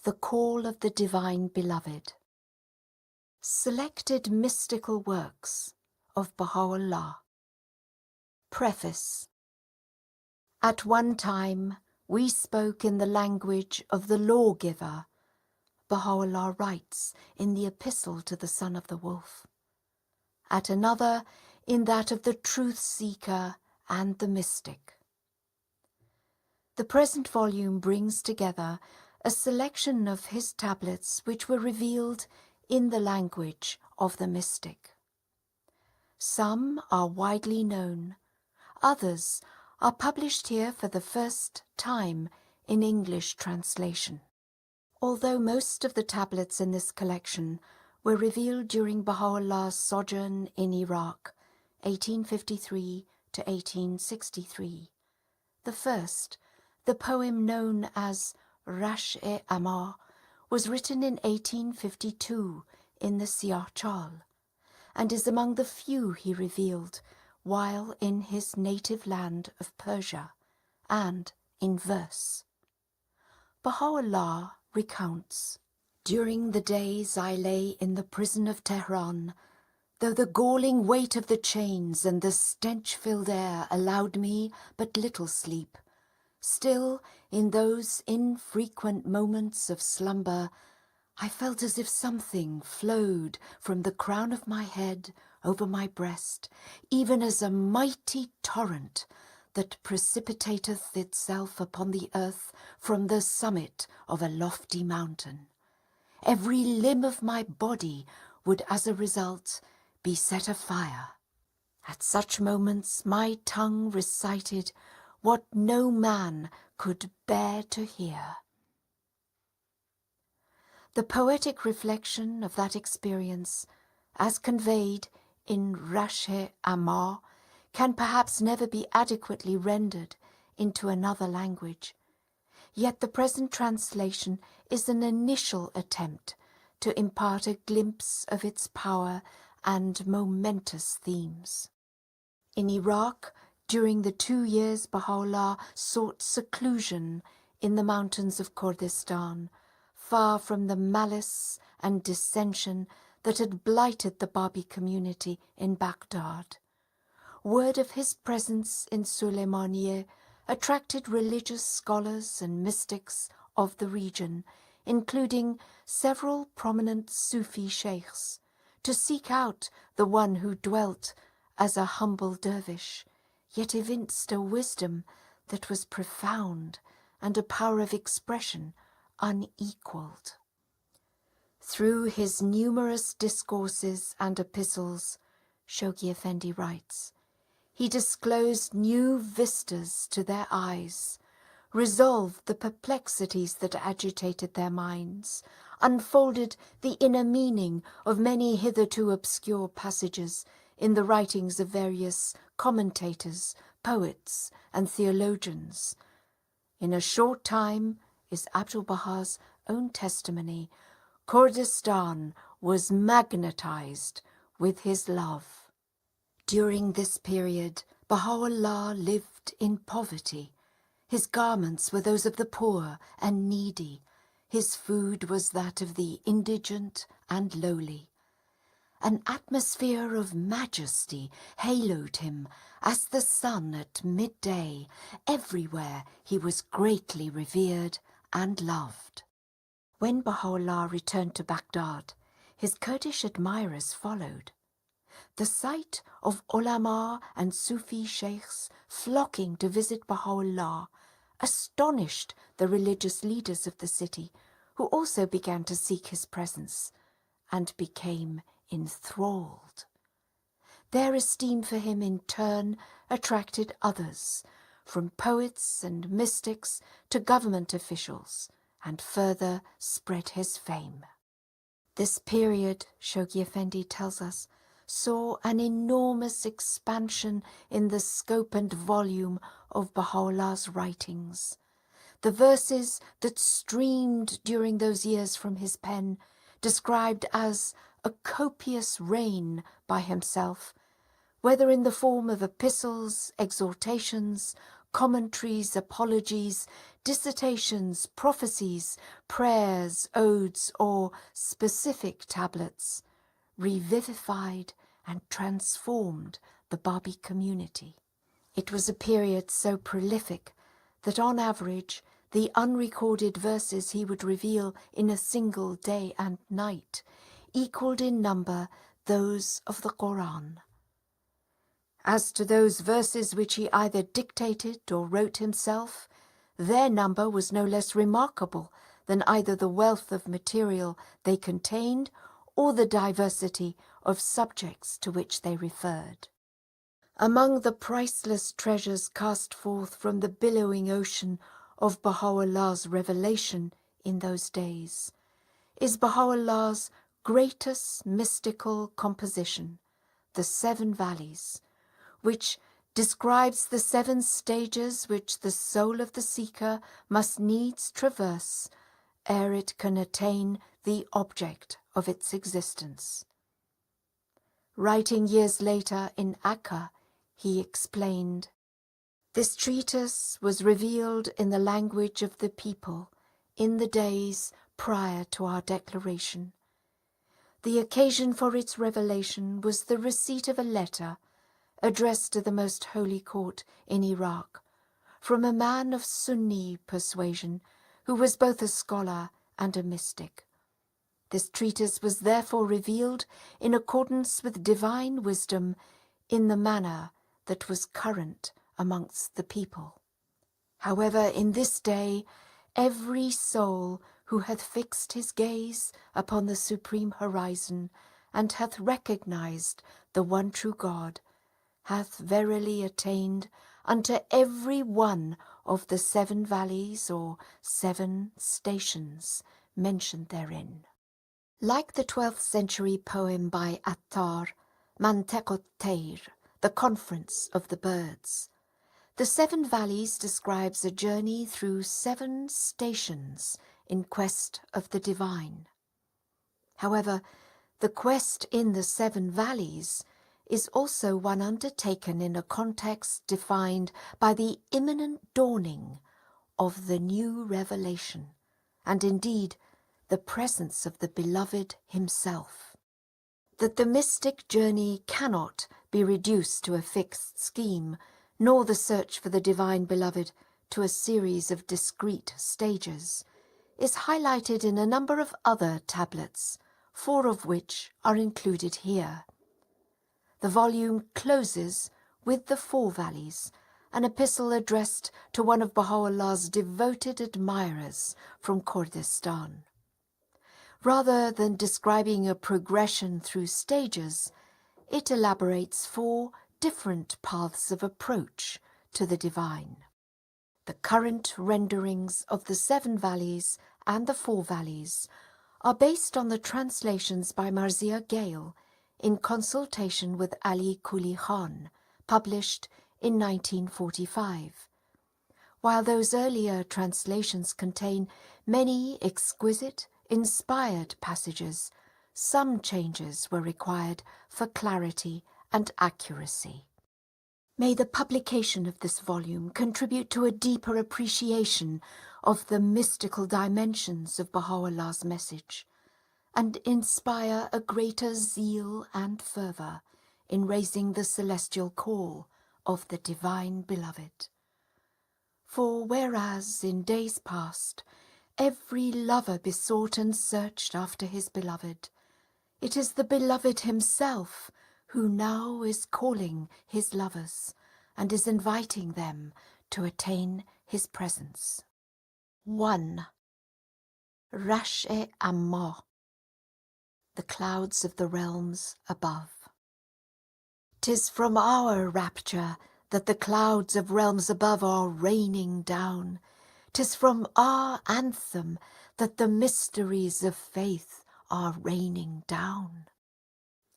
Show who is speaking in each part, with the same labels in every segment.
Speaker 1: The Call of the Divine Beloved. Selected Mystical Works of Baha'u'llah. Preface. At one time we spoke in the language of the lawgiver, Baha'u'llah writes in the Epistle to the Son of the Wolf. At another in that of the truth-seeker and the mystic. The present volume brings together a selection of his tablets which were revealed in the language of the mystic. Some are widely known, others are published here for the first time in English translation. Although most of the tablets in this collection were revealed during Baha'u'llah's sojourn in Iraq, 1853 to 1863, the first, the poem known as Rash-e-Amar, was written in 1852 in the Siyah-Chal, and is among the few he revealed while in his native land of Persia, and in verse. Baha'u'llah recounts, "During the days I lay in the prison of Tehran, though the galling weight of the chains and the stench-filled air allowed me but little sleep, still, in those infrequent moments of slumber, I felt as if something flowed from the crown of my head over my breast, even as a mighty torrent that precipitateth itself upon the earth from the summit of a lofty mountain. Every limb of my body would as a result be set afire. At such moments my tongue recited what no man could bear to hear." The poetic reflection of that experience, as conveyed in Rash-e-Amar, can perhaps never be adequately rendered into another language, yet the present translation is an initial attempt to impart a glimpse of its power and momentous themes. In Iraq, during the 2 years Baha'u'llah sought seclusion in the mountains of Kurdistan, far from the malice and dissension that had blighted the Babi community in Baghdad, word of his presence in Sulaymaniyeh attracted religious scholars and mystics of the region, including several prominent Sufi sheikhs, to seek out the one who dwelt as a humble dervish, yet evinced a wisdom that was profound and a power of expression unequalled. Through his numerous discourses and epistles, Shoghi Effendi writes, he disclosed new vistas to their eyes, resolved the perplexities that agitated their minds, unfolded the inner meaning of many hitherto obscure passages in the writings of various commentators, poets, and theologians. In a short time, is Abdu'l-Baha's own testimony, Kurdistan was magnetized with his love. During this period, Baha'u'llah lived in poverty. His garments were those of the poor and needy. His food was that of the indigent and lowly. An atmosphere of majesty haloed him as the sun at midday. Everywhere he was greatly revered and loved. When Baha'u'llah returned to Baghdad, his Kurdish admirers followed. The sight of ulama and Sufi sheikhs flocking to visit Baha'u'llah astonished the religious leaders of the city, who also began to seek his presence and became enthralled. Their esteem for him in turn attracted others, from poets and mystics to government officials, and further spread his fame. This period, Shoghi Effendi tells us, saw an enormous expansion in the scope and volume of Baha'u'llah's writings. The verses that streamed during those years from his pen, described as a copious rain by himself, whether in the form of epistles, exhortations, commentaries, apologies, dissertations, prophecies, prayers, odes, or specific tablets, revivified and transformed the Bahá'í community. It was a period so prolific that on average the unrecorded verses he would reveal in a single day and night equalled in number those of the Quran. As to those verses which he either dictated or wrote himself, their number was no less remarkable than either the wealth of material they contained or the diversity of subjects to which they referred. Among the priceless treasures cast forth from the billowing ocean of Baha'u'llah's revelation in those days is Baha'u'llah's greatest mystical composition, the Seven Valleys, which describes the 7 stages which the soul of the seeker must needs traverse ere it can attain the object of its existence. Writing years later in Akka, he explained, "This treatise was revealed in the language of the people in the days prior to our declaration. The occasion for its revelation was the receipt of a letter addressed to the Most Holy Court in Iraq from a man of Sunni persuasion who was both a scholar and a mystic. This treatise was therefore revealed in accordance with divine wisdom in the manner that was current amongst the people. However, in this day, every soul who hath fixed his gaze upon the supreme horizon and hath recognized the one true God hath verily attained unto every one of the 7 valleys or 7 stations mentioned therein." Like the 12th century poem by Attar, Manteqot Tayr, the Conference of the Birds, the 7 Valleys describes a journey through 7 stations in quest of the divine. However, the quest in the 7 Valleys is also one undertaken in a context defined by the imminent dawning of the new revelation, and indeed the presence of the Beloved himself. That the mystic journey cannot be reduced to a fixed scheme, nor the search for the divine Beloved to a series of discrete stages, is highlighted in a number of other tablets, 4 of which are included here. The volume closes with the 4 Valleys, an epistle addressed to one of Baha'u'llah's devoted admirers from Kurdistan. Rather than describing a progression through stages, it elaborates 4 different paths of approach to the divine. The current renderings of the 7 Valleys and the 4 Valleys are based on the translations by Marzieh Gale in consultation with Ali Kuli Khan, published in 1945. While those earlier translations contain many exquisite, inspired passages, some changes were required for clarity and accuracy. May the publication of this volume contribute to a deeper appreciation of the mystical dimensions of Baha'u'llah's message, and inspire a greater zeal and fervour in raising the celestial call of the Divine Beloved. For whereas in days past every lover besought and searched after his beloved, it is the Beloved himself who now is calling his lovers and is inviting them to attain his presence. 1. Rash-e-Amma, the clouds of the realms above. 'Tis from our rapture that the clouds of realms above are raining down. 'Tis from our anthem that the mysteries of faith are raining down.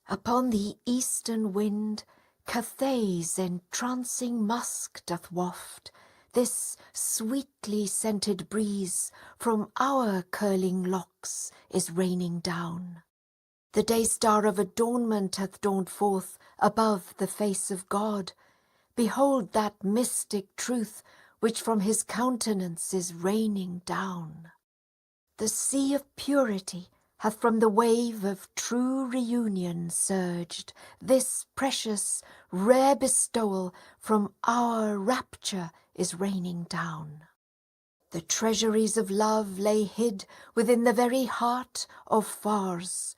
Speaker 1: Upon the eastern wind Cathay's entrancing musk doth waft. This sweetly scented breeze from our curling locks is raining down. The day star of adornment hath dawned forth above the face of God. Behold that mystic truth which from his countenance is raining down. The sea of purity hath from the wave of true reunion surged. This precious, rare bestowal from our rapture is raining down. The treasuries of love lay hid within the very heart of Fars.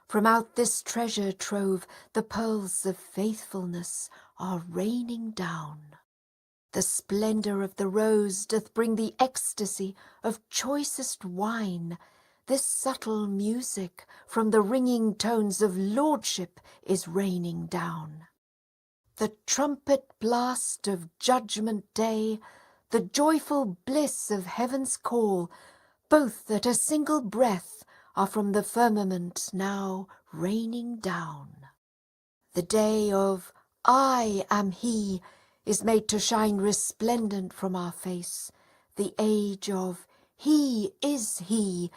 Speaker 1: From out this treasure trove the pearls of faithfulness are raining down. The splendour of the rose doth bring the ecstasy of choicest wine. This subtle music from the ringing tones of lordship is raining down. The trumpet blast of judgment day, the joyful bliss of heaven's call, both at a single breath are from the firmament now raining down. The day of I am he is made to shine resplendent from our face. The age of he is he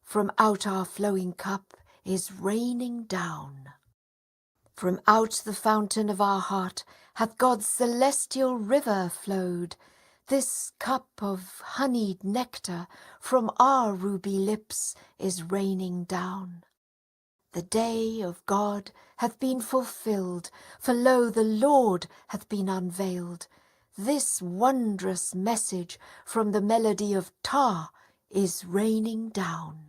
Speaker 1: from out our flowing cup is raining down. From out the fountain of our heart hath God's celestial river flowed. This cup of honeyed nectar from our ruby lips is raining down. The day of God hath been fulfilled, for lo, the Lord hath been unveiled. This wondrous message from the melody of Ptah is raining down.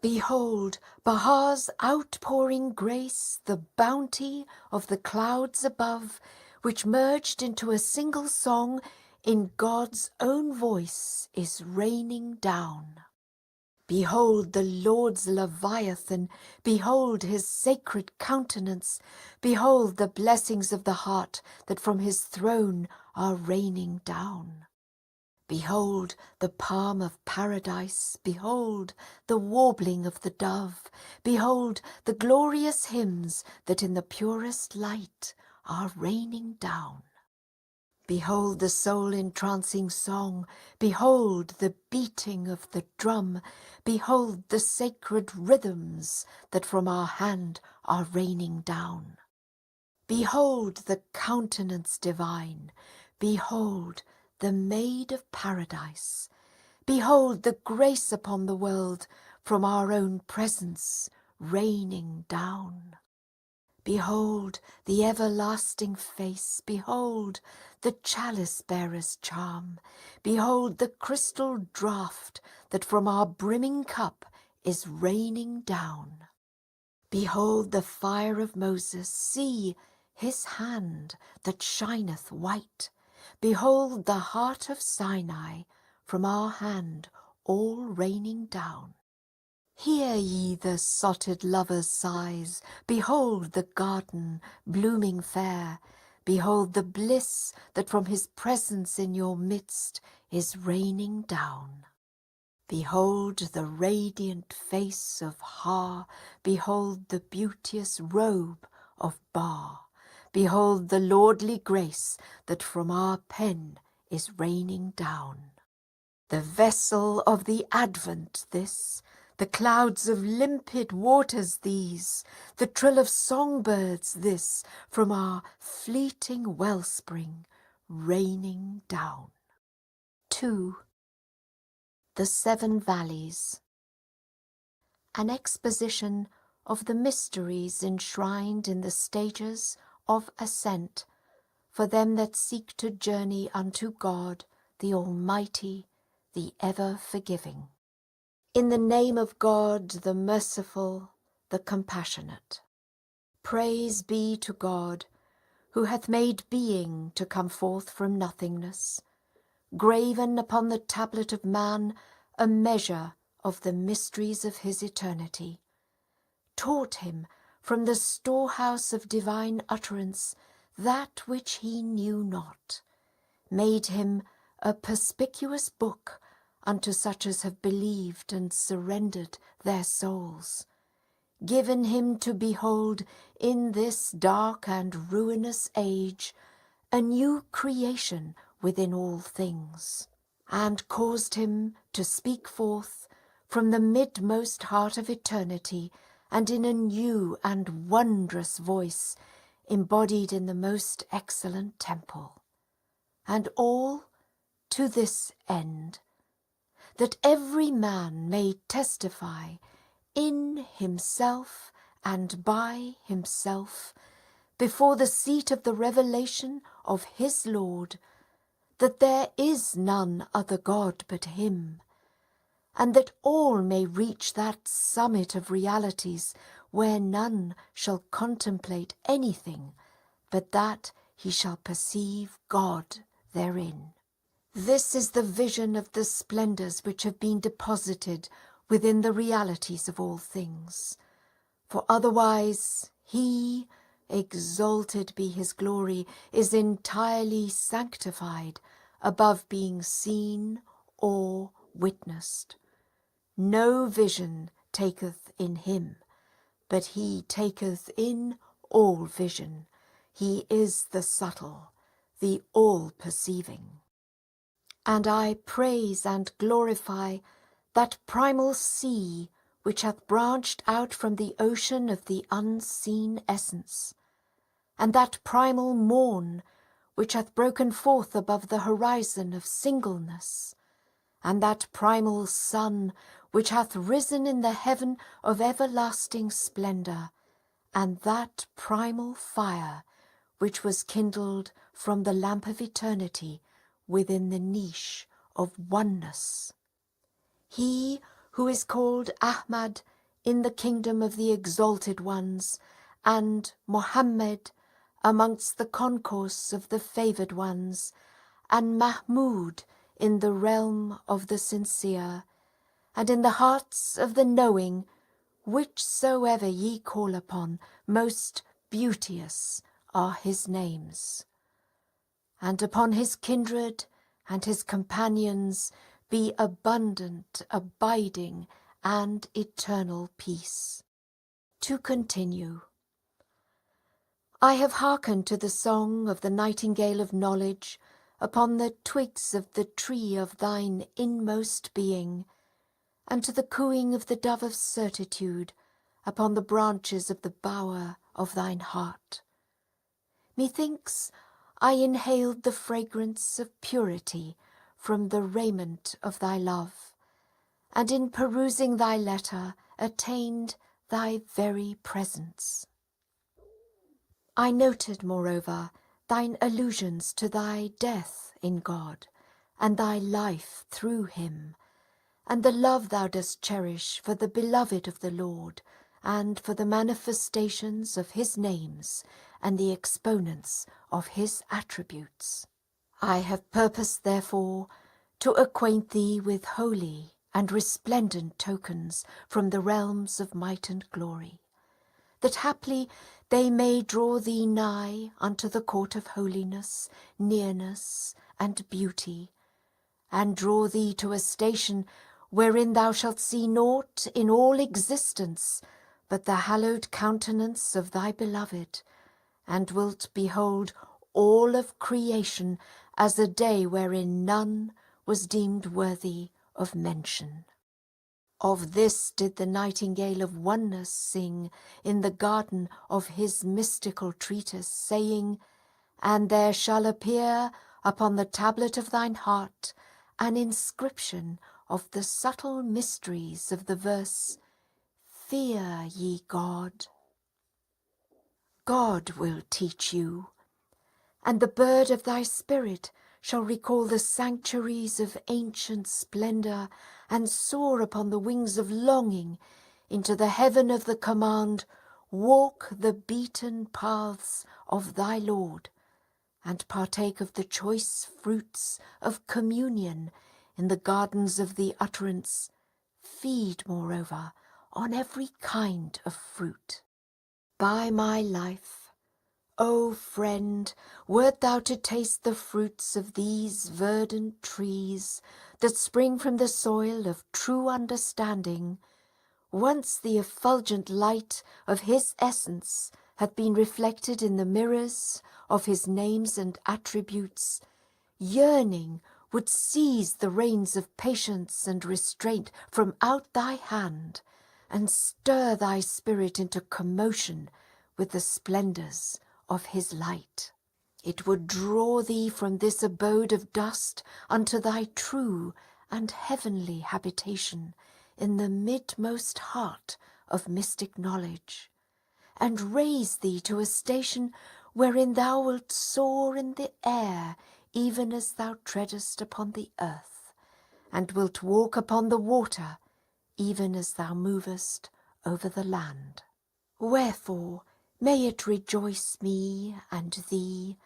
Speaker 1: Behold, Baha's outpouring grace, the bounty of the clouds above, which merged into a single song in God's own voice is raining down. Behold the Lord's Leviathan, behold his sacred countenance, behold the blessings of the heart that from his throne are raining down. Behold the palm of paradise, behold the warbling of the dove, behold the glorious hymns that in the purest light are raining down. Behold the soul-entrancing song, behold the beating of the drum, behold the sacred rhythms that from our hand are raining down. Behold the countenance divine, behold the maid of paradise, behold the grace upon the world from our own presence raining down. Behold the everlasting face, behold the chalice-bearer's charm, behold the crystal draught that from our brimming cup is raining down. Behold the fire of Moses, see his hand that shineth white, behold the heart of Sinai, from our hand all raining down. Hear ye the sotted lover's sighs, behold the garden blooming fair, behold the bliss that from his presence in your midst is raining down. Behold the radiant face of Ha, behold the beauteous robe of Baha, behold the lordly grace that from our pen is raining down. The vessel of the Advent this, the clouds of limpid waters these, the trill of songbirds this, from our fleeting wellspring raining down. 2. The Seven Valleys. An exposition of the mysteries enshrined in the stages of ascent for them that seek to journey unto God, the Almighty, the ever-forgiving. In the name of God, the merciful, the compassionate. Praise be to God, who hath made being to come forth from nothingness, graven upon the tablet of man a measure of the mysteries of his eternity, taught him from the storehouse of divine utterance that which he knew not, made him a perspicuous book unto such as have believed and surrendered their souls, given him to behold in this dark and ruinous age a new creation within all things, and caused him to speak forth from the midmost heart of eternity, and in a new and wondrous voice, embodied in the most excellent temple, and all to this end, that every man may testify in himself and by himself before the seat of the revelation of his Lord, that there is none other God but him, and that all may reach that summit of realities where none shall contemplate anything but that he shall perceive God therein. This is the vision of the splendours which have been deposited within the realities of all things. For otherwise he, exalted be his glory, is entirely sanctified above being seen or witnessed. No vision taketh in him, but he taketh in all vision. He is the subtle, the all-perceiving. And I praise and glorify that primal sea which hath branched out from the ocean of the unseen essence, and that primal morn which hath broken forth above the horizon of singleness, and that primal sun which hath risen in the heaven of everlasting splendour, and that primal fire which was kindled from the lamp of eternity within the niche of oneness. He who is called Ahmad in the kingdom of the exalted ones, and Mohammed amongst the concourse of the favoured ones, and Mahmud in the realm of the sincere, and in the hearts of the knowing, whichsoever ye call upon, most beauteous are his names. And upon his kindred and his companions be abundant, abiding, and eternal peace. To continue. I have hearkened to the song of the nightingale of knowledge upon the twigs of the tree of thine inmost being, and to the cooing of the dove of certitude upon the branches of the bower of thine heart. Methinks I inhaled the fragrance of purity from the raiment of thy love, and in perusing thy letter attained thy very presence. I noted, moreover, thine allusions to thy death in God, and thy life through him, and the love thou dost cherish for the beloved of the Lord, and for the manifestations of his names, and the exponents of his attributes. I have purposed, therefore, to acquaint thee with holy and resplendent tokens from the realms of might and glory, that haply they may draw thee nigh unto the court of holiness, nearness, and beauty, and draw thee to a station wherein thou shalt see naught in all existence but the hallowed countenance of thy beloved, and wilt behold all of creation as a day wherein none was deemed worthy of mention. Of this did the nightingale of oneness sing in the garden of his mystical treatise, saying, And there shall appear upon the tablet of thine heart an inscription of the subtle mysteries of the verse, Fear ye God. God will teach you, and the bird of thy spirit shall recall the sanctuaries of ancient splendour and soar upon the wings of longing into the heaven of the command, Walk the beaten paths of thy Lord, and partake of the choice fruits of communion in the gardens of the utterance. Feed, moreover, on every kind of fruit. By my life, O friend, wert thou to taste the fruits of these verdant trees that spring from the soil of true understanding, once the effulgent light of his essence hath been reflected in the mirrors of his names and attributes, yearning would seize the reins of patience and restraint from out thy hand, and stir thy spirit into commotion with the splendours of his light. It would draw thee from this abode of dust unto thy true and heavenly habitation in the midmost heart of mystic knowledge, and raise thee to a station wherein thou wilt soar in the air even as thou treadest upon the earth, and wilt walk upon the water even as thou movest over the land. Wherefore may it rejoice me and thee,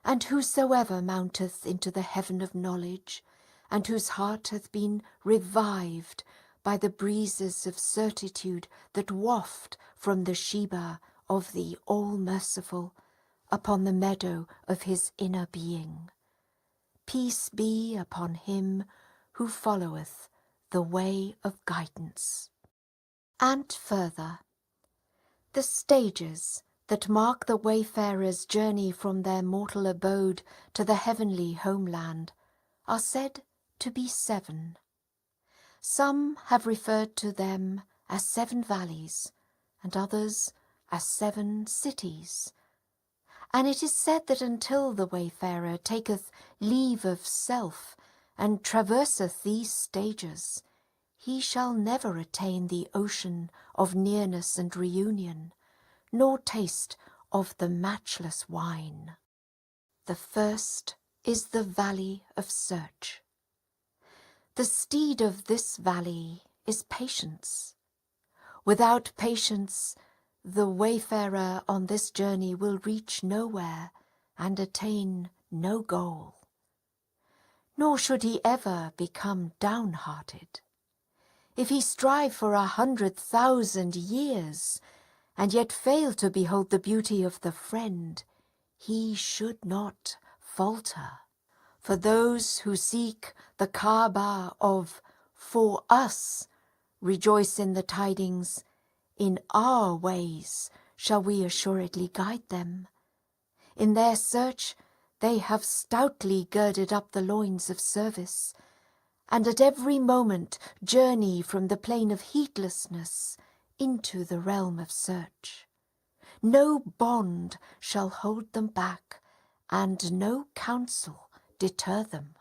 Speaker 1: and whosoever mounteth into the heaven of knowledge, and whose heart hath been revived by the breezes of certitude that waft from the Sheba of the All-Merciful upon the meadow of his inner being. Peace be upon him who followeth the way of guidance. And further, the stages that mark the wayfarer's journey from their mortal abode to the heavenly homeland are said to be 7. Some have referred to them as 7 valleys, and others as 7 cities. And it is said that until the wayfarer taketh leave of self and traverseth these stages, he shall never attain the ocean of nearness and reunion, nor taste of the matchless wine. The first is the valley of search. The steed of this valley is patience. Without patience, the wayfarer on this journey will reach nowhere and attain no goal. Nor should he ever become downhearted. If he strive for 100,000 years, and yet fail to behold the beauty of the friend, he should not falter. For those who seek the Kaaba of "for us" rejoice in the tidings, "in our ways shall we assuredly guide them." In their search they have stoutly girded up the loins of service, and at every moment journey from the plain of heedlessness into the realm of search. No bond shall hold them back, and no counsel deter them.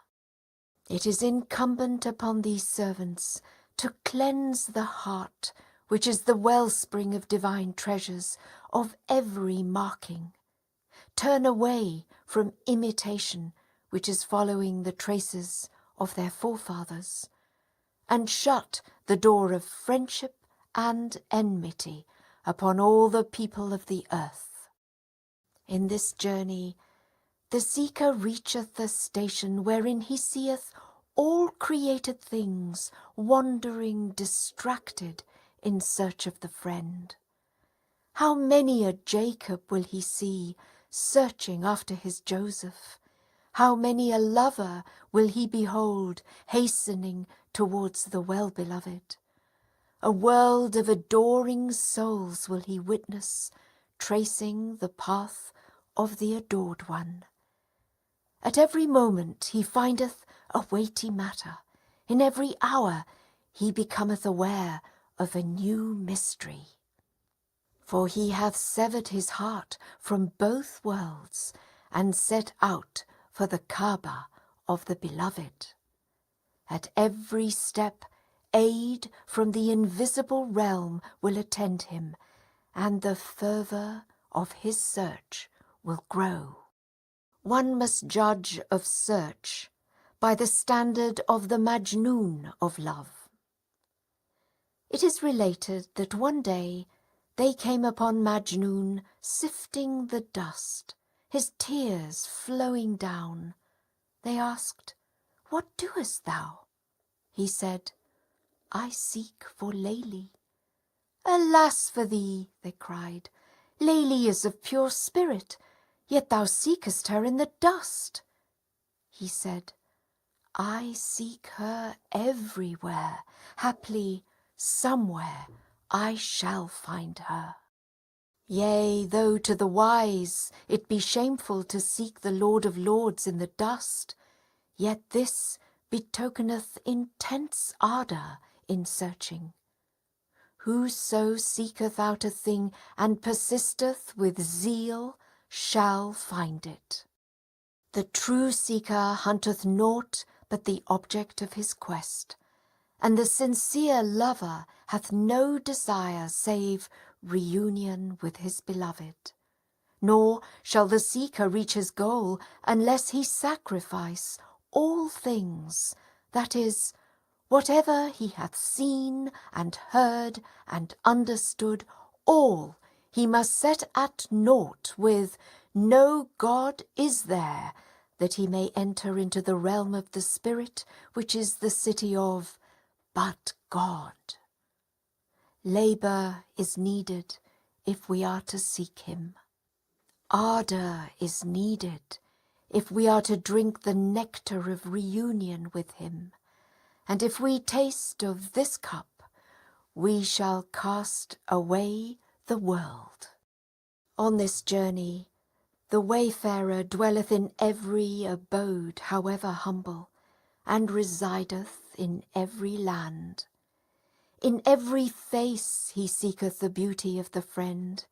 Speaker 1: It is incumbent upon these servants to cleanse the heart, which is the wellspring of divine treasures, of every marking. Turn away from imitation, which is following the traces of their forefathers, and shut the door of friendship and enmity upon all the people of the earth. In this journey the seeker reacheth a station wherein he seeth all created things wandering distracted in search of the friend. How many a Jacob will he see searching after his Joseph? How many a lover will he behold hastening towards the well-beloved? A world of adoring souls will he witness, tracing the path of the adored one. At every moment he findeth a weighty matter. In every hour he becometh aware of a new mystery. For he hath severed his heart from both worlds, and set out for the Kaaba of the beloved. At every step aid from the invisible realm will attend him, and the fervour of his search will grow. One must judge of search by the standard of the Majnun of love. It is related that one day they came upon Majnun sifting the dust, his tears flowing down. They asked, "What doest thou?" He said, "I seek for Laili." "Alas for thee," they cried, "Laili is of pure spirit, yet thou seekest her in the dust." He said, "I seek her everywhere. Haply, somewhere I shall find her." Yea, though to the wise it be shameful to seek the Lord of Lords in the dust, yet this betokeneth intense ardour in searching. Whoso seeketh out a thing and persisteth with zeal shall find it. The true seeker hunteth naught but the object of his quest, and the sincere lover hath no desire save reunion with his beloved. Nor shall the seeker reach his goal unless he sacrifice all things, that is, whatever he hath seen and heard and understood, all he must set at naught with "No God is there," that he may enter into the realm of the spirit, which is the city of but God. Labour is needed if we are to seek him. Ardour is needed if we are to drink the nectar of reunion with him. And if we taste of this cup, we shall cast away the world. On this journey, the wayfarer dwelleth in every abode, however humble, and resideth in every land. In every face he seeketh the beauty of the friend.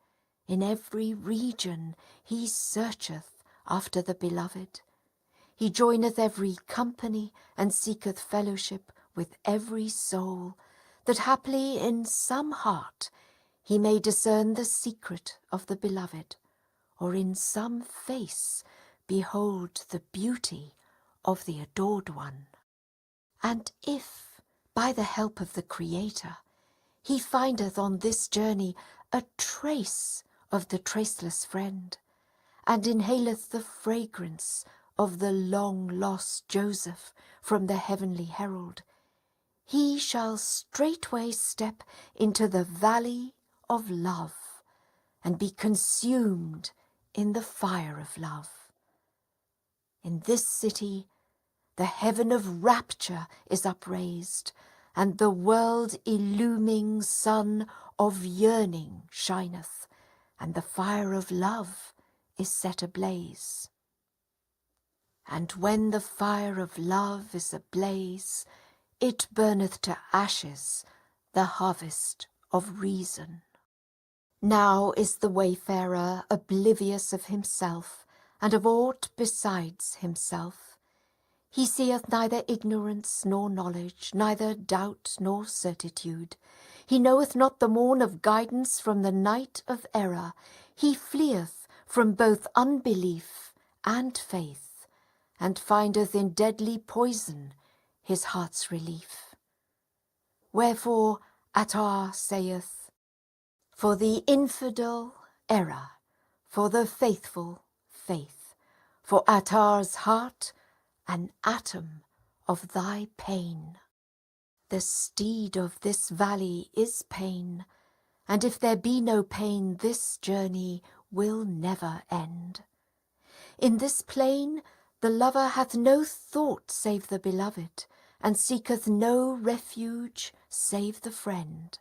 Speaker 1: In every region he searcheth after the beloved. He joineth every company, and seeketh fellowship with every soul, that haply in some heart he may discern the secret of the beloved, or in some face behold the beauty of the adored one. And if, by the help of the Creator, he findeth on this journey a trace of the traceless friend, and inhaleth the fragrance of the long-lost Joseph from the heavenly herald, he shall straightway step into the valley of love, and be consumed in the fire of love. In this city the heaven of rapture is upraised, and the world-illuming sun of yearning shineth, and the fire of love is set ablaze. And when the fire of love is ablaze, it burneth to ashes the harvest of reason. Now is the wayfarer oblivious of himself, and of aught besides himself. He seeth neither ignorance nor knowledge, neither doubt nor certitude. He knoweth not the morn of guidance from the night of error. He fleeth from both unbelief and faith, and findeth in deadly poison his heart's relief. Wherefore Attar saith, "For the infidel error, for the faithful faith, for Attar's heart an atom of thy pain." The steed of this valley is pain, and if there be no pain, this journey will never end. In this plain the lover hath no thought save the beloved, and seeketh no refuge save the friend.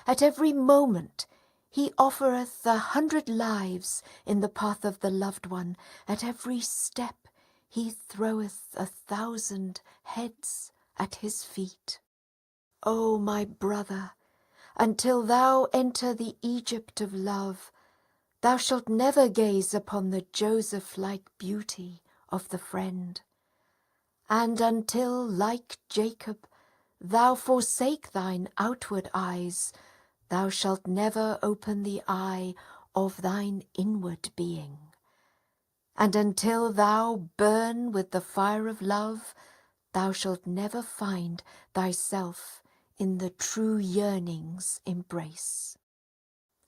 Speaker 1: At every moment he offereth 100 lives in the path of the loved one. At every step he throweth 1,000 heads at his feet. O my brother, until thou enter the Egypt of love, thou shalt never gaze upon the Joseph-like beauty of the friend. And until, like Jacob, thou forsake thine outward eyes, thou shalt never open the eye of thine inward being. And until thou burn with the fire of love, thou shalt never find thyself in the true yearning's embrace.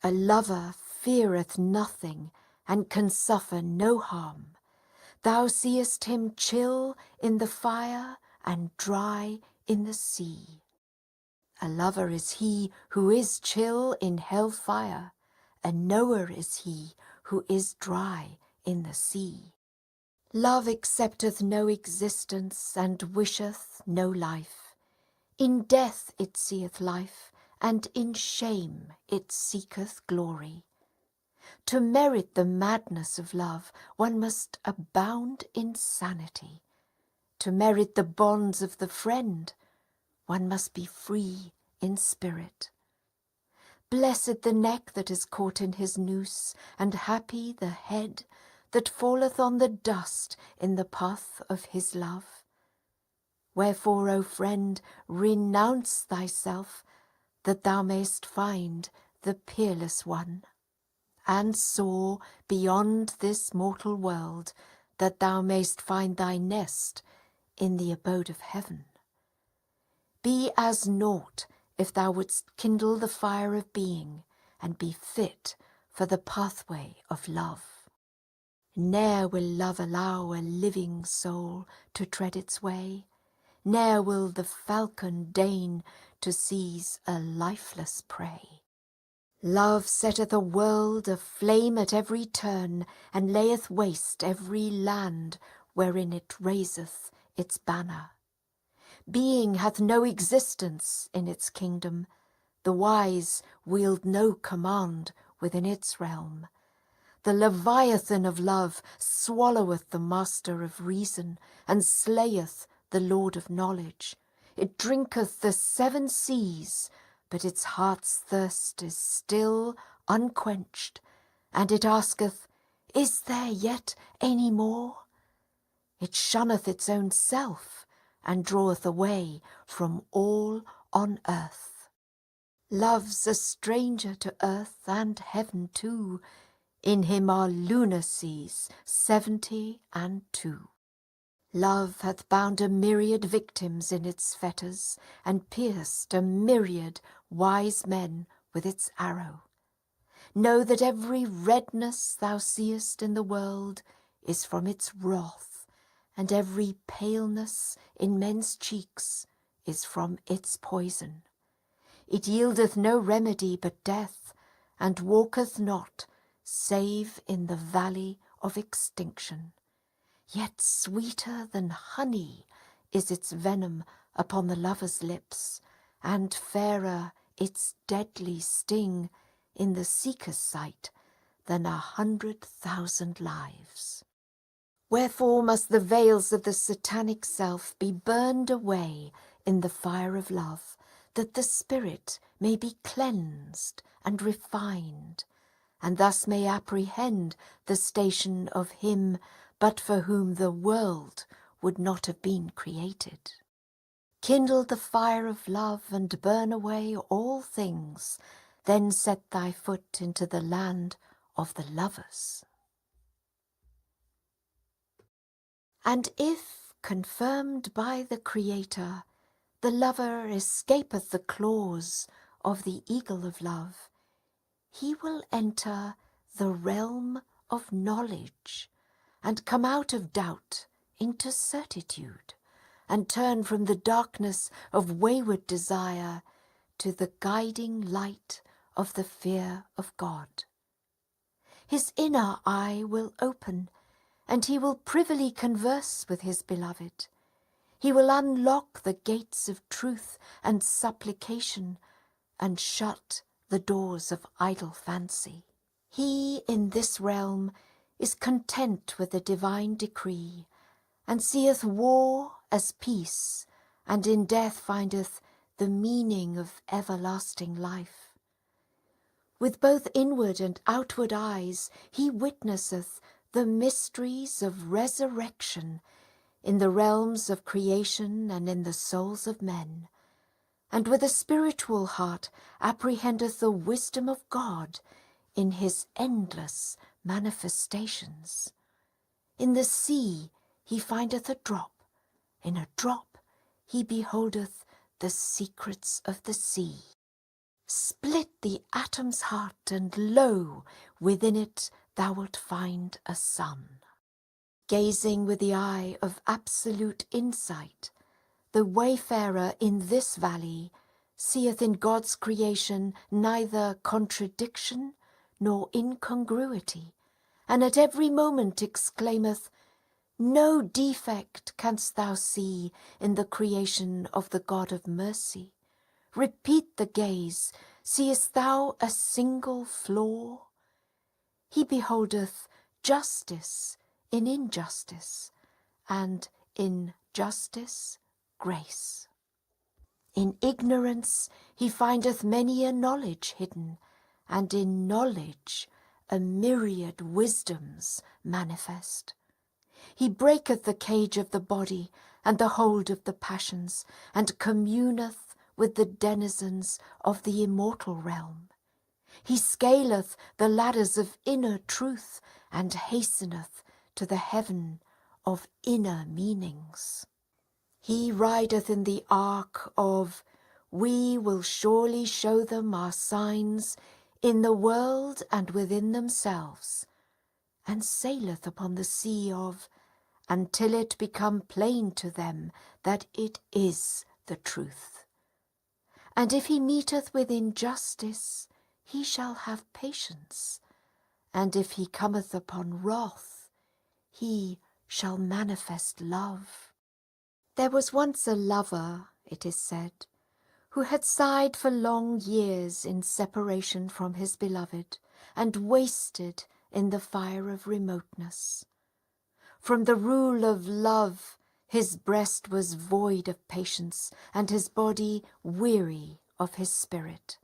Speaker 1: A lover feareth nothing and can suffer no harm. Thou seest him chill in the fire and dry in the sea. A lover is he who is chill in hell-fire. A knower is he who is dry in the sea. Love accepteth no existence and wisheth no life. In death it seeth life, and in shame it seeketh glory. To merit the madness of love, one must abound in sanity. To merit the bonds of the friend, one must be free in spirit. Blessed the neck that is caught in his noose, and happy the head that falleth on the dust in the path of his love. Wherefore, O friend, renounce thyself, that thou mayst find the peerless one, and soar beyond this mortal world, that thou mayst find thy nest in the abode of heaven. Be as naught if thou wouldst kindle the fire of being, and be fit for the pathway of love. Ne'er will love allow a living soul to tread its way, ne'er will the falcon deign to seize a lifeless prey. Love setteth a world aflame at every turn, and layeth waste every land wherein it raiseth its banner. Being hath no existence in its kingdom, the wise wield no command within its realm. The Leviathan of love swalloweth the master of reason, and slayeth the Lord of knowledge. It drinketh the 7 seas, but its heart's thirst is still unquenched, and it asketh, Is there yet any more? It shunneth its own self, and draweth away from all on earth. Love's a stranger to earth and heaven too. In him are lunacies 72. Love hath bound a myriad victims in its fetters, and pierced a myriad wise men with its arrow. Know that every redness thou seest in the world is from its wrath, and every paleness in men's cheeks is from its poison. It yieldeth no remedy but death, and walketh not save in the valley of extinction. Yet sweeter than honey is its venom upon the lover's lips, and fairer its deadly sting in the seeker's sight than 100,000 lives. Wherefore must the veils of the satanic self be burned away in the fire of love, that the spirit may be cleansed and refined, and thus may apprehend the station of him but for whom the world would not have been created. Kindle the fire of love and burn away all things, then set thy foot into the land of the lovers. And if, confirmed by the Creator, the lover escapeth the claws of the eagle of love, he will enter the realm of knowledge, and come out of doubt into certitude, and turn from the darkness of wayward desire to the guiding light of the fear of God. His inner eye will open, and he will privily converse with his beloved. He will unlock the gates of truth and supplication, and shut the doors of idle fancy. He in this realm is content with the divine decree, and seeth war as peace, and in death findeth the meaning of everlasting life. With both inward and outward eyes he witnesseth the mysteries of resurrection in the realms of creation and in the souls of men, and with a spiritual heart apprehendeth the wisdom of God in his endless manifestations. In the sea he findeth a drop, in a drop he beholdeth the secrets of the sea. Split the atom's heart, and lo, within it thou wilt find a sun. Gazing with the eye of absolute insight, the wayfarer in this valley seeth in God's creation neither contradiction nor incongruity, and at every moment exclaimeth, No defect canst thou see in the creation of the God of mercy. Repeat the gaze, seest thou a single flaw? He beholdeth justice in injustice, and in justice grace. In ignorance he findeth many a knowledge hidden, and in knowledge a myriad wisdoms manifest. He breaketh the cage of the body and the hold of the passions, and communeth with the denizens of the immortal realm. He scaleth the ladders of inner truth, and hasteneth to the heaven of inner meanings. He rideth in the ark of, we will surely show them our signs in the world and within themselves, and saileth upon the sea of, until it become plain to them that it is the truth. And if he meeteth with injustice, he shall have patience, and if he cometh upon wrath, he shall manifest love. There was once a lover, it is said, who had sighed for long years in separation from his beloved, and wasted in the fire of remoteness. From the rule of love his breast was void of patience, and his body weary of his spirit.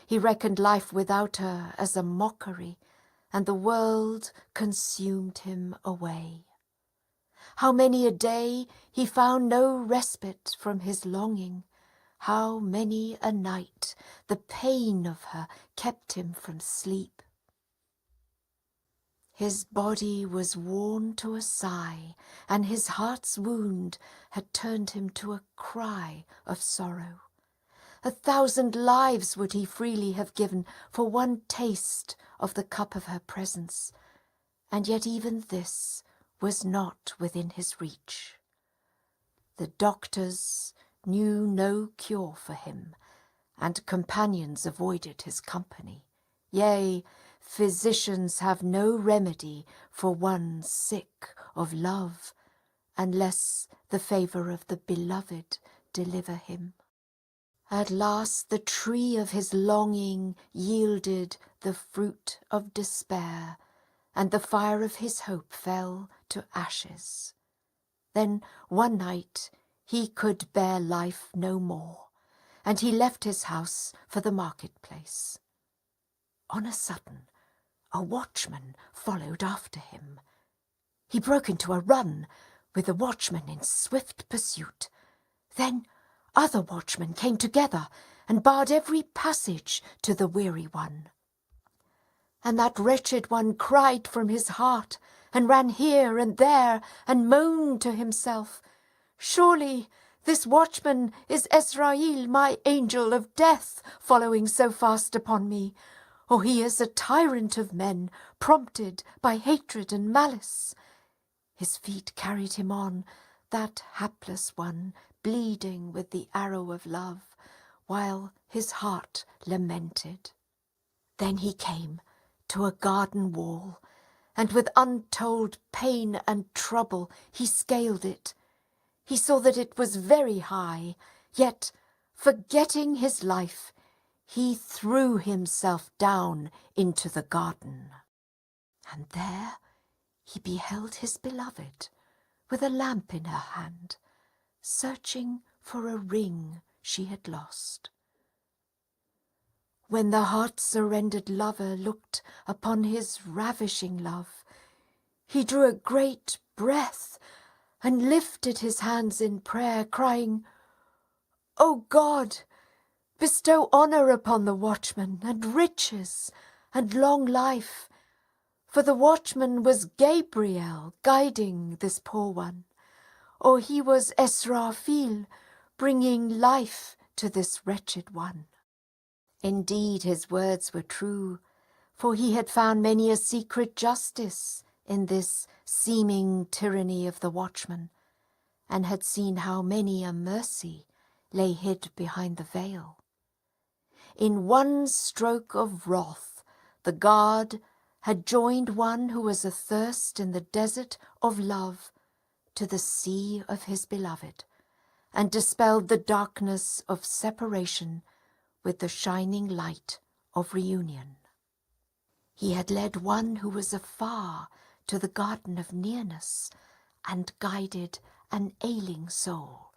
Speaker 1: He reckoned life without her as a mockery, and the world consumed him away. How many a day he found no respite from his longing, how many a night the pain of her kept him from sleep. His body was worn to a sigh, and his heart's wound had turned him to a cry of sorrow. 1,000 lives would he freely have given for one taste of the cup of her presence, and yet even this was not within his reach. The doctors knew no cure for him, and companions avoided his company. Yea, physicians have no remedy for one sick of love, unless the favour of the beloved deliver him. At last the tree of his longing yielded the fruit of despair, and the fire of his hope fell to ashes. Then one night he could bear life no more, and he left his house for the marketplace. On a sudden, a watchman followed after him. He broke into a run, with the watchman in swift pursuit. Then other watchmen came together and barred every passage to the weary one. And that wretched one cried from his heart, and ran here and there, and moaned to himself, "Surely this watchman is Ezrael, my angel of death, following so fast upon me, or he is a tyrant of men, prompted by hatred and malice." His feet carried him on, that hapless one, bleeding with the arrow of love, while his heart lamented. Then he came to a garden wall, and with untold pain and trouble he scaled it. He saw that it was very high, yet, forgetting his life, he threw himself down into the garden. And there he beheld his beloved, with a lamp in her hand, searching for a ring she had lost. When the heart-surrendered lover looked upon his ravishing love, he drew a great breath and lifted his hands in prayer, crying, "O God, bestow honour upon the watchman, and riches, and long life," for the watchman was Gabriel guiding this poor one, or he was Esrafil bringing life to this wretched one. Indeed, his words were true, for he had found many a secret justice in this seeming tyranny of the watchman, and had seen how many a mercy lay hid behind the veil. In one stroke of wrath, the guard had joined one who was athirst in the desert of love to the sea of his beloved, and dispelled the darkness of separation with the shining light of reunion. He had led one who was afar to the garden of nearness, and guided an ailing soul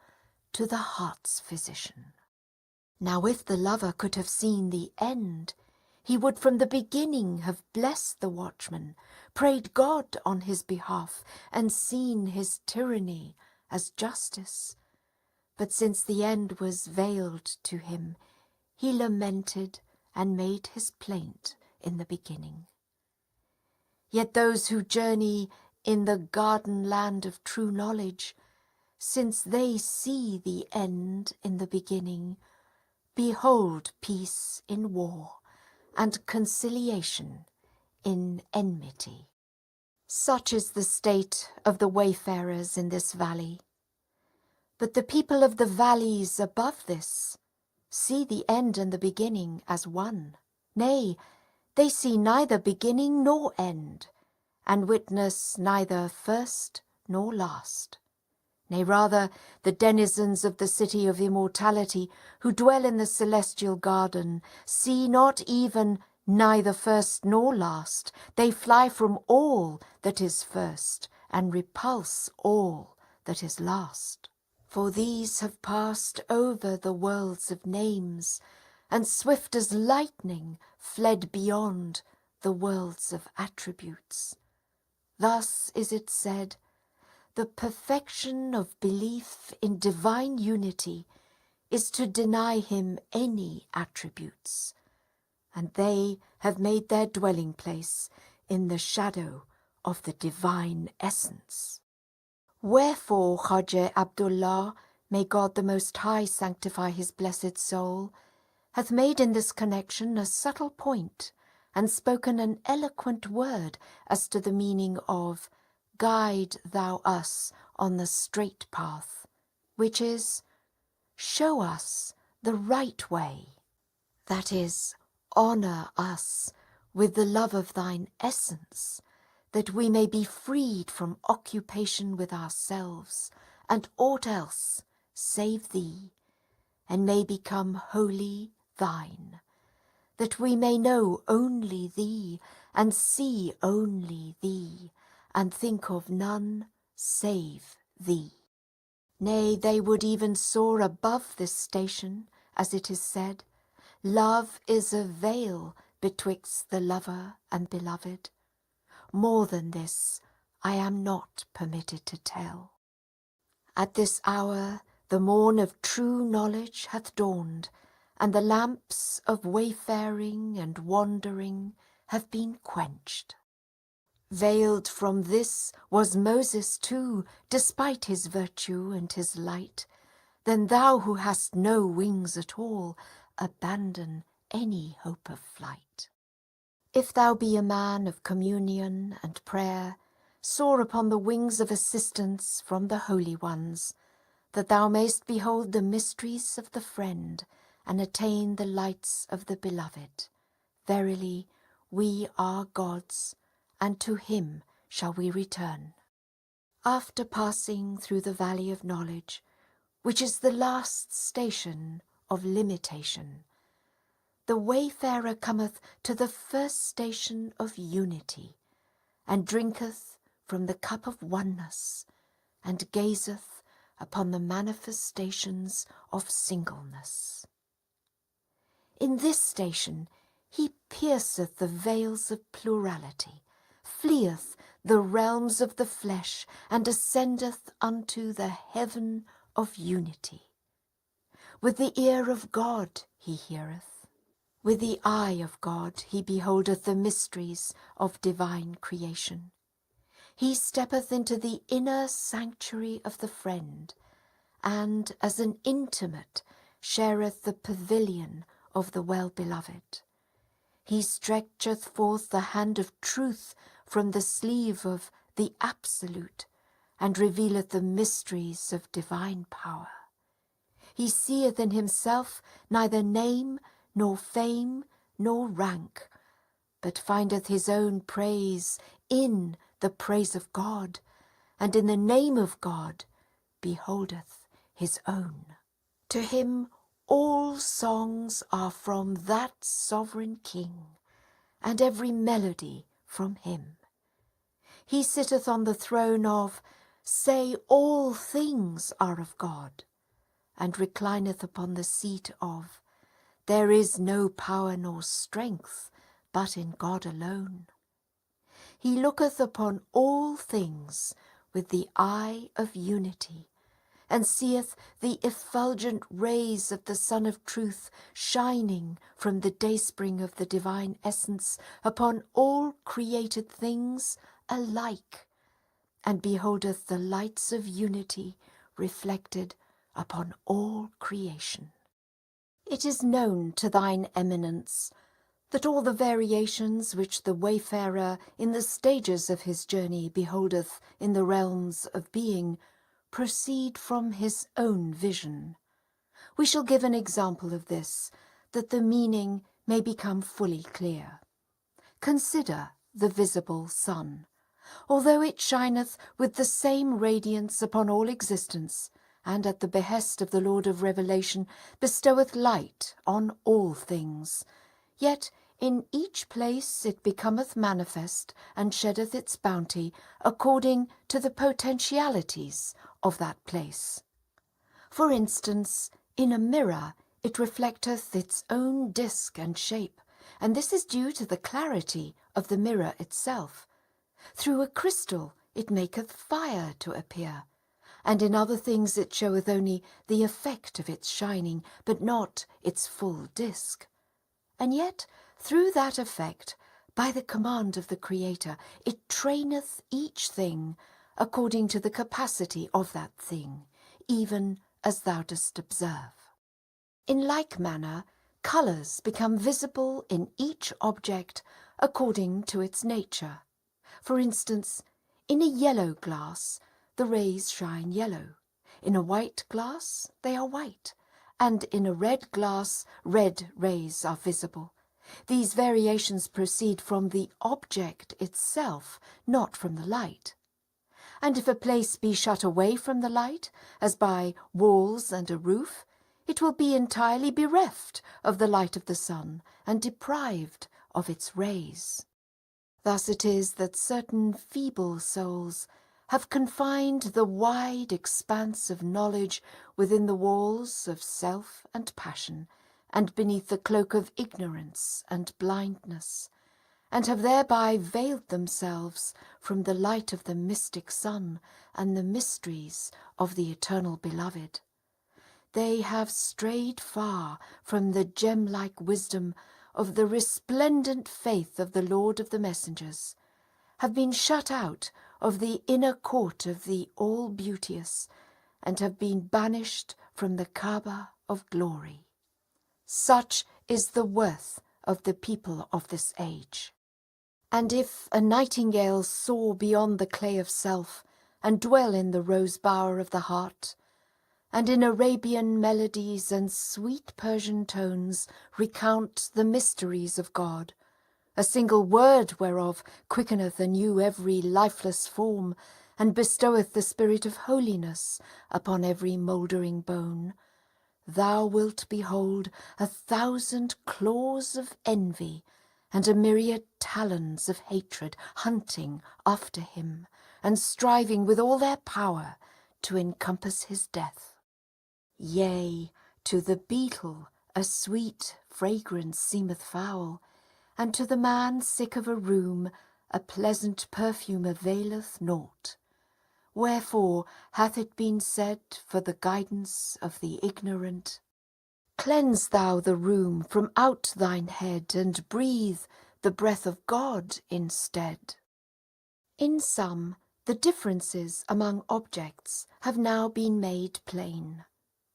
Speaker 1: to the heart's physician. Now if the lover could have seen the end, he would from the beginning have blessed the watchman, prayed God on his behalf, and seen his tyranny as justice. But since the end was veiled to him, he lamented and made his plaint in the beginning. Yet those who journey in the garden land of true knowledge, since they see the end in the beginning, behold peace in war and conciliation in enmity. Such is the state of the wayfarers in this valley. But the people of the valleys above this see the end and the beginning as one. Nay, they see neither beginning nor end, and witness neither first nor last. Nay, rather, the denizens of the city of immortality, who dwell in the celestial garden, see not even neither first nor last. They fly from all that is first, and repulse all that is last. For these have passed over the worlds of names, and swift as lightning fled beyond the worlds of attributes. Thus is it said, the perfection of belief in divine unity is to deny him any attributes, and they have made their dwelling place in the shadow of the divine essence. Wherefore Khwaja Abdullah, may God the Most High sanctify his blessed soul, hath made in this connection a subtle point, and spoken an eloquent word as to the meaning of guide thou us on the straight path, which is, show us the right way. That is, honour us with the love of thine essence, that we may be freed from occupation with ourselves and aught else save thee, and may become wholly thine, that we may know only thee, and see only thee, and think of none save thee. Nay, they would even soar above this station, as it is said, love is a veil betwixt the lover and beloved. More than this I am not permitted to tell. At this hour the morn of true knowledge hath dawned, and the lamps of wayfaring and wandering have been quenched. Veiled from this was Moses too, despite his virtue and his light. Then thou who hast no wings at all, abandon any hope of flight. If thou be a man of communion and prayer, soar upon the wings of assistance from the holy ones, that thou mayst behold the mysteries of the friend and attain the lights of the beloved. Verily, we are God's, and to him shall we return. After passing through the valley of knowledge, which is the last station of limitation, the wayfarer cometh to the first station of unity, and drinketh from the cup of oneness, and gazeth upon the manifestations of singleness. In this station he pierceth the veils of plurality, fleeth the realms of the flesh, and ascendeth unto the heaven of unity. With the ear of God he heareth, with the eye of God he beholdeth the mysteries of divine creation. He steppeth into the inner sanctuary of the friend, and as an intimate shareth the pavilion of the well-beloved. He stretcheth forth the hand of truth from the sleeve of the Absolute, and revealeth the mysteries of divine power. He seeth in himself neither name, nor fame, nor rank, but findeth his own praise in the praise of God, and in the name of God beholdeth his own. To him all songs are from that sovereign King, and every melody from him. He sitteth on the throne of, say all things are of God, and reclineth upon the seat of, there is no power nor strength but in God alone. He looketh upon all things with the eye of unity, and seeth the effulgent rays of the Sun of Truth shining from the dayspring of the divine essence upon all created things alike, and beholdeth the lights of unity reflected upon all creation. It is known to thine eminence that all the variations which the wayfarer in the stages of his journey beholdeth in the realms of being proceed from his own vision. We shall give an example of this, that the meaning may become fully clear. Consider the visible sun. Although it shineth with the same radiance upon all existence, and at the behest of the Lord of Revelation bestoweth light on all things, yet in each place it becometh manifest and sheddeth its bounty according to the potentialities of that place. For instance, in a mirror it reflecteth its own disk and shape, and this is due to the clarity of the mirror itself. Through a crystal it maketh fire to appear, and in other things it showeth only the effect of its shining, but not its full disk. And yet, through that effect, by the command of the Creator, it traineth each thing according to the capacity of that thing, even as thou dost observe. In like manner, colours become visible in each object according to its nature. For instance, in a yellow glass, the rays shine yellow. In a white glass, they are white. And in a red glass, red rays are visible. These variations proceed from the object itself, not from the light. And if a place be shut away from the light, as by walls and a roof, it will be entirely bereft of the light of the sun and deprived of its rays. Thus it is that certain feeble souls have confined the wide expanse of knowledge within the walls of self and passion, and beneath the cloak of ignorance and blindness, and have thereby veiled themselves from the light of the mystic sun and the mysteries of the eternal beloved. They have strayed far from the gem-like wisdom of the resplendent faith of the Lord of the Messengers, have been shut out of the inner court of the All-Beauteous, and have been banished from the Kaaba of glory. Such is the worth of the people of this age. And if a nightingale soar beyond the clay of self, and dwell in the rose bower of the heart, and in Arabian melodies and sweet Persian tones recount the mysteries of God, a single word whereof quickeneth anew every lifeless form, and bestoweth the spirit of holiness upon every mouldering bone, thou wilt behold 1,000 claws of envy and a myriad talons of hatred hunting after him, and striving with all their power to encompass his death. Yea, to the beetle a sweet fragrance seemeth foul, and to the man sick of a rheum a pleasant perfume availeth naught. Wherefore hath it been said for the guidance of the ignorant, cleanse thou the rheum from out thine head, and breathe the breath of God instead. In sum, the differences among objects have now been made plain.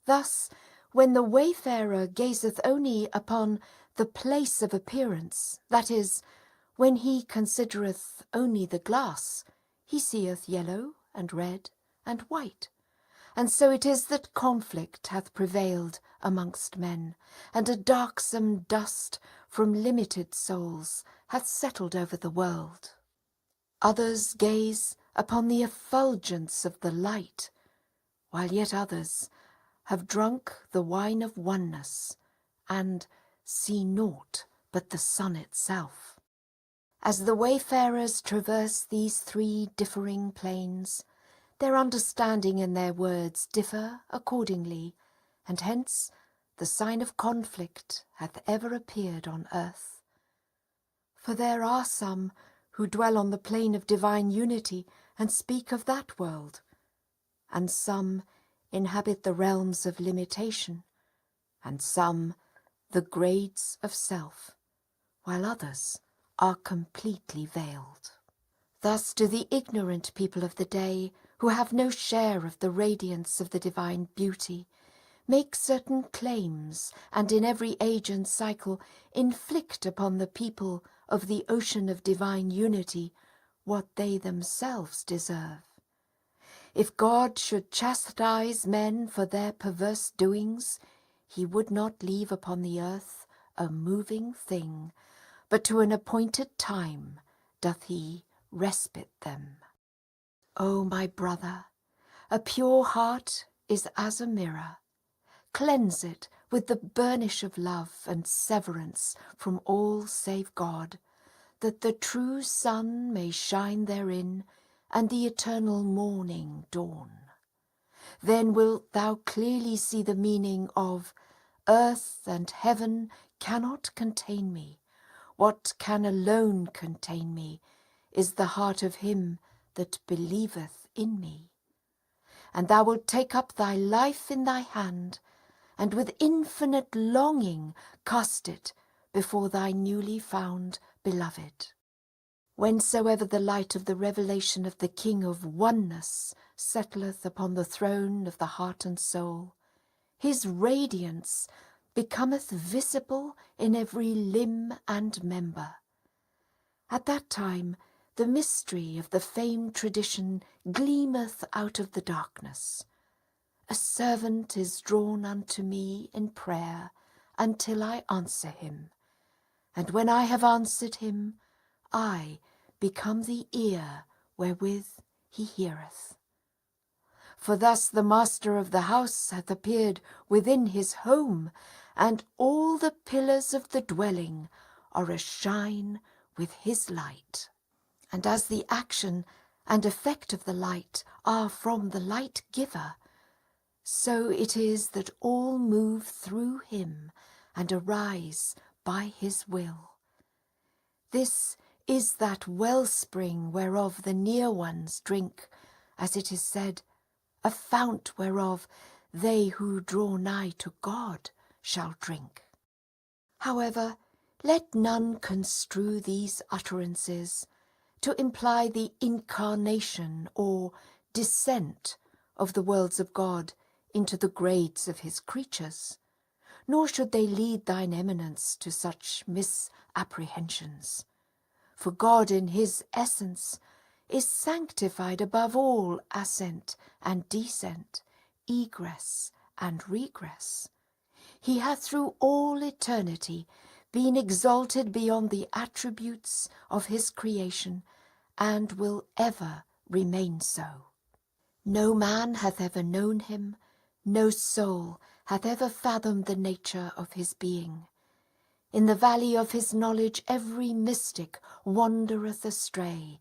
Speaker 1: Thus, when the wayfarer gazeth only upon the place of appearance, that is, when he considereth only the glass, he seeth yellow and red and white. And so it is that conflict hath prevailed amongst men, and a darksome dust from limited souls hath settled over the world. Others gaze upon the effulgence of the light, while yet others have drunk the wine of oneness, and see naught but the sun itself. As the wayfarers traverse these three differing planes, their understanding and their words differ accordingly, and hence the sign of conflict hath ever appeared on earth. For there are some who dwell on the plane of divine unity and speak of that world, and some inhabit the realms of limitation, and some the grades of self, while others are completely veiled. Thus do the ignorant people of the day, who have no share of the radiance of the divine beauty, make certain claims, and in every age and cycle inflict upon the people of the ocean of divine unity what they themselves deserve. If God should chastise men for their perverse doings, he would not leave upon the earth a moving thing, but to an appointed time doth he respite them. O my brother, a pure heart is as a mirror. Cleanse it with the burnish of love and severance from all save God, that the true sun may shine therein, and the eternal morning dawn. Then wilt thou clearly see the meaning of earth and heaven cannot contain me. What can alone contain me is the heart of him that believeth in me. And thou wilt take up thy life in thy hand, and with infinite longing cast it before thy newly found beloved. Whensoever the light of the revelation of the King of Oneness settleth upon the throne of the heart and soul, his radiance becometh visible in every limb and member. At that time the mystery of the famed tradition gleameth out of the darkness. A servant is drawn unto me in prayer until I answer him, and when I have answered him, I become the ear wherewith he heareth. For thus the master of the house hath appeared within his home, and all the pillars of the dwelling are ashine with his light. And as the action and effect of the light are from the light giver, so it is that all move through him and arise by his will. This is that wellspring whereof the near ones drink, as it is said, a fount whereof they who draw nigh to God shall drink. However, let none construe these utterances to imply the incarnation or descent of the worlds of God into the grades of his creatures, nor should they lead thine eminence to such misapprehensions. For God in his essence is sanctified above all ascent and descent, egress and regress. He hath through all eternity been exalted beyond the attributes of his creation, and will ever remain so. No man hath ever known him, no soul hath ever fathomed the nature of his being. In the valley of his knowledge every mystic wandereth astray.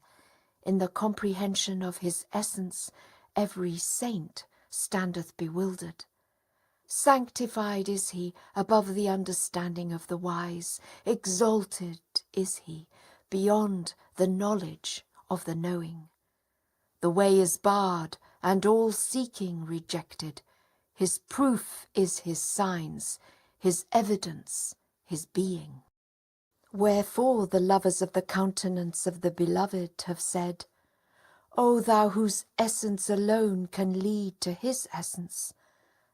Speaker 1: In the comprehension of his essence every saint standeth bewildered. Sanctified is he above the understanding of the wise, exalted is he beyond the knowledge of the knowing. The way is barred, and all seeking rejected. His proof is his signs, his evidence his being. Wherefore the lovers of the countenance of the beloved have said, O thou whose essence alone can lead to his essence,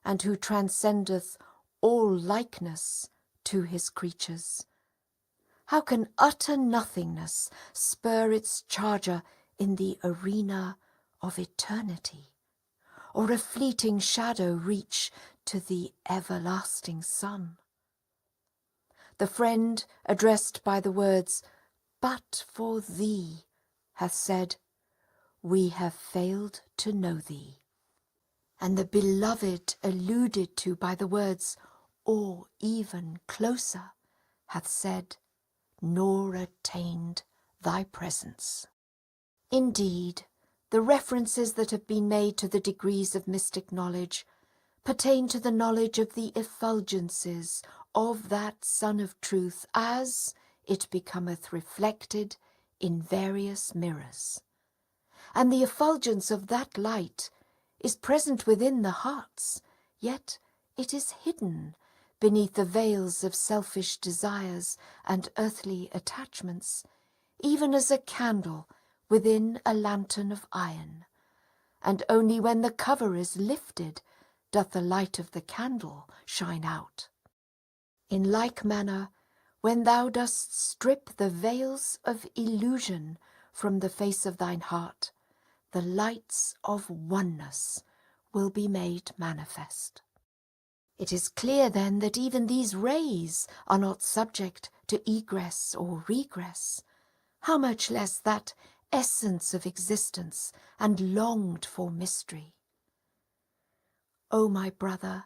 Speaker 1: and who transcendeth all likeness to his creatures, how can utter nothingness spur its charger in the arena of eternity, or a fleeting shadow reach to the everlasting sun? The friend addressed by the words, but for thee, hath said, we have failed to know thee. And the beloved alluded to by the words, or even closer, hath said, nor attained thy presence. Indeed, the references that have been made to the degrees of mystic knowledge pertain to the knowledge of the effulgences of that Sun of Truth as it becometh reflected in various mirrors. And the effulgence of that light is present within the hearts, yet it is hidden beneath the veils of selfish desires and earthly attachments, even as a candle within a lantern of iron. And only when the cover is lifted doth the light of the candle shine out. In like manner, when thou dost strip the veils of illusion from the face of thine heart, the lights of oneness will be made manifest. It is clear then that even these rays are not subject to egress or regress. How much less that essence of existence and longed for mystery. O my brother,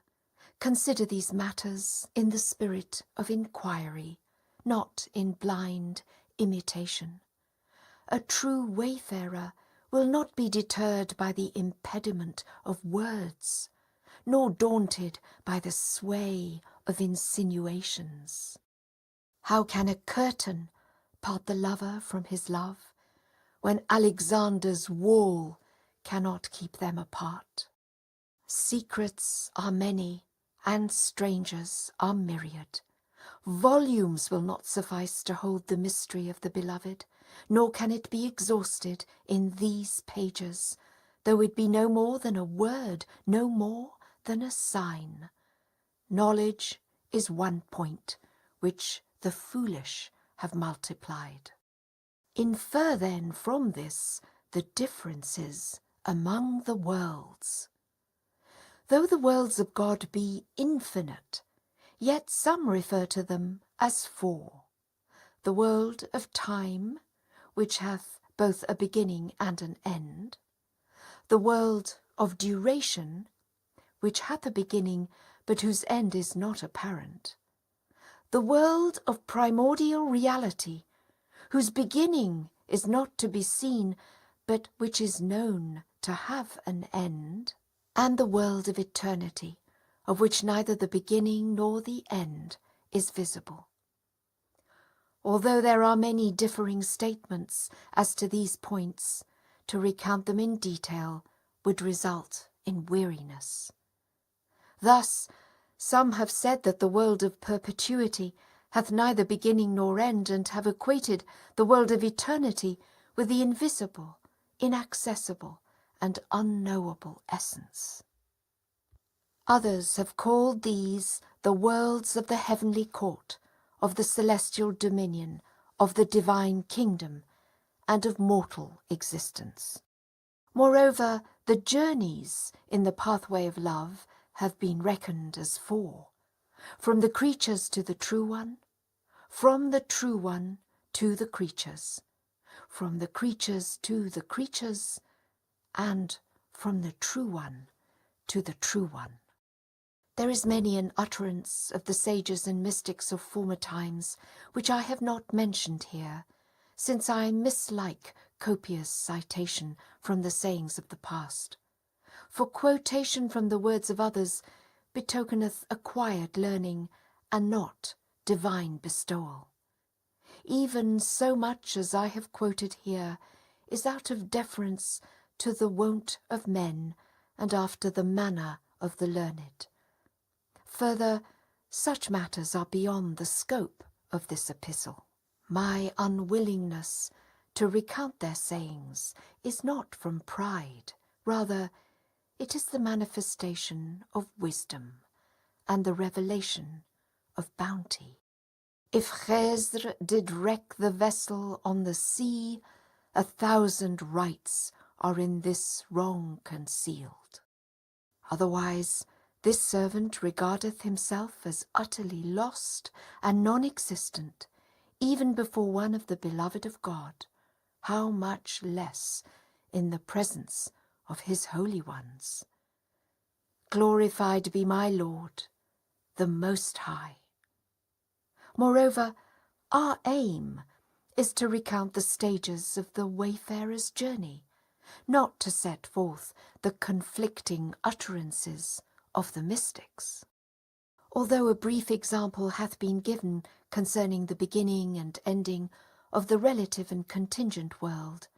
Speaker 1: consider these matters in the spirit of inquiry, not in blind imitation. A true wayfarer will not be deterred by the impediment of words, nor daunted by the sway of insinuations. How can a curtain part the lover from his love, when Alexander's wall cannot keep them apart? Secrets are many, and strangers are myriad. Volumes will not suffice to hold the mystery of the beloved, nor can it be exhausted in these pages, though it be no more than a word, no more than a sign. Knowledge is one point which the foolish have multiplied. Infer then from this the differences among the worlds. Though the worlds of God be infinite, yet some refer to them as four. The world of time, which hath both a beginning and an end. The world of duration, which hath a beginning, but whose end is not apparent. The world of primordial reality, whose beginning is not to be seen, but which is known to have an end. And the world of eternity, of which neither the beginning nor the end is visible. Although there are many differing statements as to these points, to recount them in detail would result in weariness. Thus, some have said that the world of perpetuity hath neither beginning nor end, and have equated the world of eternity with the invisible, inaccessible, and unknowable essence. Others have called these the worlds of the heavenly court, of the celestial dominion, of the divine kingdom, and of mortal existence. Moreover, the journeys in the pathway of love have been reckoned as four, from the creatures to the true one, from the true one to the creatures, from the creatures to the creatures, and from the true one to the true one. There is many an utterance of the sages and mystics of former times, which I have not mentioned here, since I mislike copious citation from the sayings of the past. For quotation from the words of others betokeneth acquired learning, and not divine bestowal. Even so much as I have quoted here is out of deference to the wont of men, and after the manner of the learned. Further, such matters are beyond the scope of this epistle. My unwillingness to recount their sayings is not from pride, rather it is the manifestation of wisdom and the revelation of bounty. If Khesr did wreck the vessel on the sea, 1,000 rights are in this wrong concealed. Otherwise, this servant regardeth himself as utterly lost and non-existent, even before one of the beloved of God, how much less in the presence of his holy ones. Glorified be my Lord, the Most High. Moreover, our aim is to recount the stages of the wayfarer's journey, not to set forth the conflicting utterances of the mystics. Although a brief example hath been given concerning the beginning and ending of the relative and contingent world,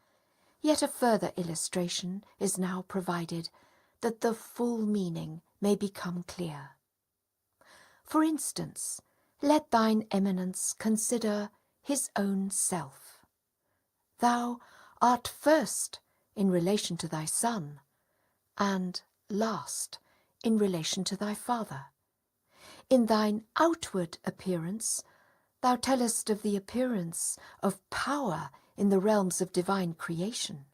Speaker 1: yet a further illustration is now provided that the full meaning may become clear. For instance, let thine eminence consider his own self. Thou art first in relation to thy son, and last in relation to thy father. In thine outward appearance, thou tellest of the appearance of power in the realms of divine creation.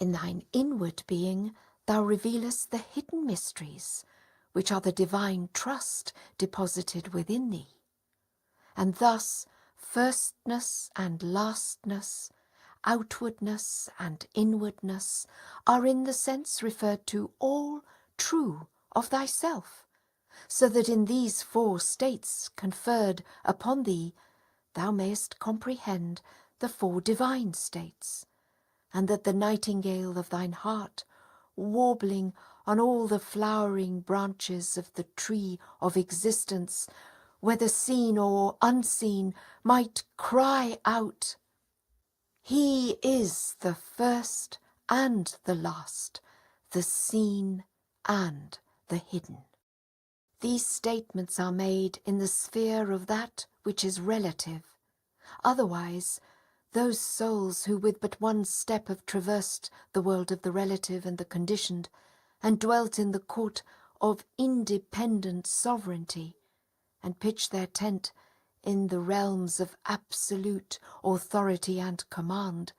Speaker 1: In thine inward being, thou revealest the hidden mysteries, which are the divine trust deposited within thee. And thus, firstness and lastness, outwardness and inwardness, are in the sense referred to all true of thyself, so that in these four states conferred upon thee, thou mayest comprehend the four divine states, and that the nightingale of thine heart, warbling on all the flowering branches of the tree of existence, whether seen or unseen, might cry out, He is the first and the last, the seen and the hidden. These statements are made in the sphere of that which is relative. Otherwise, those souls who with but one step have traversed the world of the relative and the conditioned, and dwelt in the court of independent sovereignty, and pitched their tent in the realms of absolute authority and command,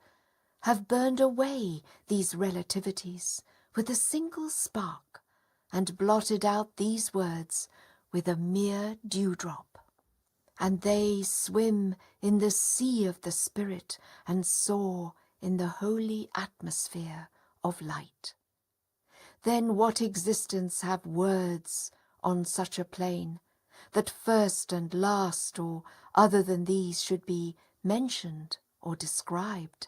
Speaker 1: have burned away these relativities with a single spark, and blotted out these words with a mere dewdrop. And they swim in the sea of the Spirit and soar in the holy atmosphere of light. Then what existence have words on such a plane, that first and last or other than these should be mentioned or described?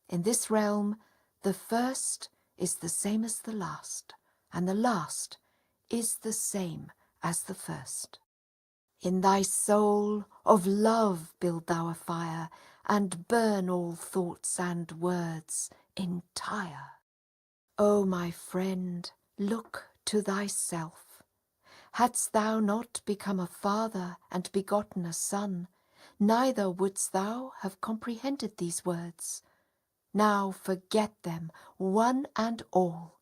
Speaker 1: In this realm, the first is the same as the last, and the last is the same as the first. In thy soul of love build thou a fire, and burn all thoughts and words entire. O my friend, look to thyself. Hadst thou not become a father and begotten a son, neither wouldst thou have comprehended these words. Now forget them, one and all,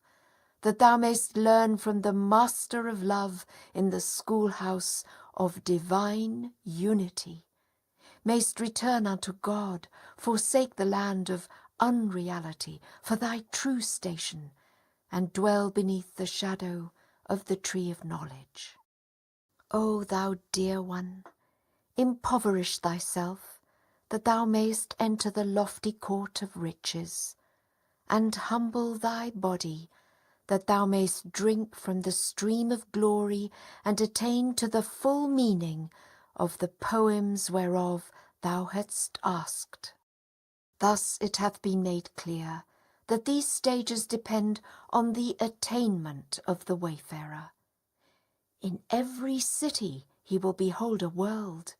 Speaker 1: that thou mayst learn from the Master of Love in the schoolhouse of divine unity, mayst return unto God, forsake the land of unreality for thy true station, and dwell beneath the shadow of the tree of knowledge. O thou dear one, impoverish thyself, that thou mayst enter the lofty court of riches, and humble thy body, that thou mayst drink from the stream of glory and attain to the full meaning of the poems whereof thou hadst asked. Thus it hath been made clear that these stages depend on the attainment of the wayfarer. In every city he will behold a world,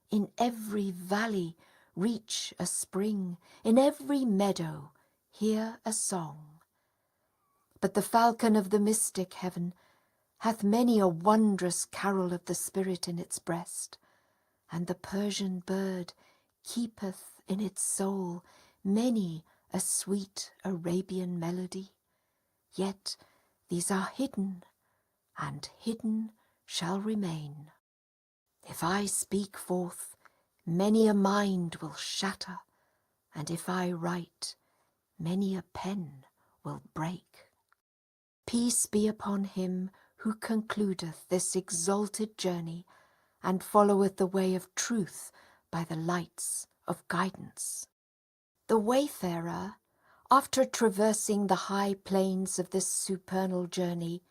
Speaker 1: in every valley reach a spring, in every meadow hear a song. But the falcon of the mystic heaven hath many a wondrous carol of the spirit in its breast, and the Persian bird keepeth in its soul many a sweet Arabian melody. Yet these are hidden, and hidden shall remain. If I speak forth, many a mind will shatter, and if I write, many a pen will break. Peace be upon him who concludeth this exalted journey, and followeth the way of truth by the lights of guidance. The wayfarer, after traversing the high plains of this supernal journey,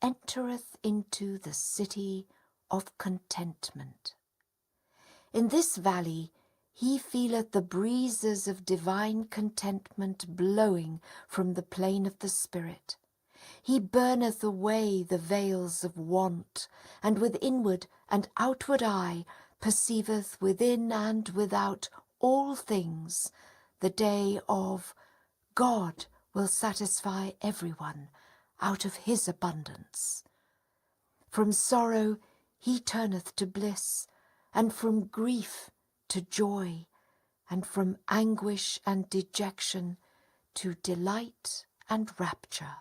Speaker 1: entereth into the city of contentment. In this valley he feeleth the breezes of divine contentment blowing from the plain of the Spirit. He burneth away the veils of want, and with inward and outward eye perceiveth within and without all things. The day of God will satisfy everyone out of his abundance. From sorrow he turneth to bliss, and from grief to joy, and from anguish and dejection to delight and rapture.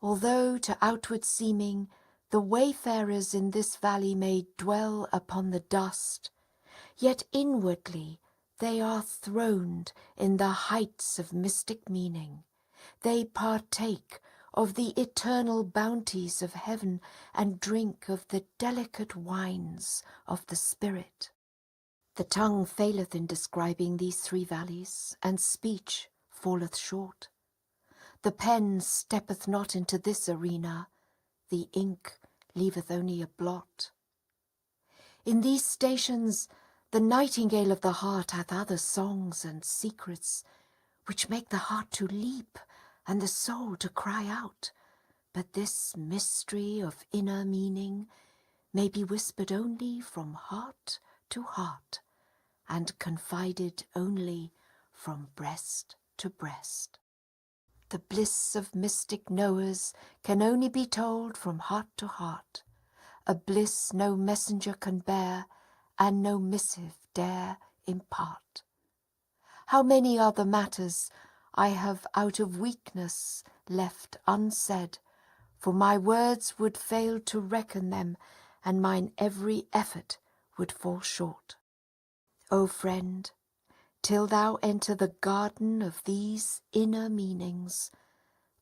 Speaker 1: Although to outward seeming the wayfarers in this valley may dwell upon the dust, yet inwardly they are throned in the heights of mystic meaning. They partake of the eternal bounties of heaven and drink of the delicate wines of the Spirit. The tongue faileth in describing these three valleys, and speech falleth short. The pen steppeth not into this arena, the ink leaveth only a blot. In these stations the nightingale of the heart hath other songs and secrets, which make the heart to leap and the soul to cry out. But this mystery of inner meaning may be whispered only from heart to heart, and confided only from breast to breast. The bliss of mystic knowers can only be told from heart to heart, a bliss no messenger can bear, and no missive dare impart. How many are the matters I have out of weakness left unsaid, for my words would fail to reckon them, and mine every effort would fall short. O friend, till thou enter the garden of these inner meanings,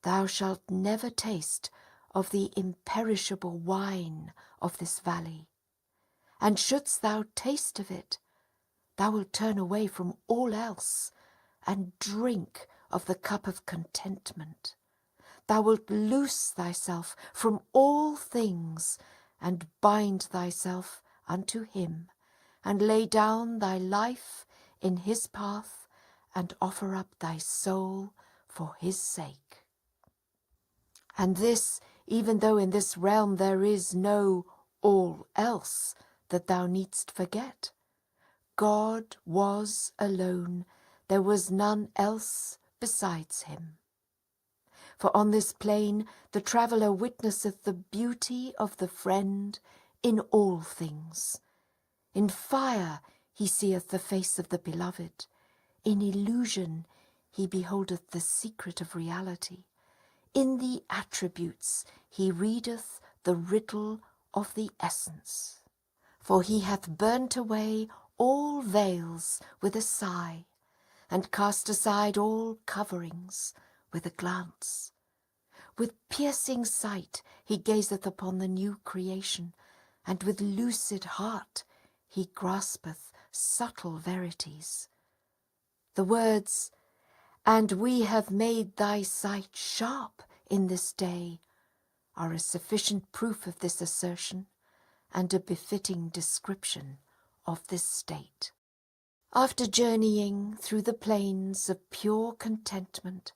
Speaker 1: thou shalt never taste of the imperishable wine of this valley. And shouldst thou taste of it, thou wilt turn away from all else and drink of the cup of contentment. Thou wilt loose thyself from all things and bind thyself unto him, and lay down thy life in his path, and offer up thy soul for his sake. And this, even though in this realm there is no all else that thou needst forget. God was alone, there was none else besides him. For on this plain the traveller witnesseth the beauty of the friend in all things. In fire he seeth the face of the beloved. In illusion he beholdeth the secret of reality. In the attributes he readeth the riddle of the essence. For he hath burnt away all veils with a sigh, and cast aside all coverings with a glance. With piercing sight he gazeth upon the new creation, and with lucid heart he graspeth subtle verities. The words, "And we have made thy sight sharp in this day," are a sufficient proof of this assertion, and a befitting description of this state. After journeying through the plains of pure contentment,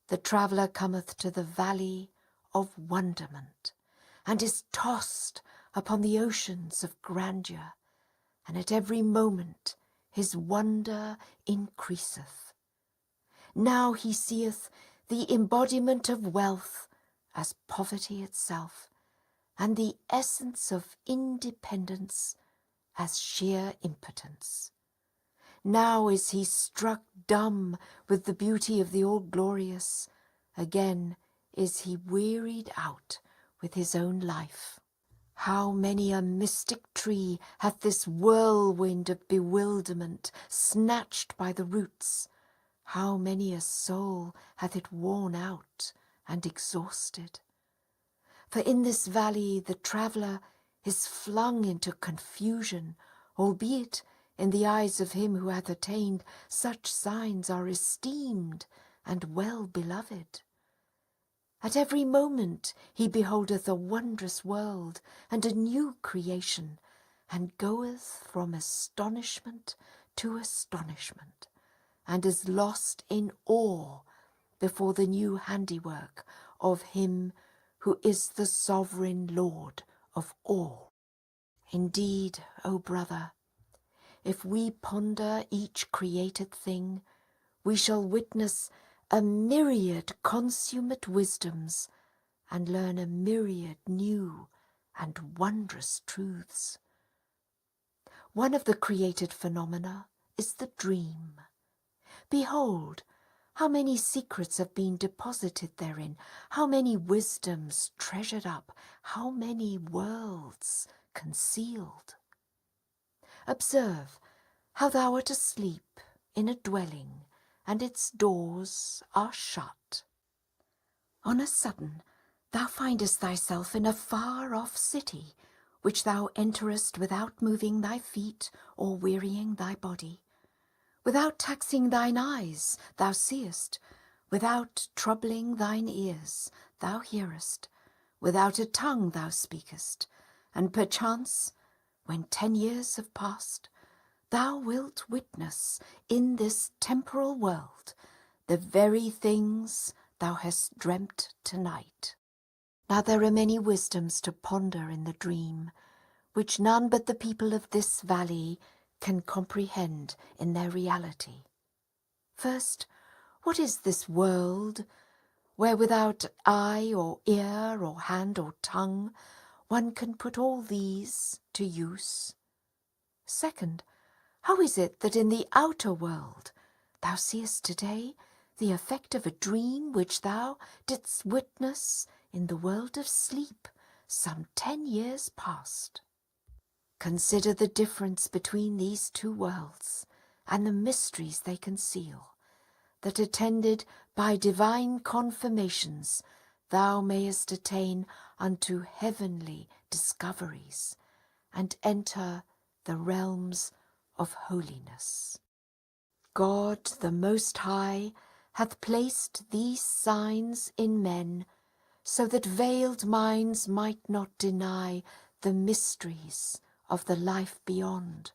Speaker 1: the traveller cometh to the valley of wonderment, and is tossed upon the oceans of grandeur, and at every moment his wonder increaseth. Now he seeth the embodiment of wealth as poverty itself, and the essence of independence as sheer impotence. Now is he struck dumb with the beauty of the all-glorious. Again is he wearied out with his own life. How many a mystic tree hath this whirlwind of bewilderment snatched by the roots! How many a soul hath it worn out and exhausted! For in this valley the traveller is flung into confusion, albeit in the eyes of him who hath attained such signs are esteemed and well beloved. At every moment he beholdeth a wondrous world and a new creation, and goeth from astonishment to astonishment, and is lost in awe before the new handiwork of him who is the sovereign Lord of all. Indeed, O brother, if we ponder each created thing, we shall witness a myriad consummate wisdoms and learn a myriad new and wondrous truths. One of the created phenomena is the dream. Behold, how many secrets have been deposited therein, how many wisdoms treasured up, how many worlds concealed. Observe how thou art asleep in a dwelling, and its doors are shut. On a sudden thou findest thyself in a far-off city, which thou enterest without moving thy feet or wearying thy body. Without taxing thine eyes thou seest, without troubling thine ears thou hearest, without a tongue thou speakest, and perchance, when 10 years have passed, thou wilt witness in this temporal world the very things thou hast dreamt tonight. Now there are many wisdoms to ponder in the dream, which none but the people of this valley can comprehend in their reality. First, what is this world, where without eye or ear or hand or tongue one can put all these to use? Second, how is it that in the outer world thou seest today the effect of a dream which thou didst witness in the world of sleep some 10 years past? Consider the difference between these two worlds and the mysteries they conceal, that attended by divine confirmations thou mayest attain unto heavenly discoveries and enter the realms of holiness. God the Most High hath placed these signs in men, so that veiled minds might not deny the mysteries of the life beyond,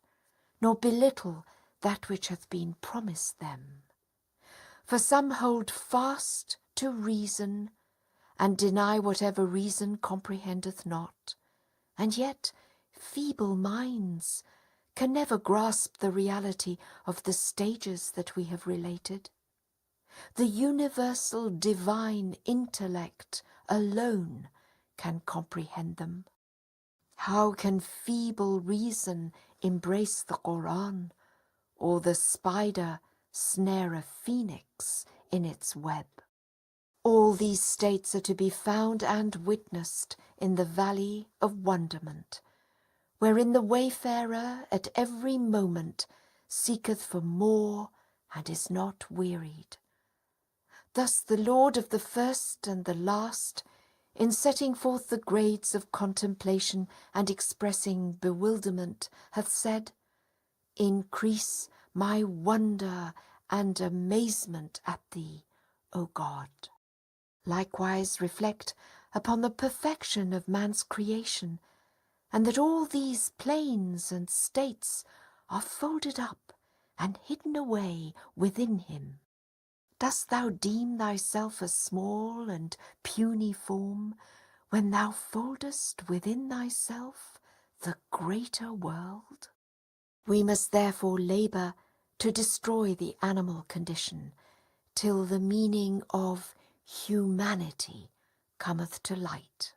Speaker 1: nor belittle that which hath been promised them. For some hold fast to reason, and deny whatever reason comprehendeth not, and yet feeble minds can never grasp the reality of the stages that we have related. The universal divine intellect alone can comprehend them. How can feeble reason embrace the Quran, or the spider snare a phoenix in its web? All these states are to be found and witnessed in the valley of wonderment, wherein the wayfarer at every moment seeketh for more and is not wearied. Thus the Lord of the first and the last, in setting forth the grades of contemplation and expressing bewilderment, hath said, "Increase my wonder and amazement at thee, O God." Likewise reflect upon the perfection of man's creation, and that all these planes and states are folded up and hidden away within him. Dost thou deem thyself a small and puny form, when thou foldest within thyself the greater world? We must therefore labour to destroy the animal condition, till the meaning of humanity cometh to light.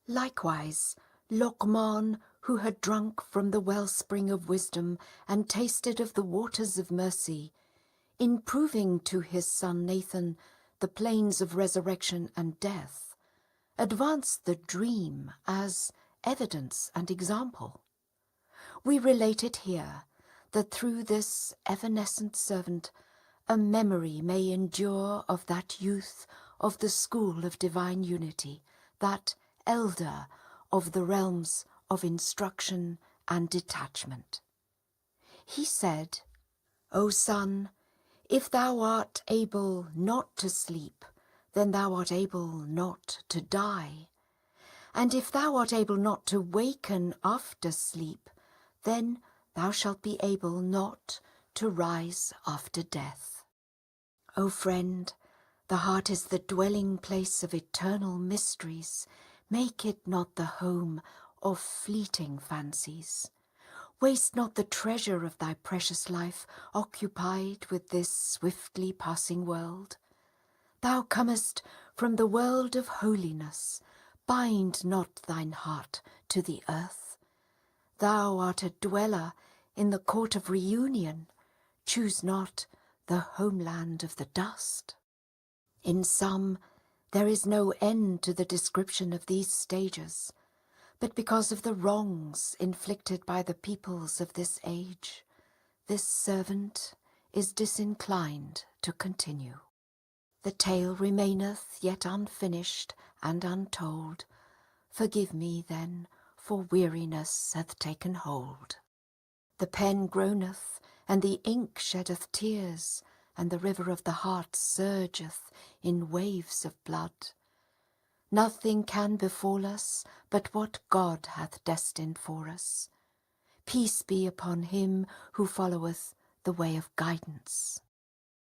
Speaker 1: Likewise, Luqman, who had drunk from the wellspring of wisdom and tasted of the waters of mercy, in proving to his son Nathan the plains of resurrection and death, advanced the dream as evidence and example. We relate it here, that through this evanescent servant a memory may endure of that youth of the school of divine unity, that elder of the realms of instruction and detachment. He said, "O son, if thou art able not to sleep, then thou art able not to die. And if thou art able not to waken after sleep, then thou shalt be able not to rise after death." O friend, The heart is the dwelling place of eternal mysteries. Make it not the home of fleeting fancies. Waste not the treasure of thy precious life occupied with this swiftly passing world. Thou comest from the world of holiness. Bind not thine heart to the earth. Thou art a dweller in the court of reunion. Choose not the homeland of the dust. In some, there is no end to the description of these stages, but because of the wrongs inflicted by the peoples of this age, this servant is disinclined to continue. The tale remaineth yet unfinished and untold. Forgive me, then, for weariness hath taken hold. The pen groaneth, and the ink sheddeth tears, and the river of the heart surgeth in waves of blood. Nothing can befall us but what God hath destined for us. Peace be upon him who followeth the way of guidance.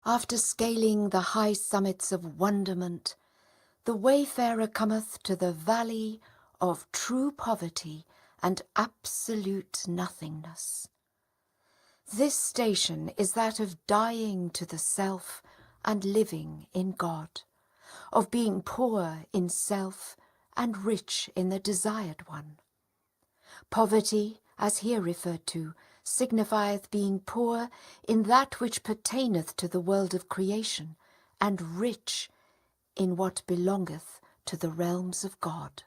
Speaker 1: After scaling the high summits of wonderment, the wayfarer cometh to the valley of true poverty and absolute nothingness. This station is that of dying to the self and living in God, of being poor in self and rich in the desired one. Poverty, as here referred to, signifieth being poor in that which pertaineth to the world of creation, and rich in what belongeth to the realms of God.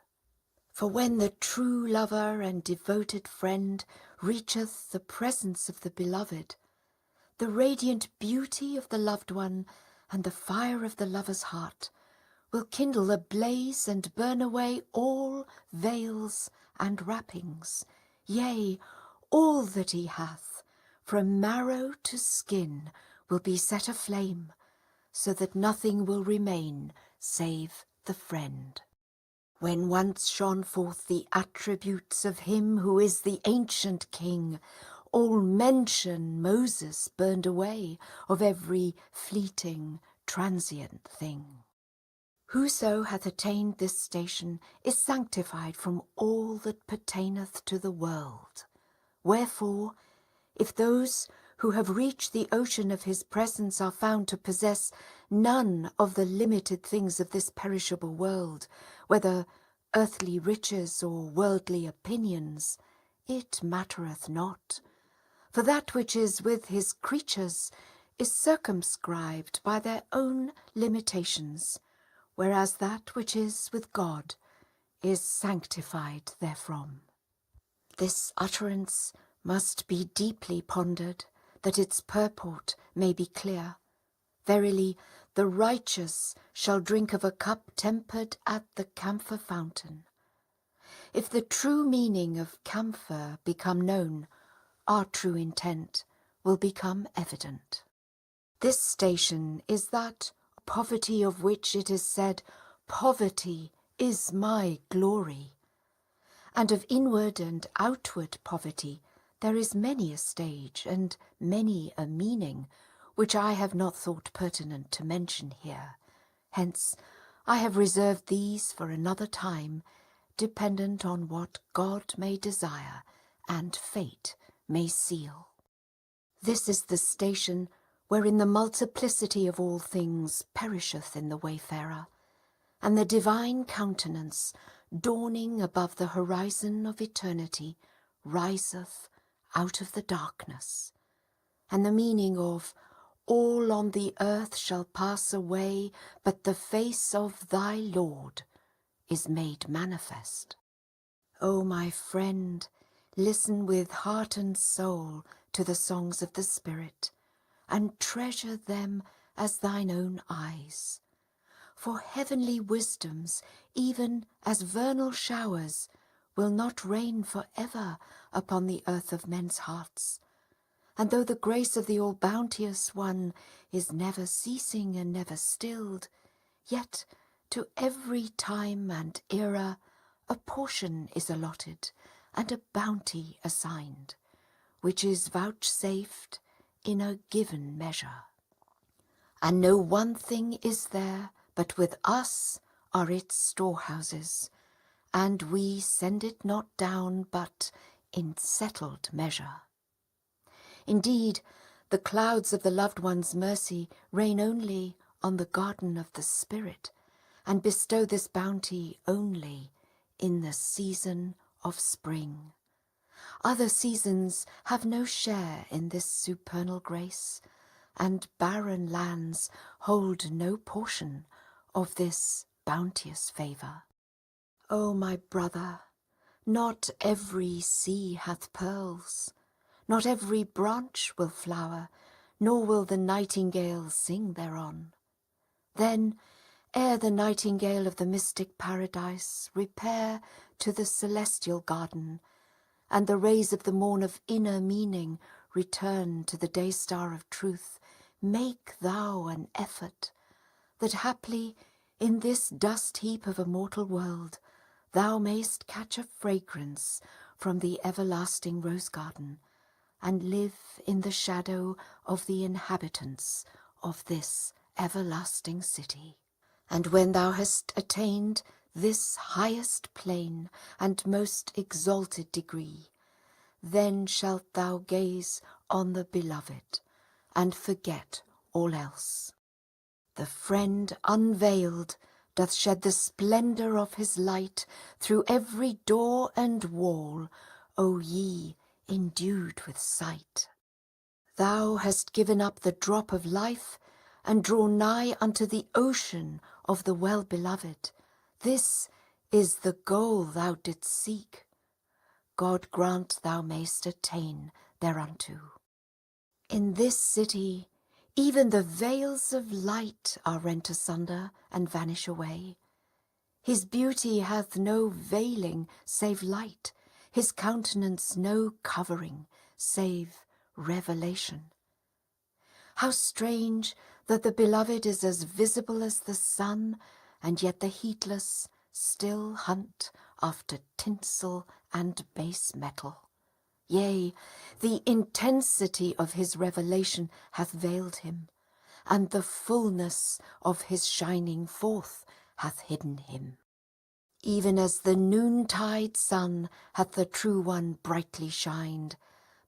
Speaker 1: For when the true lover and devoted friend reacheth the presence of the beloved, the radiant beauty of the loved one and the fire of the lover's heart will kindle a blaze and burn away all veils and wrappings, yea, all that he hath, from marrow to skin, will be set aflame, so that nothing will remain save the friend. When once shone forth the attributes of him who is the ancient king, all mention Moses burned away of every fleeting, transient thing. Whoso hath attained this station is sanctified from all that pertaineth to the world. Wherefore, if those who have reached the ocean of his presence are found to possess none of the limited things of this perishable world, whether earthly riches or worldly opinions, it mattereth not. For that which is with his creatures is circumscribed by their own limitations, whereas that which is with God is sanctified therefrom. This utterance must be deeply pondered, that its purport may be clear. Verily, the righteous shall drink of a cup tempered at the camphor fountain. If the true meaning of camphor become known, our true intent will become evident. This station is that poverty of which it is said, "Poverty is my glory." And of inward and outward poverty there is many a stage and many a meaning, which I have not thought pertinent to mention here. Hence I have reserved these for another time, dependent on what God may desire and fate may seal. This is the station wherein the multiplicity of all things perisheth in the wayfarer, and the divine countenance, dawning above the horizon of eternity, riseth out of the darkness, and the meaning of "all on the earth shall pass away, but the face of thy Lord" is made manifest. O my friend, listen with heart and soul to the songs of the Spirit, and treasure them as thine own eyes. For heavenly wisdoms, even as vernal showers, will not rain for ever upon the earth of men's hearts. And though the grace of the all-bounteous One is never ceasing and never stilled, yet to every time and era a portion is allotted and a bounty assigned, which is vouchsafed in a given measure. And no one thing is there, but with us are its storehouses, and we send it not down but in settled measure. Indeed, the clouds of the loved one's mercy rain only on the garden of the Spirit, and bestow this bounty only in the season of spring. Other seasons have no share in this supernal grace, and barren lands hold no portion of this bounteous favour. O my brother, not every sea hath pearls, not every branch will flower, nor will the nightingale sing thereon. Then, ere the nightingale of the mystic paradise repair to the celestial garden, and the rays of the morn of inner meaning return to the day-star of truth, make thou an effort, that haply in this dust-heap of a mortal world thou mayst catch a fragrance from the everlasting rose-garden, and live in the shadow of the inhabitants of this everlasting city. And when thou hast attained this highest plane and most exalted degree, then shalt thou gaze on the beloved and forget all else. The friend unveiled doth shed the splendour of his light through every door and wall, O ye endued with sight. Thou hast given up the drop of life and drawn nigh unto the ocean of the well-beloved. This is the goal thou didst seek. God grant thou mayst attain thereunto. In this city even the veils of light are rent asunder and vanish away. His beauty hath no veiling save light, his countenance no covering save revelation. How strange that the beloved is as visible as the sun, and yet the heatless still hunt after tinsel and base metal. Yea, the intensity of his revelation hath veiled him, and the fullness of his shining forth hath hidden him. Even as the noontide sun hath the true one brightly shined,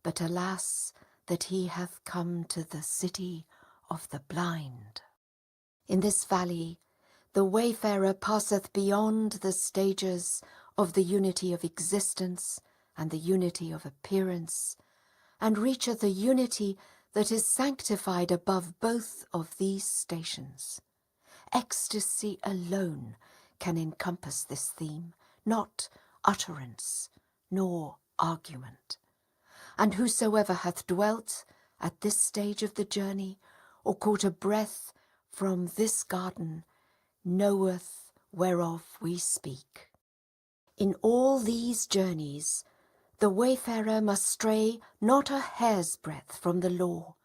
Speaker 1: but alas, that he hath come to the city of the blind. In this valley the wayfarer passeth beyond the stages of the unity of existence and the unity of appearance, and reacheth a unity that is sanctified above both of these stations. Ecstasy alone can encompass this theme, not utterance nor argument. And whosoever hath dwelt at this stage of the journey, or caught a breath from this garden, knoweth whereof we speak. In all these journeys the wayfarer must stray not a hair's breadth from the law,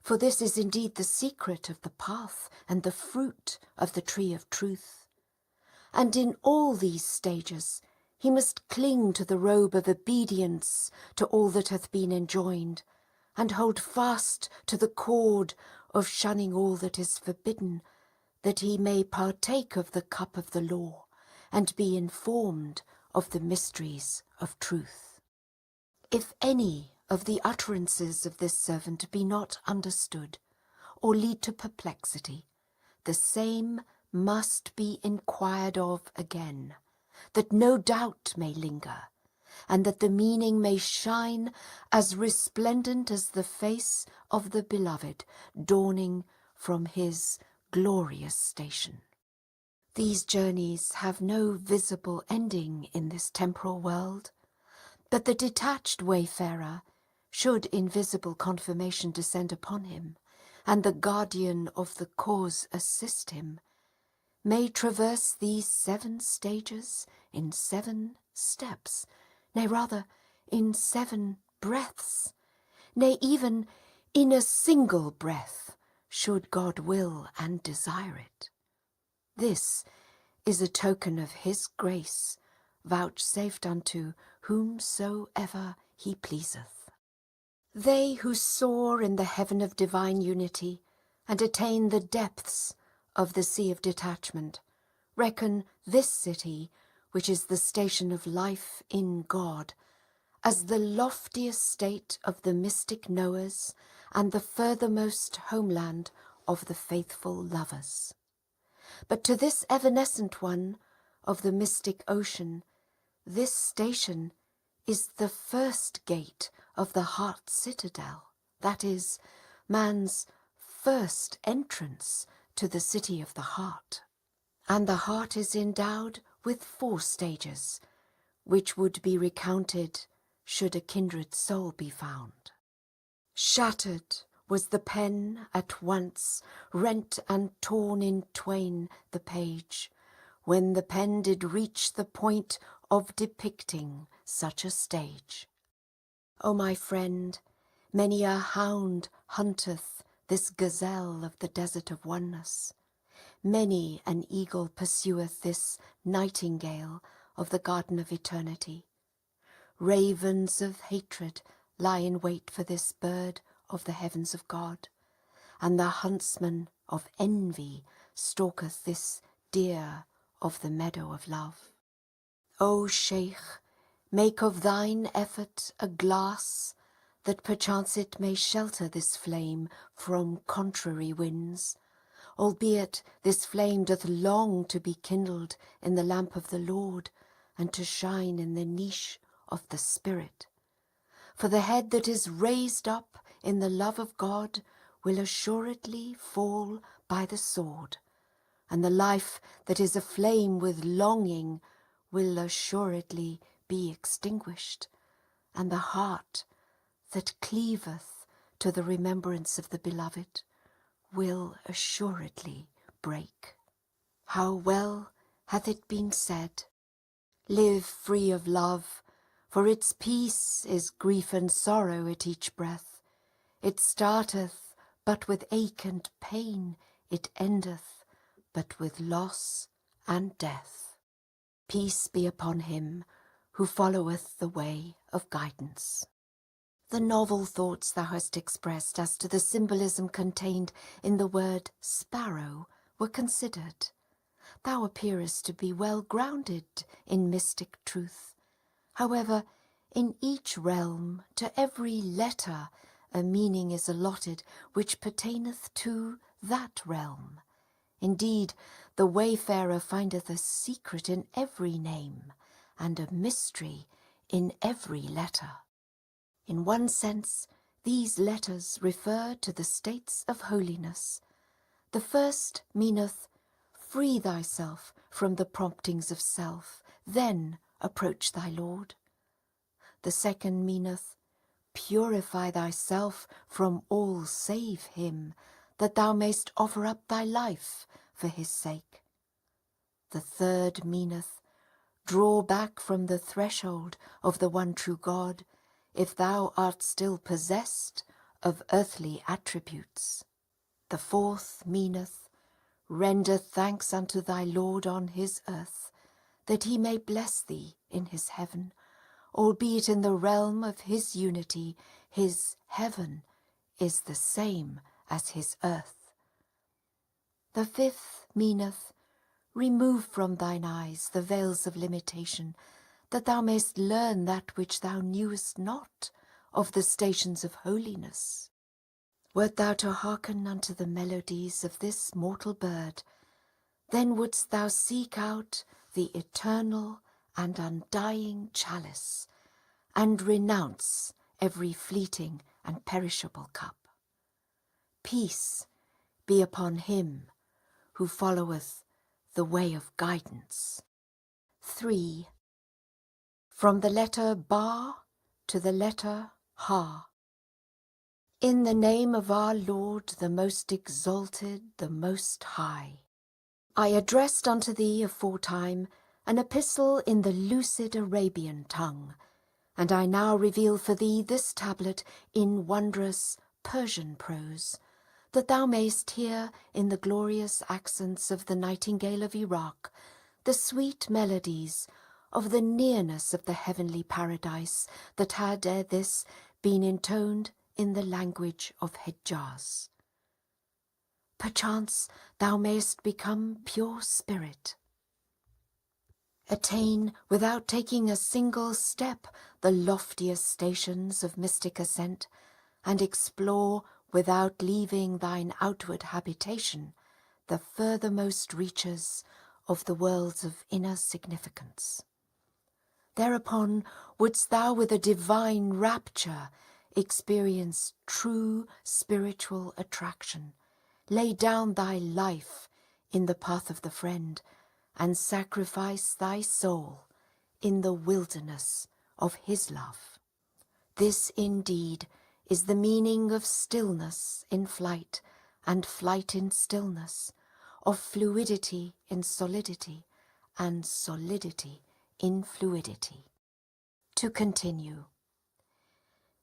Speaker 1: for this is indeed the secret of the path and the fruit of the tree of truth. And in all these stages he must cling to the robe of obedience to all that hath been enjoined, and hold fast to the cord of shunning all that is forbidden, that he may partake of the cup of the law, and be informed of the mysteries of truth. If any of the utterances of this servant be not understood, or lead to perplexity, the same must be inquired of again, that no doubt may linger, and that the meaning may shine as resplendent as the face of the beloved dawning from his glorious station. These journeys have no visible ending in this temporal world, but the detached wayfarer, should invisible confirmation descend upon him, and the guardian of the cause assist him, may traverse these 7 stages in 7 steps, nay rather in 7 breaths, nay even in a single breath, should God will and desire it. This is a token of his grace, vouchsafed unto whomsoever he pleaseth. They who soar in the heaven of divine unity and attain the depths of the sea of detachment, reckon this city, which is the station of life in God, as the loftiest state of the mystic knowers and the furthermost homeland of the faithful lovers. But to this evanescent one of the mystic ocean, this station is the first gate of the heart citadel, that is, man's first entrance to the city of the heart. And the heart is endowed with 4 stages, which would be recounted should a kindred soul be found. Shattered was the pen at once, rent and torn in twain the page, when the pen did reach the point of depicting such a stage. O my friend, many a hound hunteth this gazelle of the desert of oneness. Many an eagle pursueth this nightingale of the garden of eternity. Ravens of hatred lie in wait for this bird of the heavens of God, and the huntsman of envy stalketh this deer of the meadow of love. O Sheikh, make of thine effort a glass, that perchance it may shelter this flame from contrary winds, albeit this flame doth long to be kindled in the lamp of the Lord, and to shine in the niche of the Spirit. For the head that is raised up in the love of God will assuredly fall by the sword, and the life that is aflame with longing will assuredly be extinguished, and the heart that cleaveth to the remembrance of the beloved will assuredly break. How well hath it been said, "Live free of love, for its peace is grief and sorrow at each breath. It starteth but with ache and pain, it endeth but with loss and death." Peace be upon him who followeth the way of guidance. The novel thoughts thou hast expressed as to the symbolism contained in the word sparrow were considered. Thou appearest to be well grounded in mystic truth. However, in each realm to every letter a meaning is allotted which pertaineth to that realm. Indeed, the wayfarer findeth a secret in every name, and a mystery in every letter. In one sense, these letters refer to the states of holiness. The first meaneth, free thyself from the promptings of self, then approach thy Lord. The second meaneth, purify thyself from all save him, that thou mayst offer up thy life for his sake. The third meaneth, draw back from the threshold of the one true God, if thou art still possessed of earthly attributes. The fourth meaneth, render thanks unto thy Lord on his earth, that he may bless thee in his heaven, albeit in the realm of his unity his heaven is the same as his earth. The fifth meaneth, remove from thine eyes the veils of limitation, that thou mayst learn that which thou knewest not of the stations of holiness. Wert thou to hearken unto the melodies of this mortal bird, then wouldst thou seek out the eternal and undying chalice, and renounce every fleeting and perishable cup. Peace be upon him who followeth the way of guidance. 3. From the letter Ba to the letter Ha. In the name of our Lord, the most exalted, the most high, I addressed unto thee aforetime an epistle in the lucid Arabian tongue, and I now reveal for thee this tablet in wondrous Persian prose, that thou mayst hear in the glorious accents of the nightingale of Iraq the sweet melodies of the nearness of the heavenly paradise that had ere this been intoned in the language of Hejaz. perchance thou mayst become pure spirit. Attain without taking a single step the loftiest stations of mystic ascent, and explore without leaving thine outward habitation the furthermost reaches of the worlds of inner significance. Thereupon wouldst thou with a divine rapture experience true spiritual attraction, lay down thy life in the path of the friend, and sacrifice thy soul in the wilderness of his love. This indeed is the meaning of stillness in flight and flight in stillness, of fluidity in solidity and solidity in fluidity. To continue,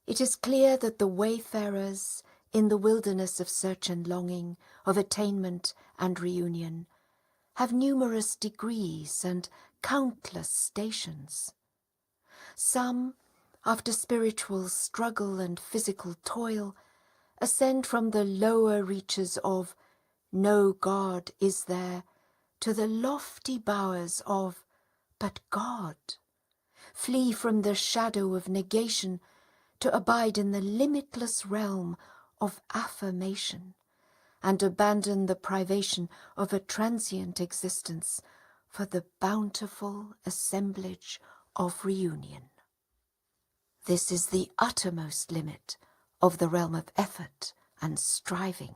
Speaker 1: it is clear that the wayfarers in the wilderness of search and longing, of attainment and reunion, have numerous degrees and countless stations. Some, after spiritual struggle and physical toil, ascend from the lower reaches of "No God is there" to the lofty bowers of "But God," flee from the shadow of negation to abide in the limitless realm of affirmation, and abandon the privation of a transient existence for the bountiful assemblage of reunion. This is the uttermost limit of the realm of effort and striving.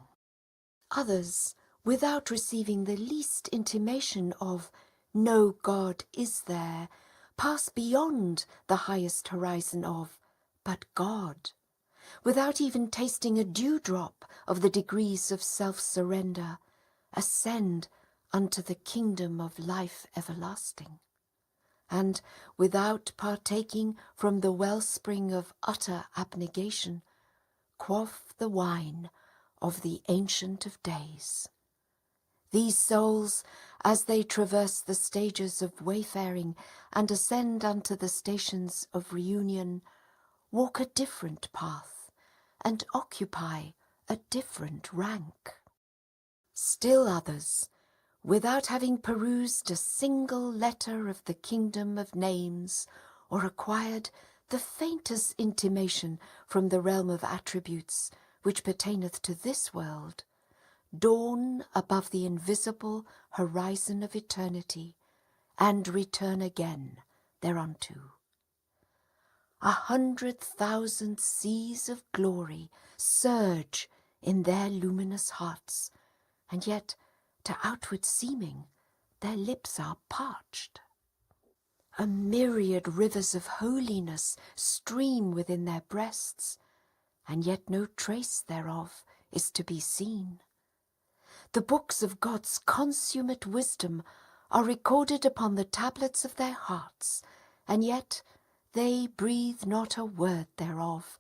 Speaker 1: Others, without receiving the least intimation of "No God is there," pass beyond the highest horizon of "But God," without even tasting a dewdrop of the degrees of self-surrender, ascend unto the kingdom of life everlasting, and without partaking from the wellspring of utter abnegation, quaff the wine of the Ancient of Days. These souls, as they traverse the stages of wayfaring and ascend unto the stations of reunion, walk a different path and occupy a different rank. Still others, without having perused a single letter of the kingdom of names, or acquired the faintest intimation from the realm of attributes which pertaineth to this world, dawn above the invisible horizon of eternity, and return again thereunto. 100,000 seas of glory surge in their luminous hearts, and yet, to outward seeming, their lips are parched. A myriad rivers of holiness stream within their breasts, and yet no trace thereof is to be seen. The books of God's consummate wisdom are recorded upon the tablets of their hearts, and yet they breathe not a word thereof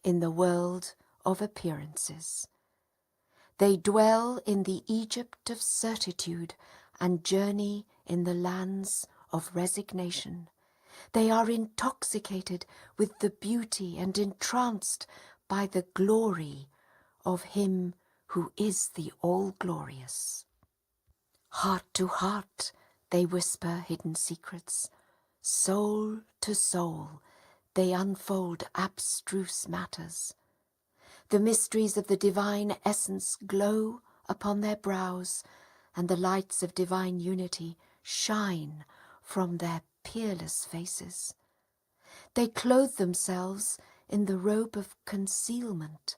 Speaker 1: in the world of appearances. They dwell in the Egypt of certitude and journey in the lands of resignation. They are intoxicated with the beauty and entranced by the glory of Him who is the All-Glorious. Heart to heart they whisper hidden secrets. Soul to soul they unfold abstruse matters. The mysteries of the divine essence glow upon their brows, and the lights of divine unity shine from their peerless faces. They clothe themselves in the robe of concealment,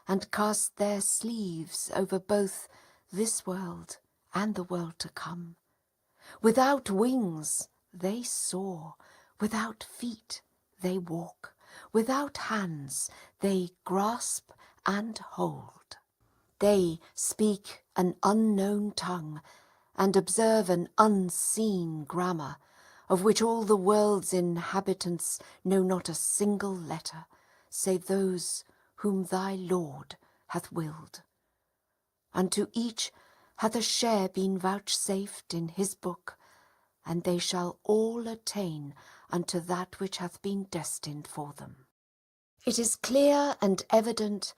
Speaker 1: and cast their sleeves over both this world and the world to come. Without wings they soar, without feet they walk, without hands they grasp and hold. They speak an unknown tongue, and observe an unseen grammar, of which all the world's inhabitants know not a single letter, save those whom thy Lord hath willed. Unto each hath a share been vouchsafed in his book, and they shall all attain unto that which hath been destined for them. It is clear and evident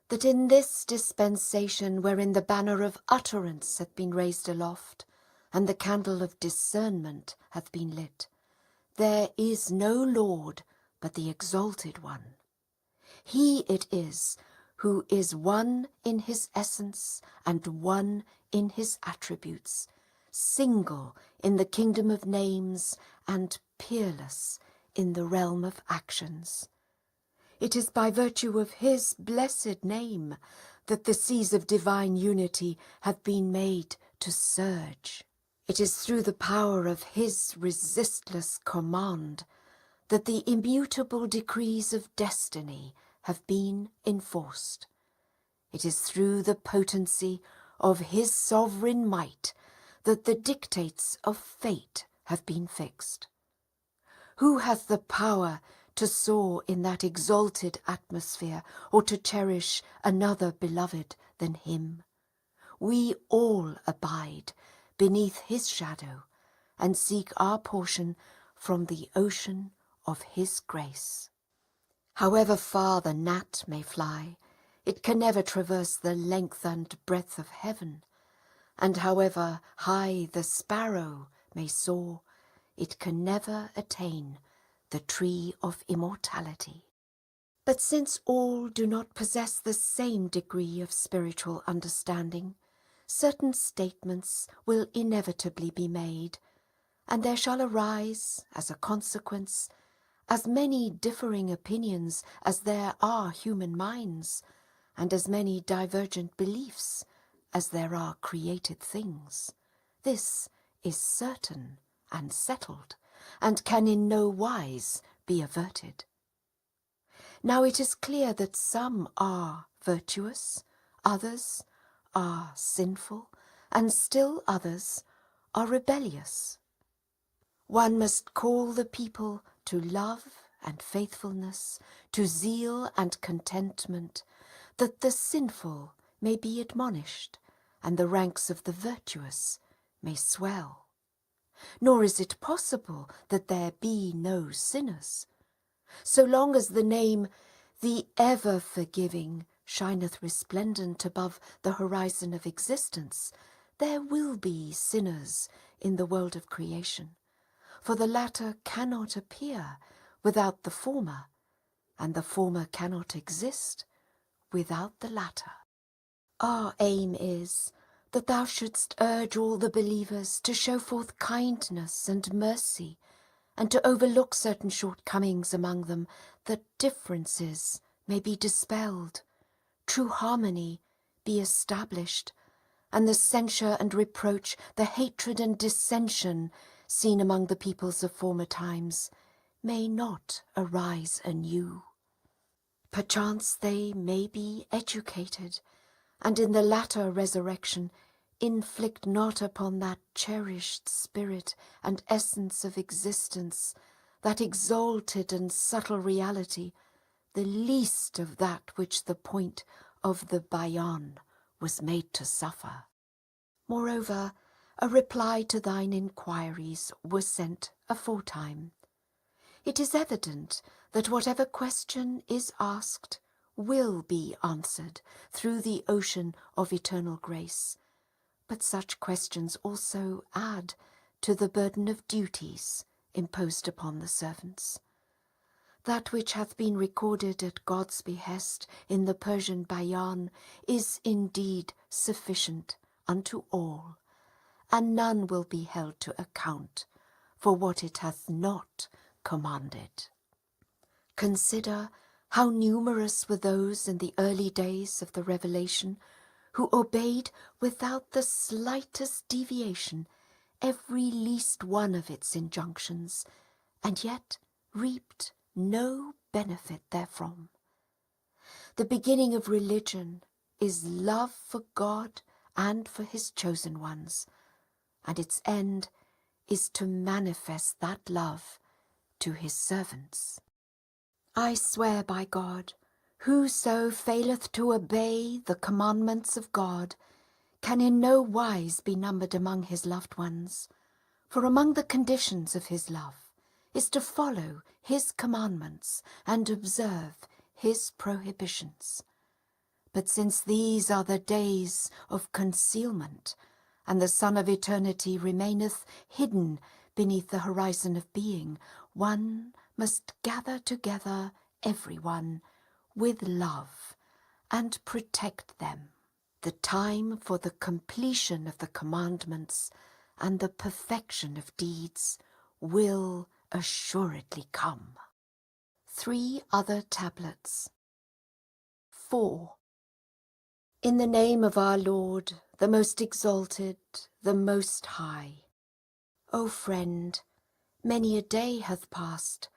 Speaker 1: that in this dispensation wherein the banner of utterance hath been raised aloft, and the candle of discernment hath been lit, there is no Lord but the Exalted One. He it is who is one in his essence and one in his attributes, single in the kingdom of names and peerless in the realm of actions. It is by virtue of his blessed name that the seas of divine unity have been made to surge. It is through the power of his resistless command that the immutable decrees of destiny have been enforced. It is through the potency of his sovereign might that the dictates of fate have been fixed. Who hath the power to soar in that exalted atmosphere, or to cherish another beloved than him? We all abide beneath his shadow, and seek our portion from the ocean of his grace. However far the gnat may fly, it can never traverse the length and breadth of heaven, and however high the sparrow may soar, it can never attain the tree of immortality. But since all do not possess the same degree of spiritual understanding, certain statements will inevitably be made, and there shall arise, as a consequence, as many differing opinions as there are human minds, and as many divergent beliefs as there are created things. This is certain and settled, and can in no wise be averted. Now it is clear that some are virtuous, others are sinful, and still others are rebellious. One must call the people to love and faithfulness, to zeal and contentment, that the sinful may be admonished, and the ranks of the virtuous may swell. Nor is it possible that there be no sinners. So long as the name, the ever-forgiving, shineth resplendent above the horizon of existence, there will be sinners in the world of creation, for the latter cannot appear without the former, and the former cannot exist without the latter. Our aim is that thou shouldst urge all the believers to show forth kindness and mercy, and to overlook certain shortcomings among them, that differences may be dispelled, true harmony be established, and the censure and reproach, the hatred and dissension seen among the peoples of former times may not arise anew. Perchance they may be educated, and in the latter resurrection inflict not upon that cherished spirit and essence of existence, that exalted and subtle reality, the least of that which the point of the Bayan was made to suffer. Moreover, a reply to thine inquiries was sent aforetime. It is evident that whatever question is asked will be answered through the ocean of eternal grace, but such questions also add to the burden of duties imposed upon the servants. That which hath been recorded at God's behest in the Persian Bayan is indeed sufficient unto all, and none will be held to account for what it hath not commanded. Consider how numerous were those in the early days of the revelation who obeyed without the slightest deviation every least one of its injunctions, and yet reaped no benefit therefrom. The beginning of religion is love for God and for his chosen ones, and its end is to manifest that love to his servants. I swear by God, whoso faileth to obey the commandments of God can in no wise be numbered among his loved ones, for among the conditions of his love is to follow his commandments and observe his prohibitions. But since these are the days of concealment, and the Son of Eternity remaineth hidden beneath the horizon of being, one must gather together everyone with love and protect them. The time for the completion of the commandments and the perfection of deeds will assuredly come. 3 other tablets. 4. In the name of our Lord, the most exalted, the most high. O friend, many a day hath passed,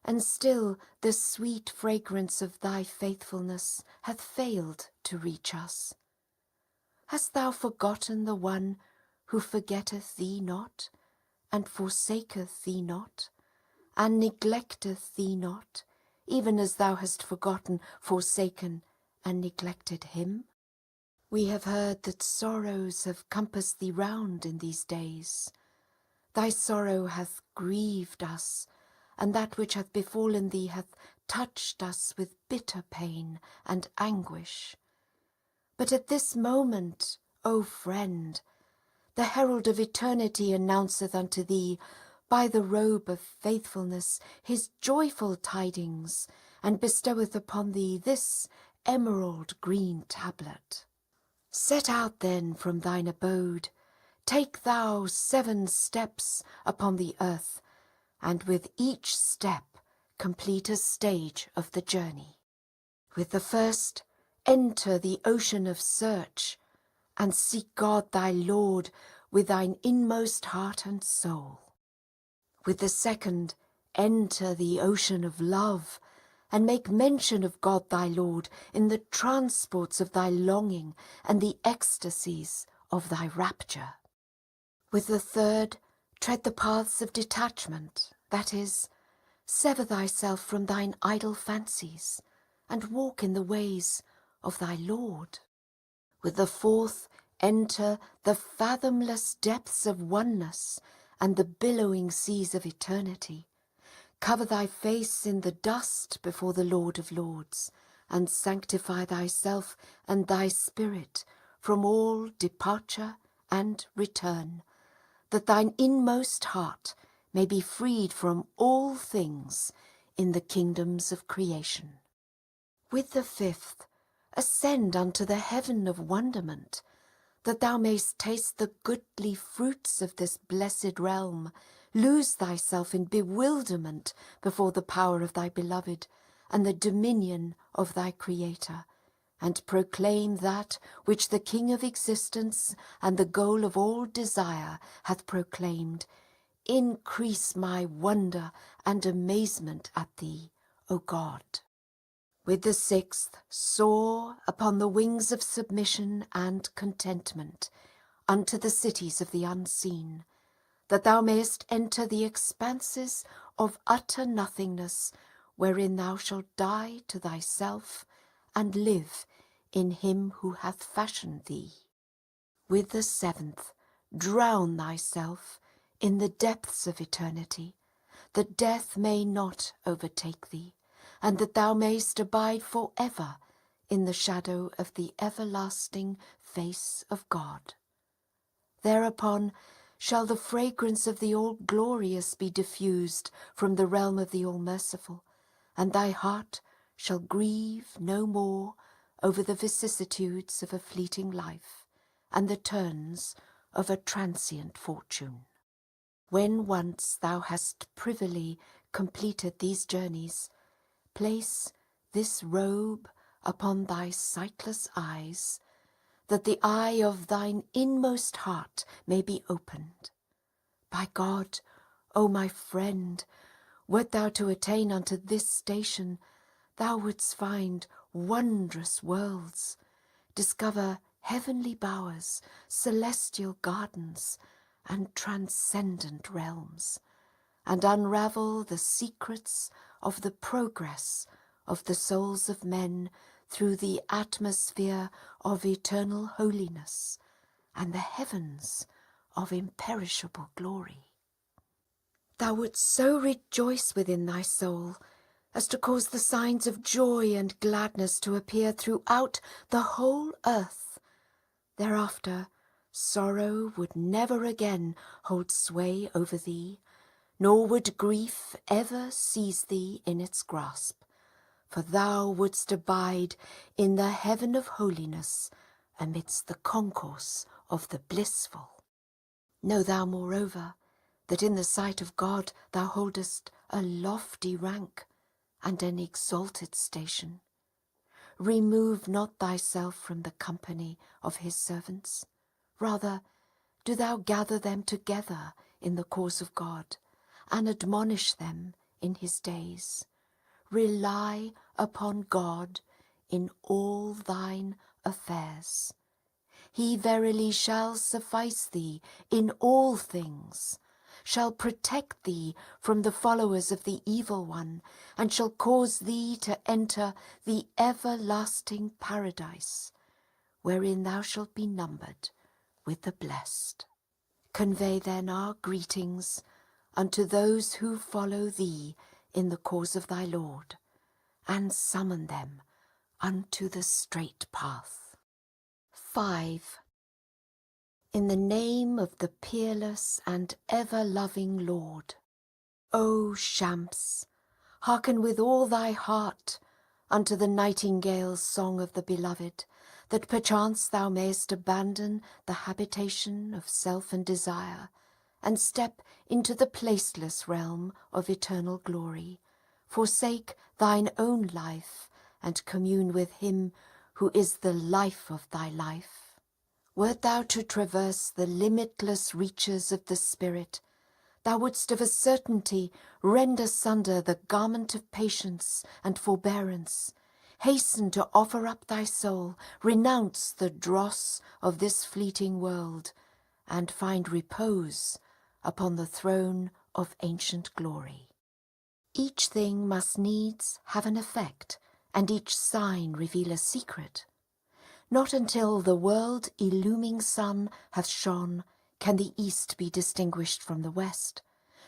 Speaker 1: and still the sweet fragrance of thy faithfulness hath failed to reach us. Hast thou forgotten the one who forgetteth thee not, and forsaketh thee not, and neglecteth thee not, even as thou hast forgotten, forsaken, and neglected him? We have heard that sorrows have compassed thee round in these days. Thy sorrow hath grieved us, and that which hath befallen thee hath touched us with bitter pain and anguish. But at this moment, O friend, the herald of eternity announceth unto thee, by the robe of faithfulness, his joyful tidings, and bestoweth upon thee this emerald green tablet. Set out then from thine abode, take thou 7 steps upon the earth, and with each step complete a stage of the journey. With the first, enter the ocean of search, and seek God thy Lord with thine inmost heart and soul. With the second, enter the ocean of love, and make mention of God thy Lord in the transports of thy longing and the ecstasies of thy rapture. With the third, tread the paths of detachment, that is, sever thyself from thine idle fancies, and walk in the ways of thy Lord. With the fourth, enter the fathomless depths of oneness and the billowing seas of eternity. Cover thy face in the dust before the Lord of Lords, and sanctify thyself and thy spirit from all departure and return, that thine inmost heart may be freed from all things in the kingdoms of creation. With the fifth, ascend unto the heaven of wonderment, that thou mayst taste the goodly fruits of this blessed realm, lose thyself in bewilderment before the power of thy beloved and the dominion of thy Creator, and proclaim that which the King of existence and the goal of all desire hath proclaimed. Increase my wonder and amazement at thee, O God. With the sixth, soar upon the wings of submission and contentment unto the cities of the unseen, that thou mayest enter the expanses of utter nothingness, wherein thou shalt die to thyself and live in him who hath fashioned thee. With the seventh, drown thyself in the depths of eternity, that death may not overtake thee, and that thou mayst abide for ever in the shadow of the everlasting face of God. Thereupon shall the fragrance of the All-Glorious be diffused from the realm of the All-Merciful, and thy heart shall grieve no more over the vicissitudes of a fleeting life and the turns of a transient fortune. When once thou hast privily completed these journeys, place this robe upon thy sightless eyes, that the eye of thine inmost heart may be opened. By God, O my friend, wert thou to attain unto this station, thou wouldst find wondrous worlds, discover heavenly bowers, celestial gardens, and transcendent realms, and unravel the secrets of the progress of the souls of men through the atmosphere of eternal holiness and the heavens of imperishable glory. Thou wouldst so rejoice within thy soul as to cause the signs of joy and gladness to appear throughout the whole earth. Thereafter, sorrow would never again hold sway over thee, nor would grief ever seize thee in its grasp, for thou wouldst abide in the heaven of holiness amidst the concourse of the blissful. Know thou, moreover, that in the sight of God thou holdest a lofty rank and an exalted station. Remove not thyself from the company of his servants. Rather, do thou gather them together in the cause of God, and admonish them in his days. Rely upon God in all thine affairs. He verily shall suffice thee in all things, shall protect thee from the followers of the evil one, and shall cause thee to enter the everlasting paradise, wherein thou shalt be numbered with the blessed. Convey then our greetings unto those who follow thee in the cause of thy Lord, and summon them unto the straight path. 5. In the name of the peerless and ever-loving Lord. O Shams, hearken with all thy heart unto the nightingale's song of the beloved, that perchance thou mayest abandon the habitation of self and desire, and step into the placeless realm of eternal glory, forsake thine own life, and commune with him who is the life of thy life. Wert thou to traverse the limitless reaches of the Spirit, thou wouldst of a certainty rend asunder the garment of patience and forbearance, hasten to offer up thy soul, renounce the dross of this fleeting world, and find repose upon the throne of ancient glory. Each thing must needs have an effect, and each sign reveal a secret. Not until the world-illuming sun hath shone can the east be distinguished from the west,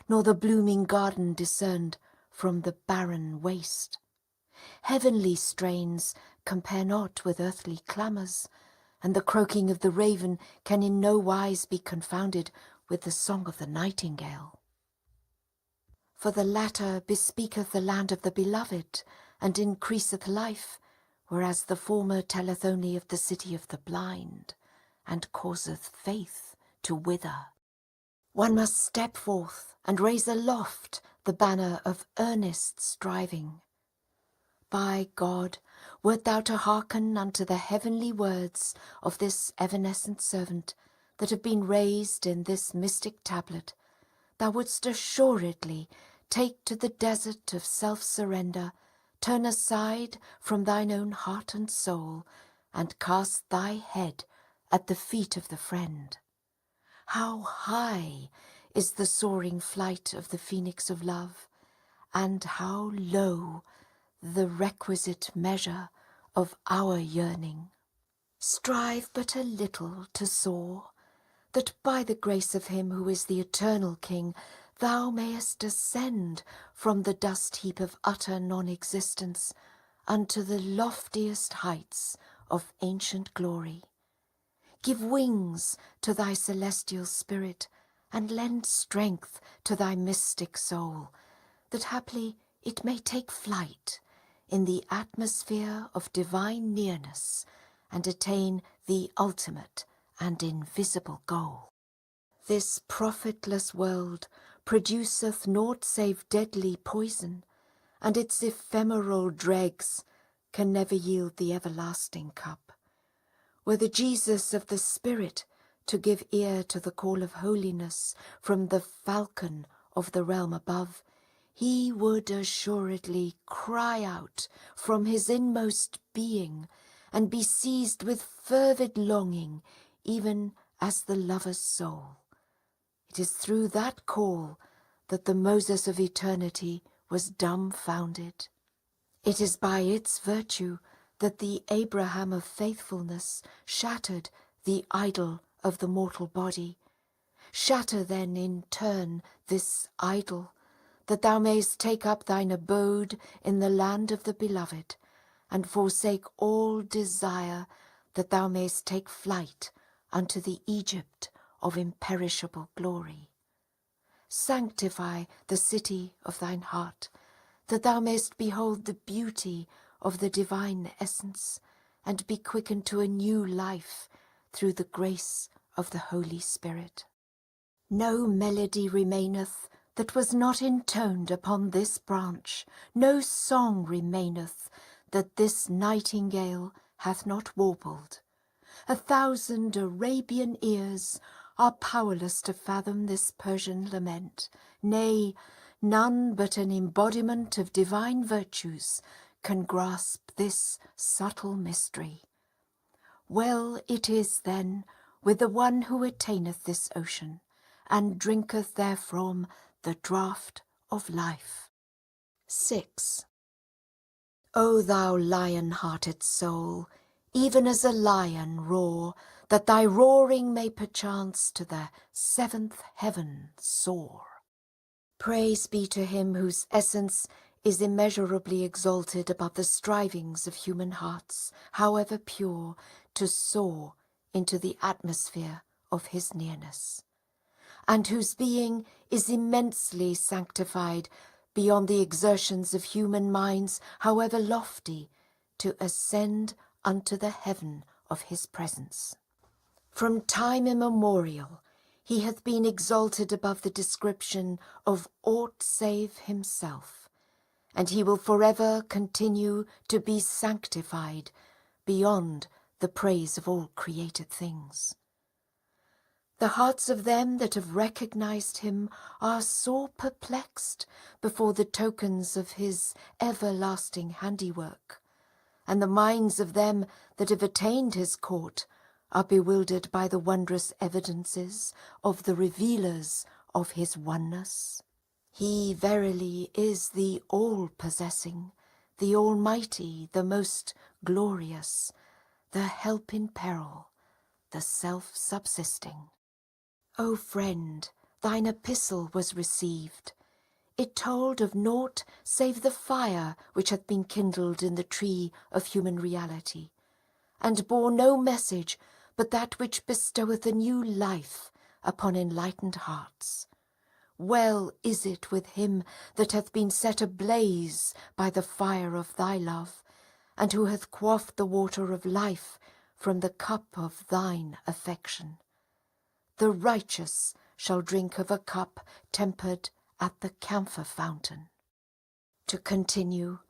Speaker 1: nor the blooming garden discerned from the barren waste. Heavenly strains compare not with earthly clamours, and the croaking of the raven can in no wise be confounded with the song of the nightingale. For the latter bespeaketh the land of the beloved, and increaseth life, whereas the former telleth only of the city of the blind, and causeth faith to wither. One must step forth and raise aloft the banner of earnest striving. By God, wert thou to hearken unto the heavenly words of this evanescent servant that have been raised in this mystic tablet, thou wouldst assuredly take to the desert of self-surrender, turn aside from thine own heart and soul, and cast thy head at the feet of the friend. How high is the soaring flight of the phoenix of love, and how low the requisite measure of our yearning. Strive but a little to soar, that by the grace of him who is the eternal King, thou mayest ascend from the dust heap of utter non-existence unto the loftiest heights of ancient glory. Give wings to thy celestial spirit, and lend strength to thy mystic soul, that haply it may take flight in the atmosphere of divine nearness, and attain the ultimate and invisible goal. This profitless world produceth naught save deadly poison, and its ephemeral dregs can never yield the everlasting cup. Were the Jesus of the Spirit to give ear to the call of holiness from the falcon of the realm above, he would assuredly cry out from his inmost being, and be seized with fervid longing, even as the lover's soul. It is through that call that the Moses of eternity was dumbfounded. It is by its virtue that the Abraham of faithfulness shattered the idol of the mortal body. Shatter then in turn this idol, that thou mayst take up thine abode in the land of the beloved, and forsake all desire, that thou mayst take flight unto the Egypt of imperishable glory. Sanctify the city of thine heart, that thou mayst behold the beauty of the divine essence, and be quickened to a new life through the grace of the Holy Spirit. No melody remaineth that was not intoned upon this branch, no song remaineth that this nightingale hath not warbled. 1,000 Arabian ears are powerless to fathom this Persian lament, nay, none but an embodiment of divine virtues can grasp this subtle mystery. Well it is, then, with the one who attaineth this ocean, and drinketh therefrom the draught of life. 6. O thou lion-hearted soul, even as a lion roar, that thy roaring may perchance to the 7th heaven soar. Praise be to him whose essence is immeasurably exalted above the strivings of human hearts, however pure, to soar into the atmosphere of his nearness, and whose being is immensely sanctified beyond the exertions of human minds, however lofty, to ascend unto the heaven of his presence. From time immemorial he hath been exalted above the description of aught save himself, and he will forever continue to be sanctified beyond the praise of all created things. The hearts of them that have recognized him are sore perplexed before the tokens of his everlasting handiwork, and the minds of them that have attained his court are bewildered by the wondrous evidences of the revealers of his oneness. He verily is the all-possessing, the almighty, the most glorious, the help in peril, the self-subsisting. O friend, thine epistle was received. It told of naught save the fire which hath been kindled in the tree of human reality, and bore no message but that which bestoweth a new life upon enlightened hearts. Well is it with him that hath been set ablaze by the fire of thy love, and who hath quaffed the water of life from the cup of thine affection. The righteous shall drink of a cup tempered at the camphor fountain. To continue,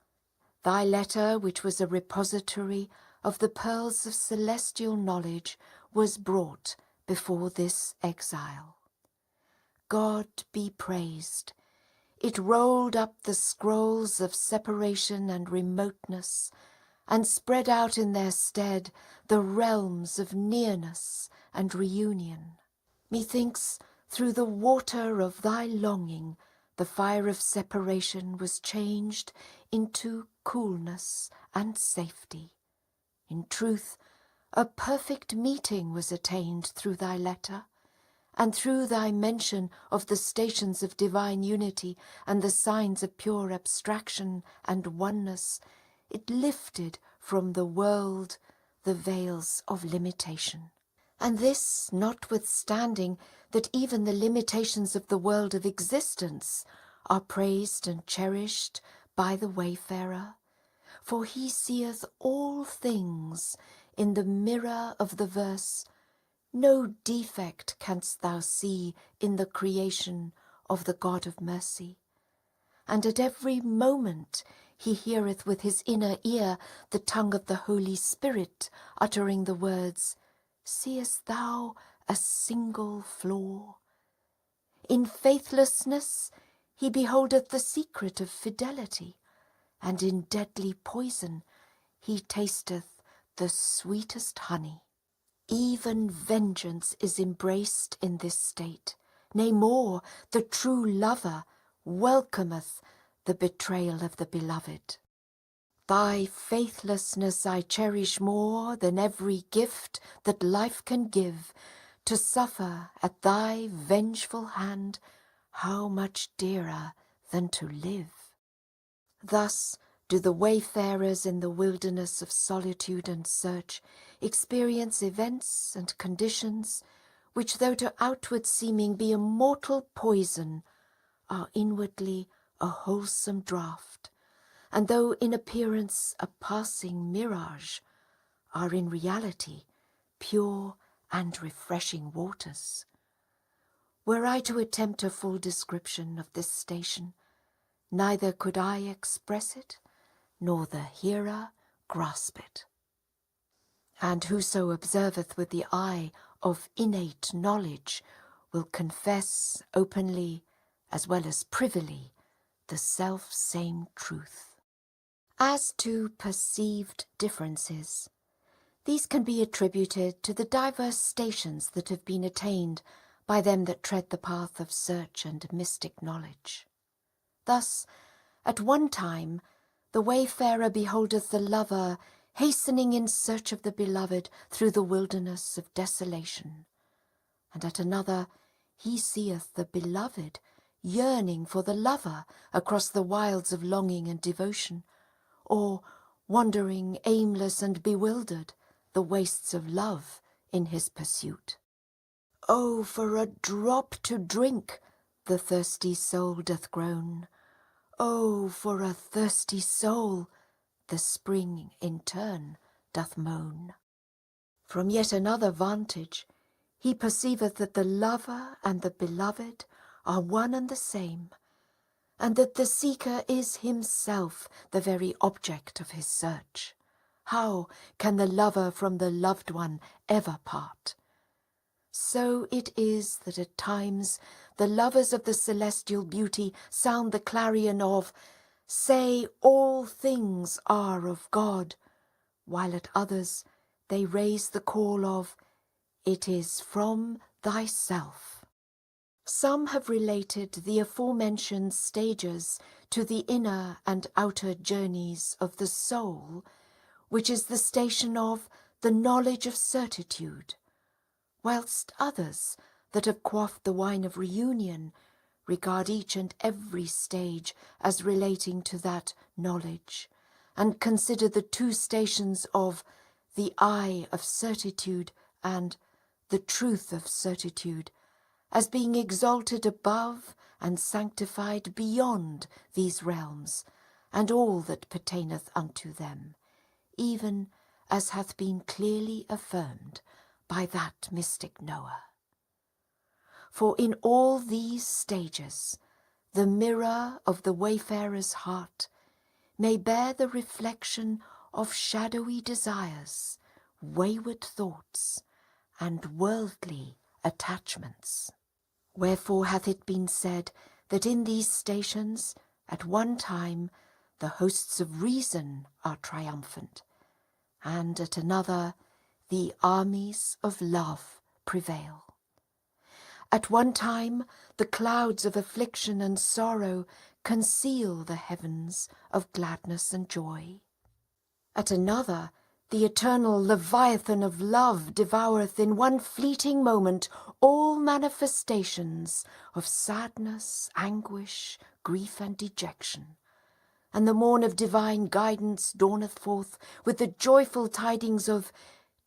Speaker 1: thy letter, which was a repository of the pearls of celestial knowledge, was brought before this exile. God be praised. It rolled up the scrolls of separation and remoteness, and spread out in their stead the realms of nearness and reunion. Methinks through the water of thy longing the fire of separation was changed into coolness and safety. In truth, a perfect meeting was attained through thy letter, and through thy mention of the stations of divine unity and the signs of pure abstraction and oneness, it lifted from the world the veils of limitation. And this notwithstanding that even the limitations of the world of existence are praised and cherished by the wayfarer, for he seeth all things in the mirror of the verse, no defect canst thou see in the creation of the God of mercy. And at every moment he heareth with his inner ear the tongue of the Holy Spirit uttering the words, Seest thou a single flaw? In faithlessness he beholdeth the secret of fidelity, and in deadly poison he tasteth the sweetest honey. Even vengeance is embraced in this state. Nay more, the true lover welcometh the betrayal of the beloved. Thy faithlessness I cherish more than every gift that life can give. To suffer at thy vengeful hand, how much dearer than to live. Thus do the wayfarers in the wilderness of solitude and search experience events and conditions which, though to outward seeming be a mortal poison, are inwardly a wholesome draught, and though in appearance a passing mirage, are in reality pure and refreshing waters. Were I to attempt a full description of this station, neither could I express it, nor the hearer grasp it. And whoso observeth with the eye of innate knowledge will confess openly as well as privily the self-same truth. As to perceived differences, these can be attributed to the diverse stations that have been attained by them that tread the path of search and mystic knowledge. Thus, at one time, the wayfarer beholdeth the lover hastening in search of the beloved through the wilderness of desolation, and at another he seeth the beloved yearning for the lover across the wilds of longing and devotion, or wandering aimless and bewildered the wastes of love in his pursuit. Oh, for a drop to drink, the thirsty soul doth groan. Oh, for a thirsty soul, the spring in turn doth moan. From yet another vantage, he perceiveth that the lover and the beloved are one and the same, and that the seeker is himself the very object of his search. How can the lover from the loved one ever part? So it is that at times the lovers of the celestial beauty sound the clarion of, "Say all things are of God," while at others they raise the call of, "It is from thyself." Some have related the aforementioned stages to the inner and outer journeys of the soul, which is the station of the knowledge of certitude, whilst others that have quaffed the wine of reunion regard each and every stage as relating to that knowledge, and consider the two stations of the eye of certitude and the truth of certitude as being exalted above and sanctified beyond these realms and all that pertaineth unto them, even as hath been clearly affirmed by that mystic Noah. For in all these stages, the mirror of the wayfarer's heart may bear the reflection of shadowy desires, wayward thoughts, and worldly attachments. Wherefore hath it been said that in these stations, at one time, the hosts of reason are triumphant, and at another, the armies of love prevail. At one time, the clouds of affliction and sorrow conceal the heavens of gladness and joy. At another, the eternal Leviathan of love devoureth in one fleeting moment all manifestations of sadness, anguish, grief, and dejection. And the morn of divine guidance dawneth forth with the joyful tidings of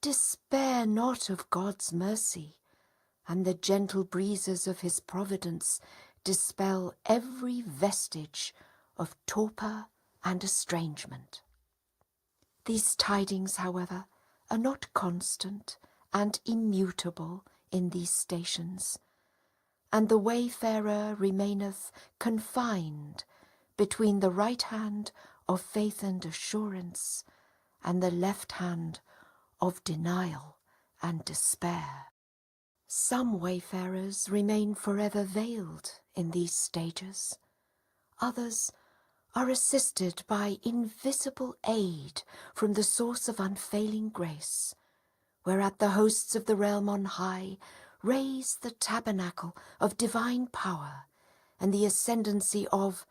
Speaker 1: "Despair not of God's mercy," and the gentle breezes of his providence dispel every vestige of torpor and estrangement. These tidings, however, are not constant and immutable in these stations, and the wayfarer remaineth confined between the right hand of faith and assurance and the left hand of denial and despair. Some wayfarers remain forever veiled in these stages. Others are assisted by invisible aid from the source of unfailing grace, whereat the hosts of the realm on high raise the tabernacle of divine power and the ascendancy of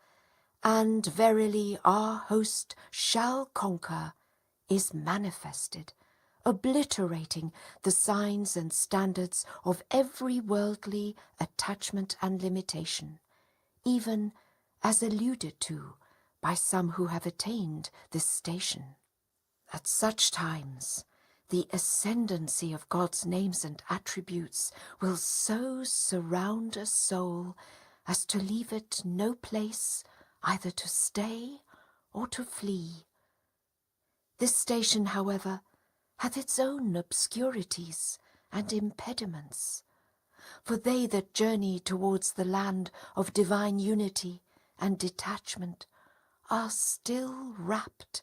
Speaker 1: "And verily our host shall conquer" is manifested, obliterating the signs and standards of every worldly attachment and limitation, even as alluded to by some who have attained this station. At such times, the ascendancy of God's names and attributes will so surround a soul as to leave it no place either to stay or to flee. This station, however, hath its own obscurities and impediments, for they that journey towards the land of divine unity and detachment are still wrapped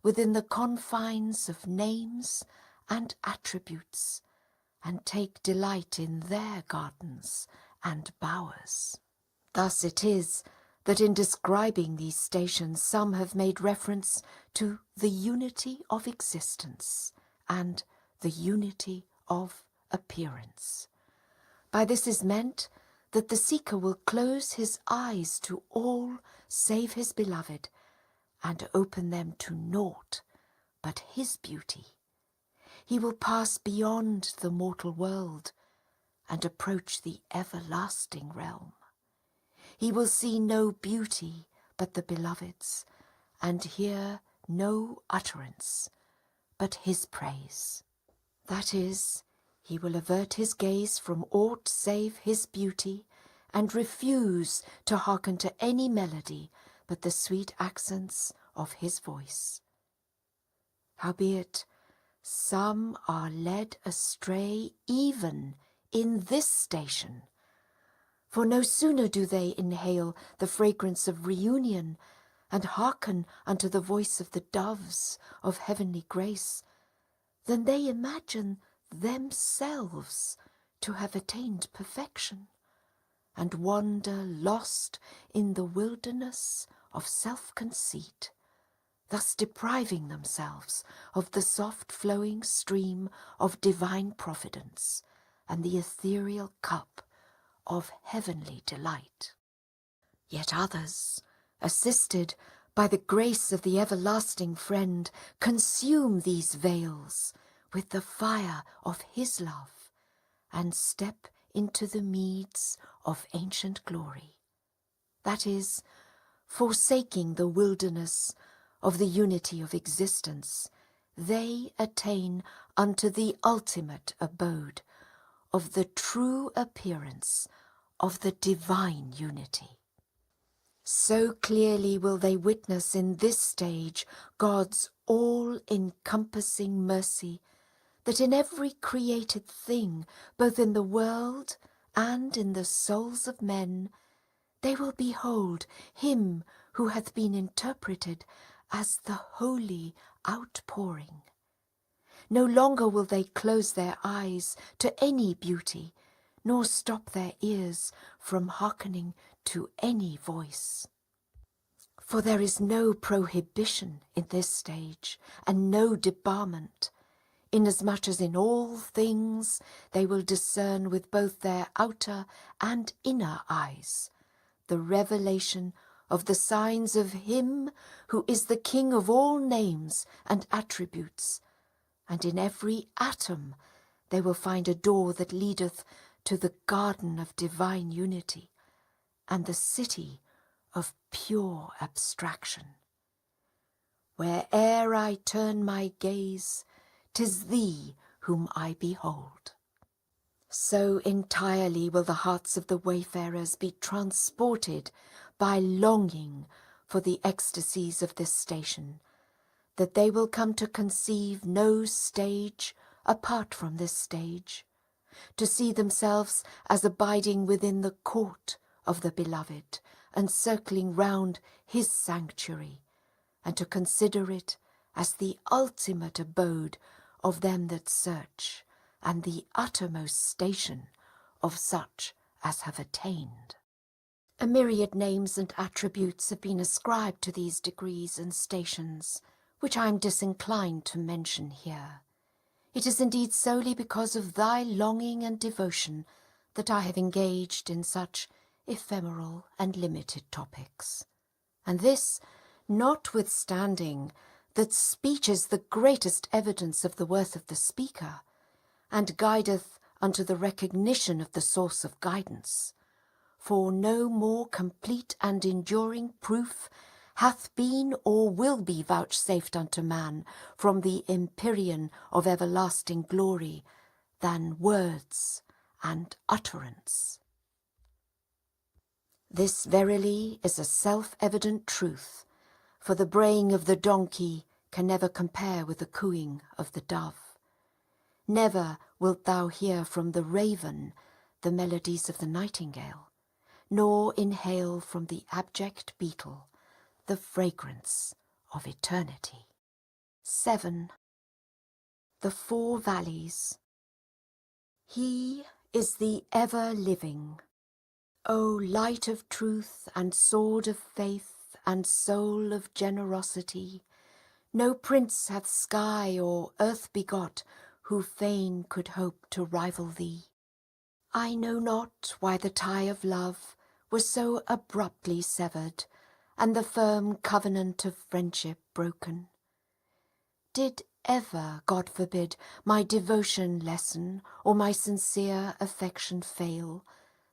Speaker 1: within the confines of names and attributes, and take delight in their gardens and bowers. Thus it is that in describing these stations some have made reference to the unity of existence and the unity of appearance. By this is meant that the seeker will close his eyes to all save his beloved, and open them to naught but his beauty. He will pass beyond the mortal world and approach the everlasting realm. He will see no beauty but the beloved's, and hear no utterance but his praise. That is, he will avert his gaze from aught save his beauty, and refuse to hearken to any melody but the sweet accents of his voice. Howbeit, some are led astray even in this station, for no sooner do they inhale the fragrance of reunion and hearken unto the voice of the doves of heavenly grace, than they imagine themselves to have attained perfection, and wander lost in the wilderness of self-conceit, thus depriving themselves of the soft-flowing stream of divine providence and the ethereal cup of heavenly delight. Yet others, assisted by the grace of the everlasting Friend, consume these veils with the fire of his love, and step into the meads of ancient glory. That is, forsaking the wilderness of the unity of existence, they attain unto the ultimate abode of the true appearance of the divine unity. So clearly will they witness in this stage God's all-encompassing mercy, that in every created thing, both in the world and in the souls of men, they will behold him who hath been interpreted as the holy outpouring. No longer will they close their eyes to any beauty, nor stop their ears from hearkening to any voice. For there is no prohibition in this stage, and no debarment, inasmuch as in all things they will discern with both their outer and inner eyes the revelation of the signs of him who is the King of all names and attributes, and in every atom they will find a door that leadeth to the garden of divine unity, and the city of pure abstraction. Where'er I turn my gaze, 'tis thee whom I behold. So entirely will the hearts of the wayfarers be transported by longing for the ecstasies of this station, that they will come to conceive no stage apart from this stage, to see themselves as abiding within the court of the Beloved, and circling round his sanctuary, and to consider it as the ultimate abode of them that search, and the uttermost station of such as have attained. A myriad names and attributes have been ascribed to these degrees and stations, which I am disinclined to mention here. It is indeed solely because of thy longing and devotion that I have engaged in such ephemeral and limited topics. And this, notwithstanding that speech is the greatest evidence of the worth of the speaker, and guideth unto the recognition of the source of guidance. for no more complete and enduring proof hath been or will be vouchsafed unto man from the empyrean of everlasting glory than words and utterance. This verily is a self-evident truth, for the braying of the donkey can never compare with the cooing of the dove. Never wilt thou hear from the raven the melodies of the nightingale, nor inhale from the abject beetle the fragrance of eternity. 7. The Four Valleys. He is the ever-living. O light of truth and sword of faith and soul of generosity, no prince hath sky or earth begot who fain could hope to rival thee. I know not why the tie of love was so abruptly severed, and the firm covenant of friendship broken. Did ever, God forbid, my devotion lessen, or my sincere affection fail,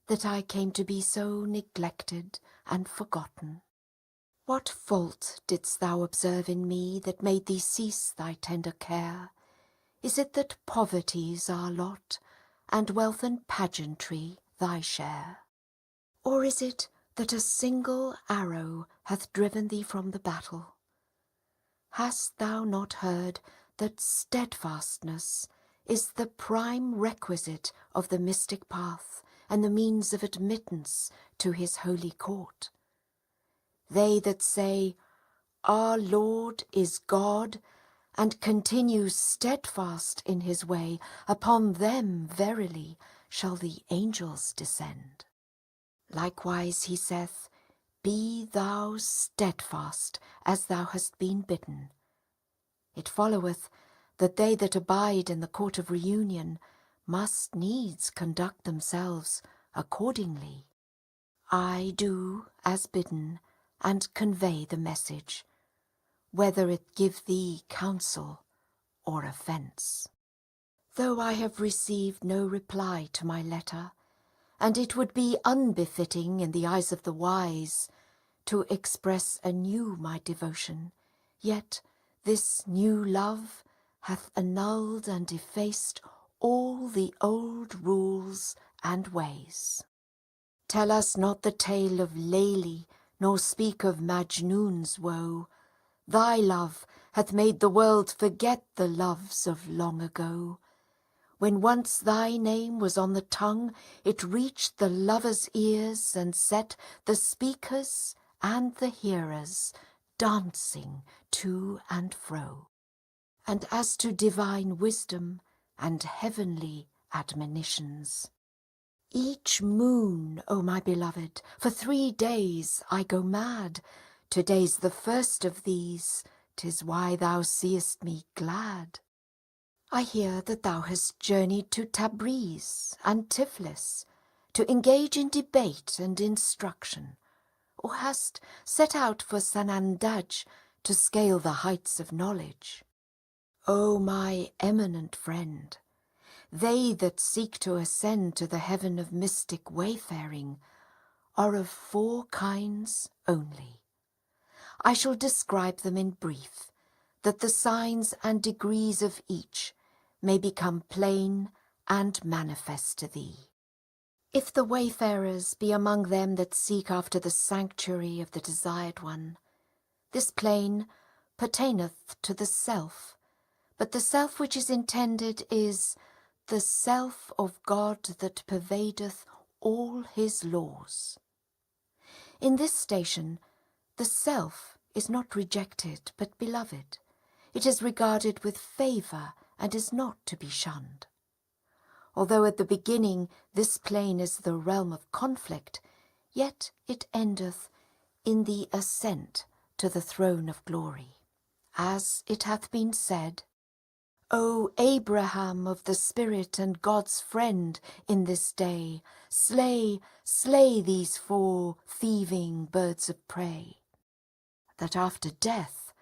Speaker 1: that I came to be so neglected and forgotten? What fault didst thou observe in me that made thee cease thy tender care? Is it that poverty's our lot, and wealth and pageantry thy share? Or is it that a single arrow hath driven thee from the battle? Hast thou not heard that steadfastness is the prime requisite of the mystic path and the means of admittance to his holy court? They that say, Our Lord is God, and continue steadfast in his way, upon them verily shall the angels descend. Likewise he saith, Be thou steadfast as thou hast been bidden. It followeth that they that abide in the court of reunion must needs conduct themselves accordingly. I do as bidden, and convey the message, whether it give thee counsel or offence. Though I have received no reply to my letter, and it would be unbefitting in the eyes of the wise to express anew my devotion, yet this new love hath annulled and effaced all the old rules and ways. Tell us not the tale of Laili, nor speak of Majnun's woe. Thy love hath made the world forget the loves of long ago. When once thy name was on the tongue, it reached the lover's ears and set the speakers and the hearers dancing to and fro. And as to divine wisdom and heavenly admonitions, each moon, O my beloved, for 3 days I go mad. Today's the first of these, 'tis why thou seest me glad. I hear that thou hast journeyed to Tabriz and Tiflis to engage in debate and instruction, or hast set out for Sanandaj to scale the heights of knowledge. O my eminent friend, they that seek to ascend to the heaven of mystic wayfaring are of 4 kinds only. I shall describe them in brief, that the signs and degrees of each may become plain and manifest to thee. If the wayfarers be among them that seek after the sanctuary of the desired one, this plane pertaineth to the self, but the self which is intended is the self of God that pervadeth all his laws. In this station, the self is not rejected but beloved. It is regarded with favour and is not to be shunned. Although at the beginning this plane is the realm of conflict, yet it endeth in the ascent to the throne of glory. As it hath been said, O Abraham of the Spirit and God's friend in this day, slay, slay these 4 thieving birds of prey, that after death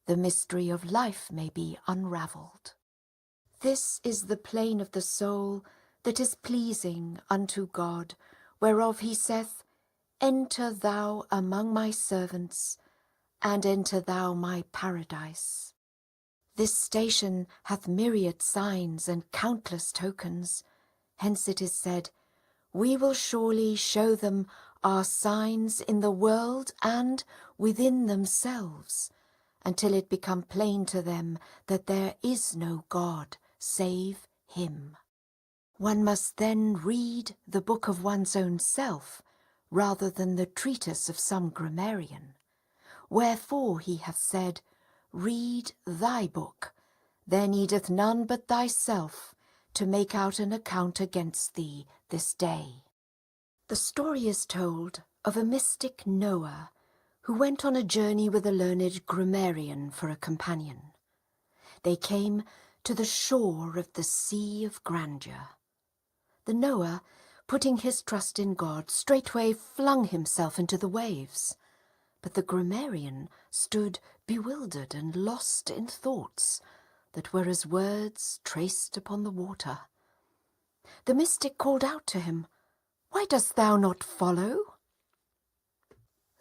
Speaker 1: the mystery of life may be unravelled. This is the plane of the soul that is pleasing unto God, whereof he saith, Enter thou among my servants, and enter thou my paradise. This station hath myriad signs and countless tokens. Hence it is said, we will surely show them our signs in the world and within themselves, until it become plain to them that there is no God save him. One must then read the book of one's own self, rather than the treatise of some grammarian. Wherefore he hath said, read thy book, there needeth none but thyself to make out an account against thee this day. The story is told of a mystic Noah, who went on a journey with a learned grammarian for a companion. They came to the shore of the sea of grandeur. The Noah, putting his trust in God, straightway flung himself into the waves. But the grammarian stood bewildered and lost in thoughts that were as words traced upon the water. The mystic called out to him, why dost thou not follow?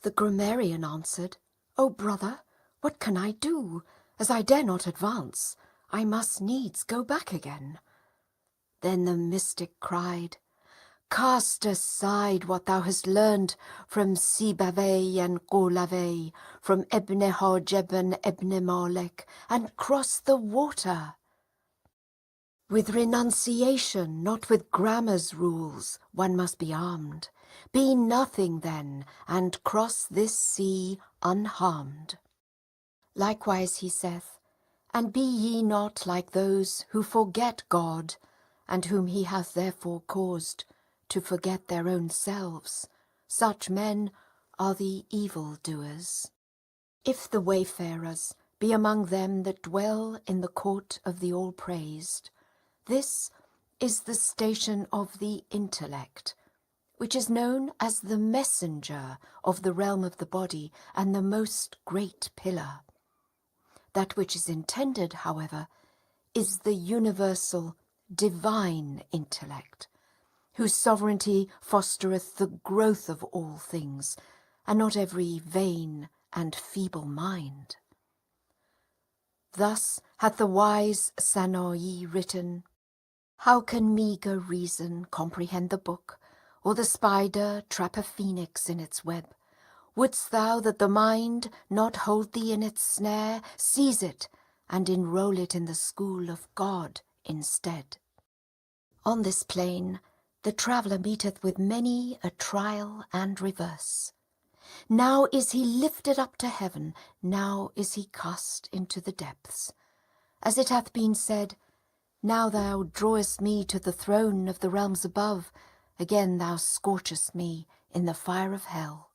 Speaker 1: The grammarian answered, O brother, what can I do? As I dare not advance, I must needs go back again. Then the mystic cried, cast aside what thou hast learned from Sibaveh and Qolaveh, from Ebne Hajeb and Ebne Malek, and cross the water. With renunciation, not with grammar's rules, one must be armed. Be nothing then, and cross this sea unharmed. Likewise he saith, and be ye not like those who forget God, and whom he hath therefore caused to forget their own selves. Such men are the evil-doers. If the wayfarers be among them that dwell in the court of the all-praised, this is the station of the intellect, which is known as the messenger of the realm of the body and the most great pillar. That which is intended, however, is the universal divine intellect, whose sovereignty fostereth the growth of all things, and not every vain and feeble mind. Thus hath the wise Sanoi written, how can meagre reason comprehend the book, or the spider trap a phoenix in its web? Wouldst thou that the mind not hold thee in its snare, seize it, and enroll it in the school of God instead. On this plain the traveller meeteth with many a trial and reverse. Now is he lifted up to heaven, now is he cast into the depths. As it hath been said, now thou drawest me to the throne of the realms above, again thou scorchest me in the fire of hell.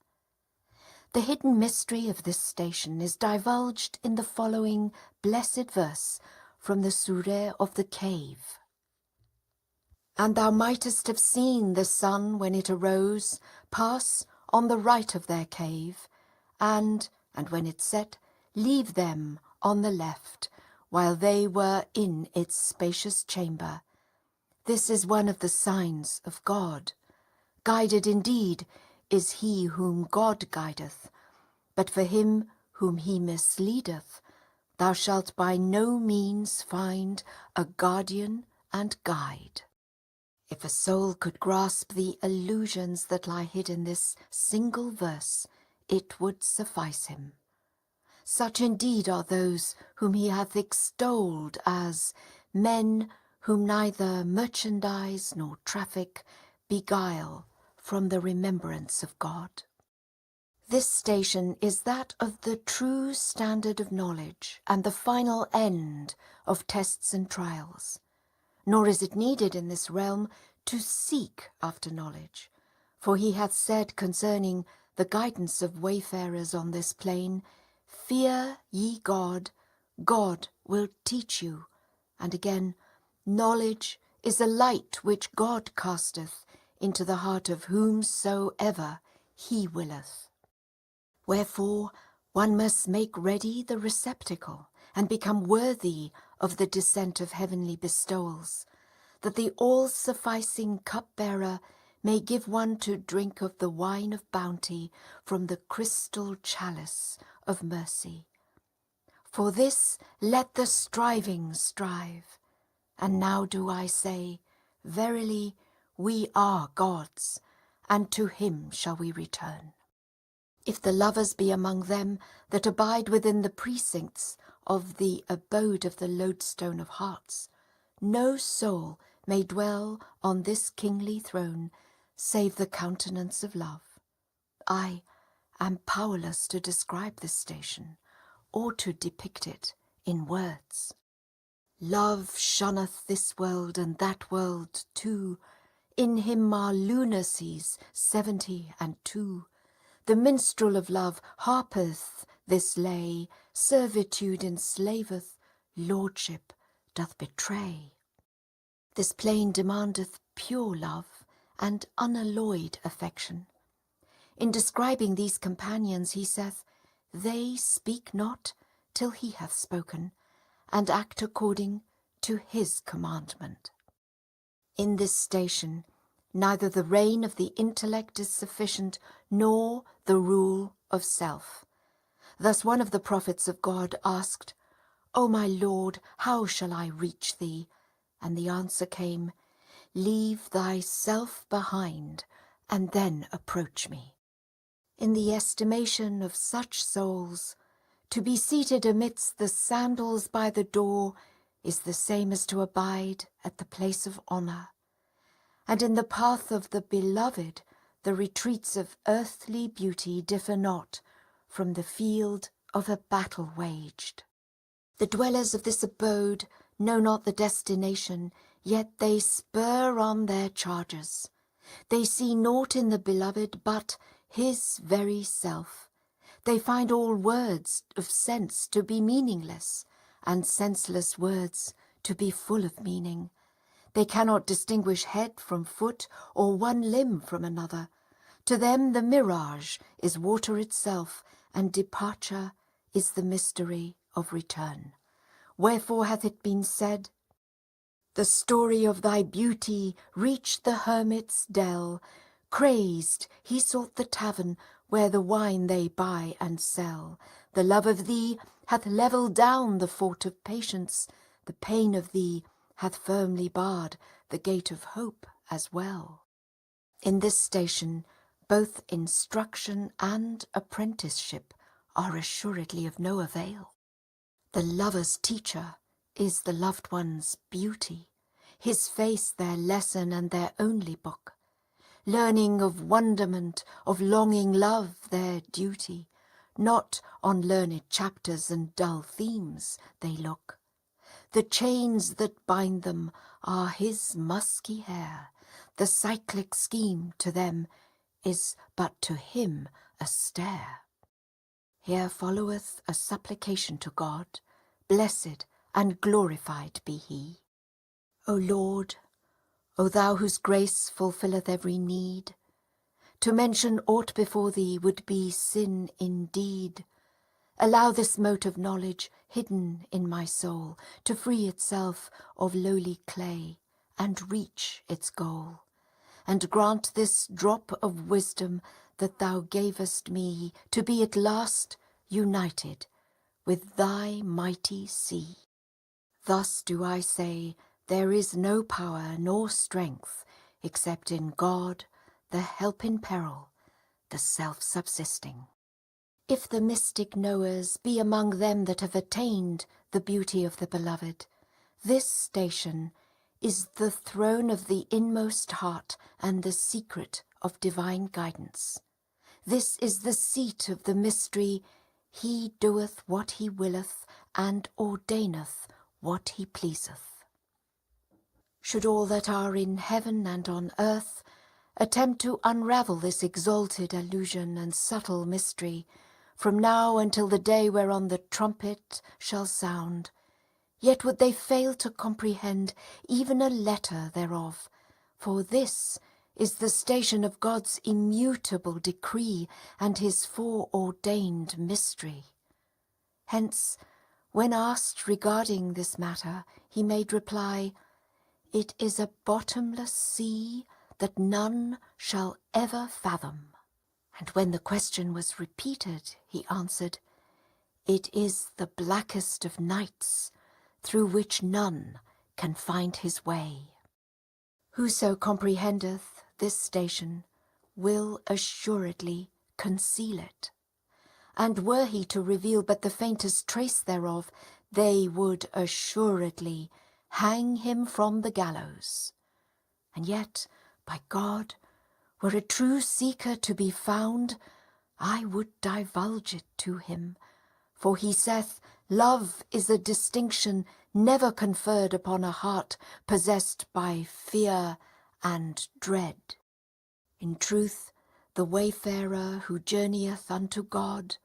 Speaker 1: The hidden mystery of this station is divulged in the following blessed verse from the Surah of the Cave. And thou mightest have seen the sun when it arose pass on the right of their cave, and when it set, leave them on the left, while they were in its spacious chamber. This is one of the signs of God. Guided indeed is he whom God guideth, but for him whom he misleadeth, thou shalt by no means find a guardian and guide. If a soul could grasp the illusions that lie hid in this single verse, it would suffice him. Such indeed are those whom he hath extolled as men whom neither merchandise nor traffic beguile from the remembrance of God. This station is that of the true standard of knowledge and the final end of tests and trials. Nor is it needed in this realm to seek after knowledge, for he hath said concerning the guidance of wayfarers on this plain, fear ye God, God will teach you. And again, knowledge is a light which God casteth into the heart of whomsoever he willeth. Wherefore one must make ready the receptacle, and become worthy of the descent of heavenly bestowals, that the all-sufficing cup-bearer may give one to drink of the wine of bounty from the crystal chalice of mercy. For this let the striving strive. And now do I say, verily, we are God's, and to him shall we return. If the lovers be among them that abide within the precincts of the abode of the lodestone of hearts, no soul may dwell on this kingly throne save the countenance of love. I am powerless to describe this station or to depict it in words. Love shunneth this world and that world too. In him are lunacies 72. The minstrel of love harpeth this lay. Servitude enslaveth, lordship doth betray. This plain demandeth pure love and unalloyed affection. In describing these companions he saith, they speak not till he hath spoken, and act according to his commandment. In this station, neither the reign of the intellect is sufficient, nor the rule of self. Thus one of the prophets of God asked, O my Lord, how shall I reach thee? And the answer came, leave thyself behind, and then approach me. In the estimation of such souls, to be seated amidst the sandals by the door is the same as to abide at the place of honour. And in the path of the beloved, the retreats of earthly beauty differ not from the field of a battle waged. The dwellers of this abode know not the destination, yet they spur on their chargers. They see naught in the beloved but his very self. They find all words of sense to be meaningless, and senseless words to be full of meaning. They cannot distinguish head from foot, or one limb from another. To them the mirage is water itself, and departure is the mystery of return. Wherefore hath it been said, the story of thy beauty reached the hermit's dell. Crazed, he sought the tavern where the wine they buy and sell. The love of thee hath levelled down the fort of patience. The pain of thee hath firmly barred the gate of hope as well. In this station, both instruction and apprenticeship are assuredly of no avail. The lover's teacher is the loved one's beauty, his face their lesson and their only book. Learning of wonderment, of longing love their duty, not on learned chapters and dull themes they look. The chains that bind them are his musky hair, the cyclic scheme to them is but to him a stair. Here followeth a supplication to God, blessed and glorified be he. O Lord, O thou whose grace fulfilleth every need, to mention aught before thee would be sin indeed. Allow this mote of knowledge hidden in my soul to free itself of lowly clay and reach its goal, and grant this drop of wisdom that thou gavest me to be at last united with thy mighty sea. Thus do I say, there is no power nor strength except in God, the help in peril, the self-subsisting. If the mystic knowers be among them that have attained the beauty of the beloved, this station is the throne of the inmost heart and the secret of divine guidance. This is the seat of the mystery, he doeth what he willeth and ordaineth what he pleaseth. Should all that are in heaven and on earth attempt to unravel this exalted illusion and subtle mystery, from now until the day whereon the trumpet shall sound, yet would they fail to comprehend even a letter thereof, for this is the station of God's immutable decree and his foreordained mystery. Hence, when asked regarding this matter, he made reply, it is a bottomless sea that none shall ever fathom. And when the question was repeated, he answered, "It is the blackest of nights, through which none can find his way." Whoso comprehendeth this station will assuredly conceal it. And were he to reveal but the faintest trace thereof, they would assuredly hang him from the gallows. And yet, by God, were a true seeker to be found, I would divulge it to him. For he saith, love is a distinction never conferred upon a heart possessed by fear and dread. In truth, the wayfarer who journeyeth unto God,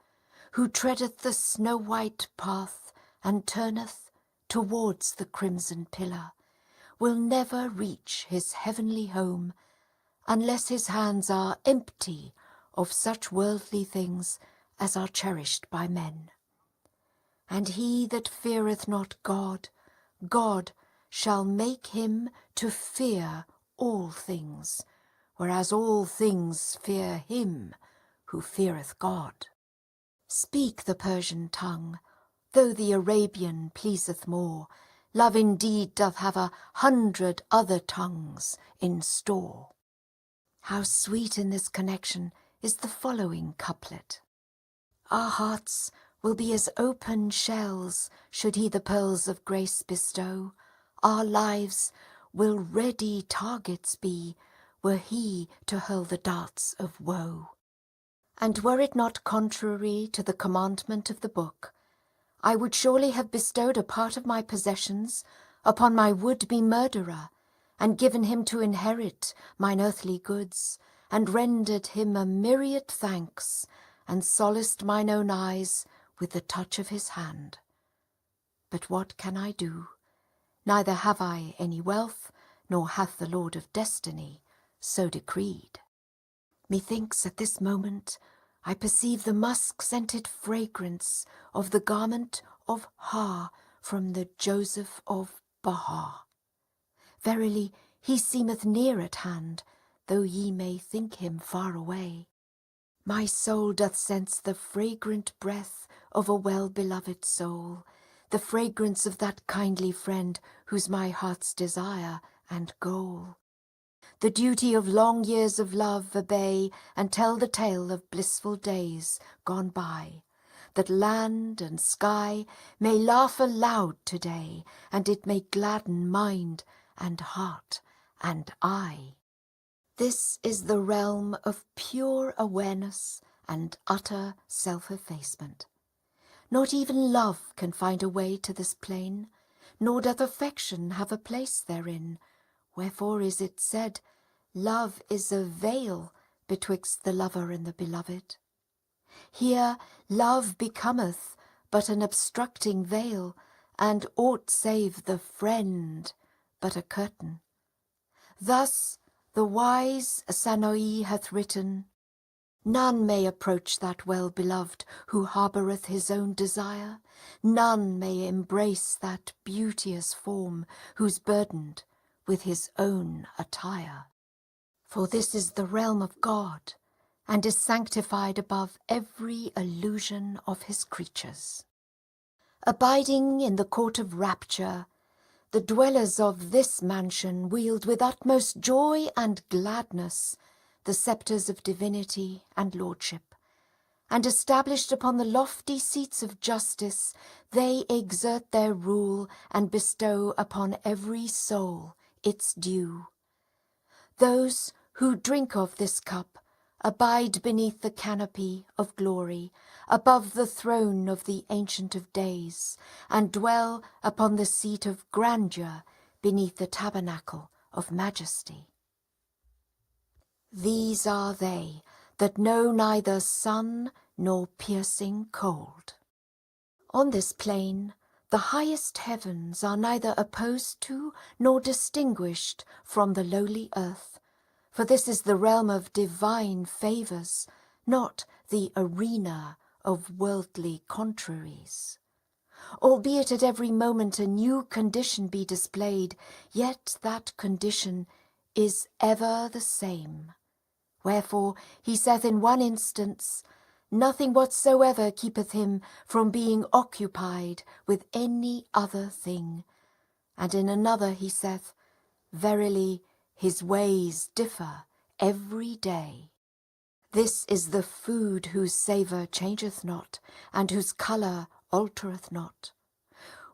Speaker 1: who treadeth the snow-white path and turneth towards the crimson pillar, will never reach his heavenly home unless his hands are empty of such worldly things as are cherished by men. And he that feareth not God, God shall make him to fear all things, whereas all things fear him who feareth God. Speak the Persian tongue, though the Arabian pleaseth more, love indeed doth have 100 other tongues in store. How sweet in this connection is the following couplet. Our hearts will be as open shells, should he the pearls of grace bestow. Our lives will ready targets be, were he to hurl the darts of woe. And were it not contrary to the commandment of the book, I would surely have bestowed a part of my possessions upon my would-be murderer, and given him to inherit mine earthly goods, and rendered him a myriad thanks, and solaced mine own eyes with the touch of his hand. But what can I do? Neither have I any wealth, nor hath the Lord of Destiny so decreed. Methinks at this moment I perceive the musk-scented fragrance of the garment of Ha from the Joseph of Baha. Verily, he seemeth near at hand, though ye may think him far away. My soul doth sense the fragrant breath of a well-beloved soul, the fragrance of that kindly friend who's my heart's desire and goal. The duty of long years of love obey, and tell the tale of blissful days gone by, that land and sky may laugh aloud today, and it may gladden mind and heart and eye. This is the realm of pure awareness and utter self-effacement. Not even love can find a way to this plane, nor doth affection have a place therein. Wherefore is it said, love is a veil betwixt the lover and the beloved. Here love becometh but an obstructing veil, and aught save the friend but a curtain. Thus the wise Sanoi hath written, none may approach that well-beloved who harboureth his own desire, none may embrace that beauteous form who's burdened with his own attire. For this is the realm of God, and is sanctified above every illusion of his creatures. Abiding in the court of rapture, the dwellers of this mansion wield with utmost joy and gladness the sceptres of divinity and lordship, and established upon the lofty seats of justice, they exert their rule and bestow upon every soul its due. Those who drink of this cup abide beneath the canopy of glory, above the throne of the Ancient of Days, and dwell upon the seat of grandeur beneath the tabernacle of majesty. These are they that know neither sun nor piercing cold. On this plane, the highest heavens are neither opposed to nor distinguished from the lowly earth, for this is the realm of divine favours, not the arena of worldly contraries. Albeit at every moment a new condition be displayed, yet that condition is ever the same. Wherefore he saith in one instance, nothing whatsoever keepeth him from being occupied with any other thing. And in another he saith, verily his ways differ every day. This is the food whose savour changeth not, and whose colour altereth not.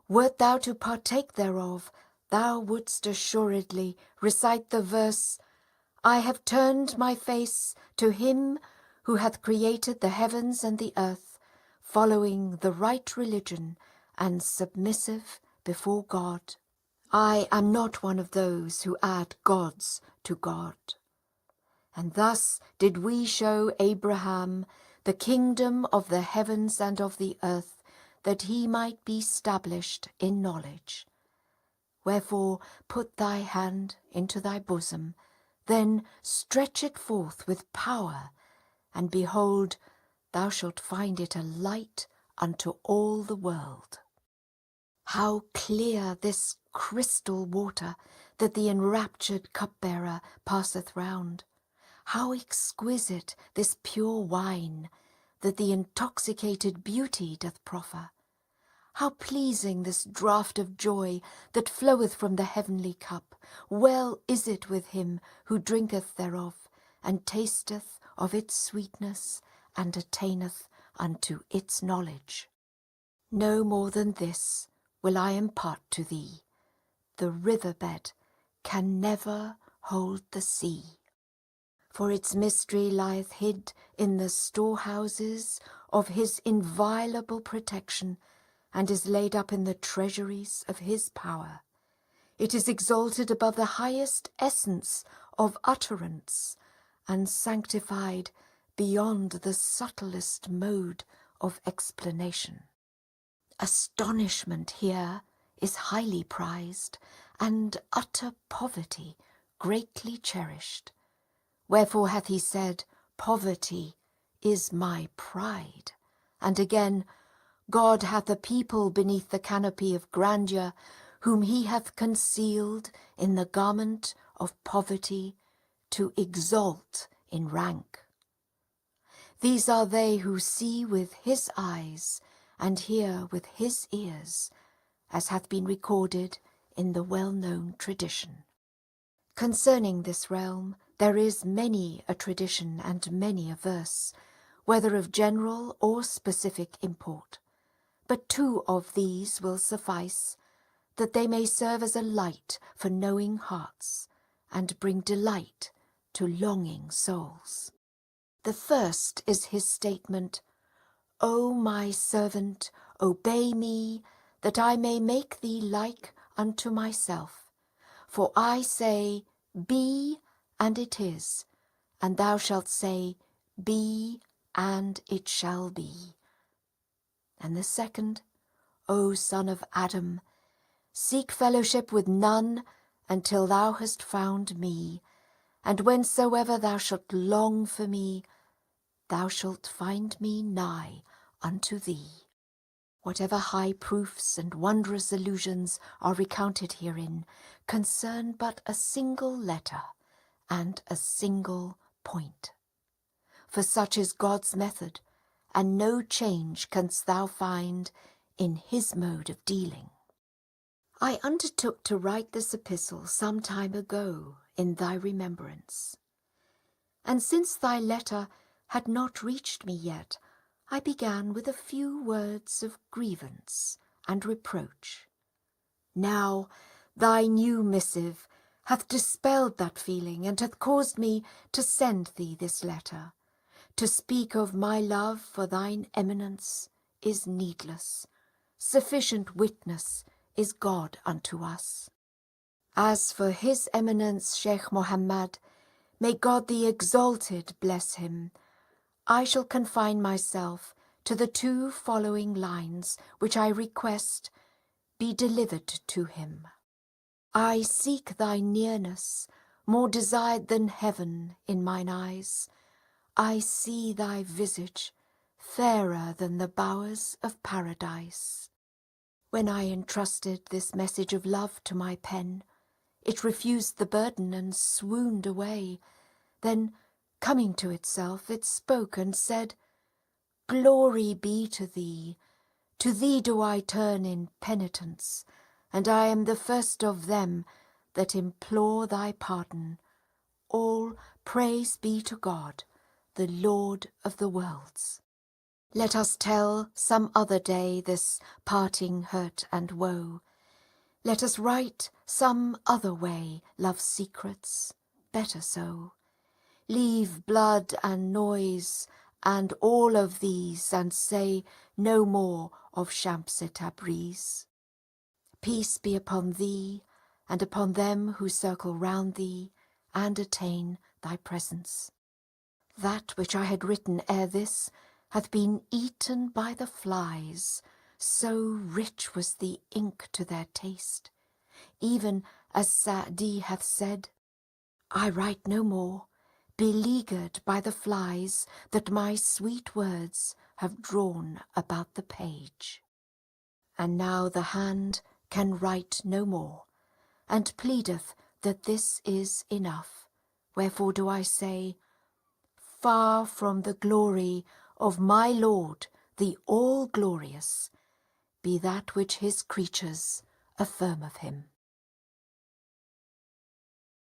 Speaker 1: Wert thou to partake thereof, thou wouldst assuredly recite the verse, I have turned my face to him who hath created the heavens and the earth, following the right religion and submissive before God. I am not one of those who add gods to God. And thus did we show Abraham the kingdom of the heavens and of the earth, that he might be stablished in knowledge. Wherefore put thy hand into thy bosom, then stretch it forth with power, and behold, thou shalt find it a light unto all the world. How clear this crystal water that the enraptured cupbearer passeth round! How exquisite this pure wine that the intoxicated beauty doth proffer! How pleasing this draught of joy that floweth from the heavenly cup! Well is it with him who drinketh thereof, and tasteth of its sweetness, and attaineth unto its knowledge. No more than this will I impart to thee. The river-bed can never hold the sea, for its mystery lieth hid in the storehouses of his inviolable protection, and is laid up in the treasuries of his power. It is exalted above the highest essence of utterance, and sanctified beyond the subtlest mode of explanation. Astonishment here is highly prized, and utter poverty greatly cherished. Wherefore hath he said, poverty is my pride. And again, God hath a people beneath the canopy of grandeur, whom he hath concealed in the garment of poverty, to exalt in rank. These are they who see with his eyes, and hear with his ears, as hath been recorded in the well-known tradition. Concerning this realm there is many a tradition and many a verse, whether of general or specific import. But two of these will suffice, that they may serve as a light for knowing hearts, and bring delight to longing souls. The first is his statement, O my servant, obey me, that I may make thee like unto myself. For I say, be, and it is, and thou shalt say, be, and it shall be. And the second, O son of Adam, seek fellowship with none until thou hast found me, and whensoever thou shalt long for me, thou shalt find me nigh unto thee. Whatever high proofs and wondrous allusions are recounted herein concern but a single letter and a single point. For such is God's method, and no change canst thou find in his mode of dealing. I undertook to write this epistle some time ago in thy remembrance, and since thy letter had not reached me yet, I began with a few words of grievance and reproach. Now thy new missive hath dispelled that feeling, and hath caused me to send thee this letter. To speak of my love for thine eminence is needless. Sufficient witness is God unto us. As for his eminence Sheikh Mohammed, may God the Exalted bless him, I shall confine myself to the two following lines which I request be delivered to him. I seek thy nearness, more desired than heaven in mine eyes. I see thy visage, fairer than the bowers of paradise. When I entrusted this message of love to my pen, It refused the burden and swooned away. Then, coming to itself, it spoke and said, "Glory be to thee. To thee do I turn in penitence, and I am the first of them that implore thy pardon. All praise be to God, the Lord of the worlds." Let us tell some other day this parting hurt and woe. Let us write some other way love's secrets, better so. Leave blood and noise and all of these, and say no more of Shams Tabriz. Peace be upon thee, and upon them who circle round thee, and attain thy presence. That which I had written ere this hath been eaten by the flies, so rich was the ink to their taste, even as Sa'di hath said, "I write no more, beleaguered by the flies that my sweet words have drawn about the page." And now the hand can write no more, and pleadeth that this is enough. Wherefore do I say, far from the glory of my Lord, the all-glorious, be that which his creatures affirm of him.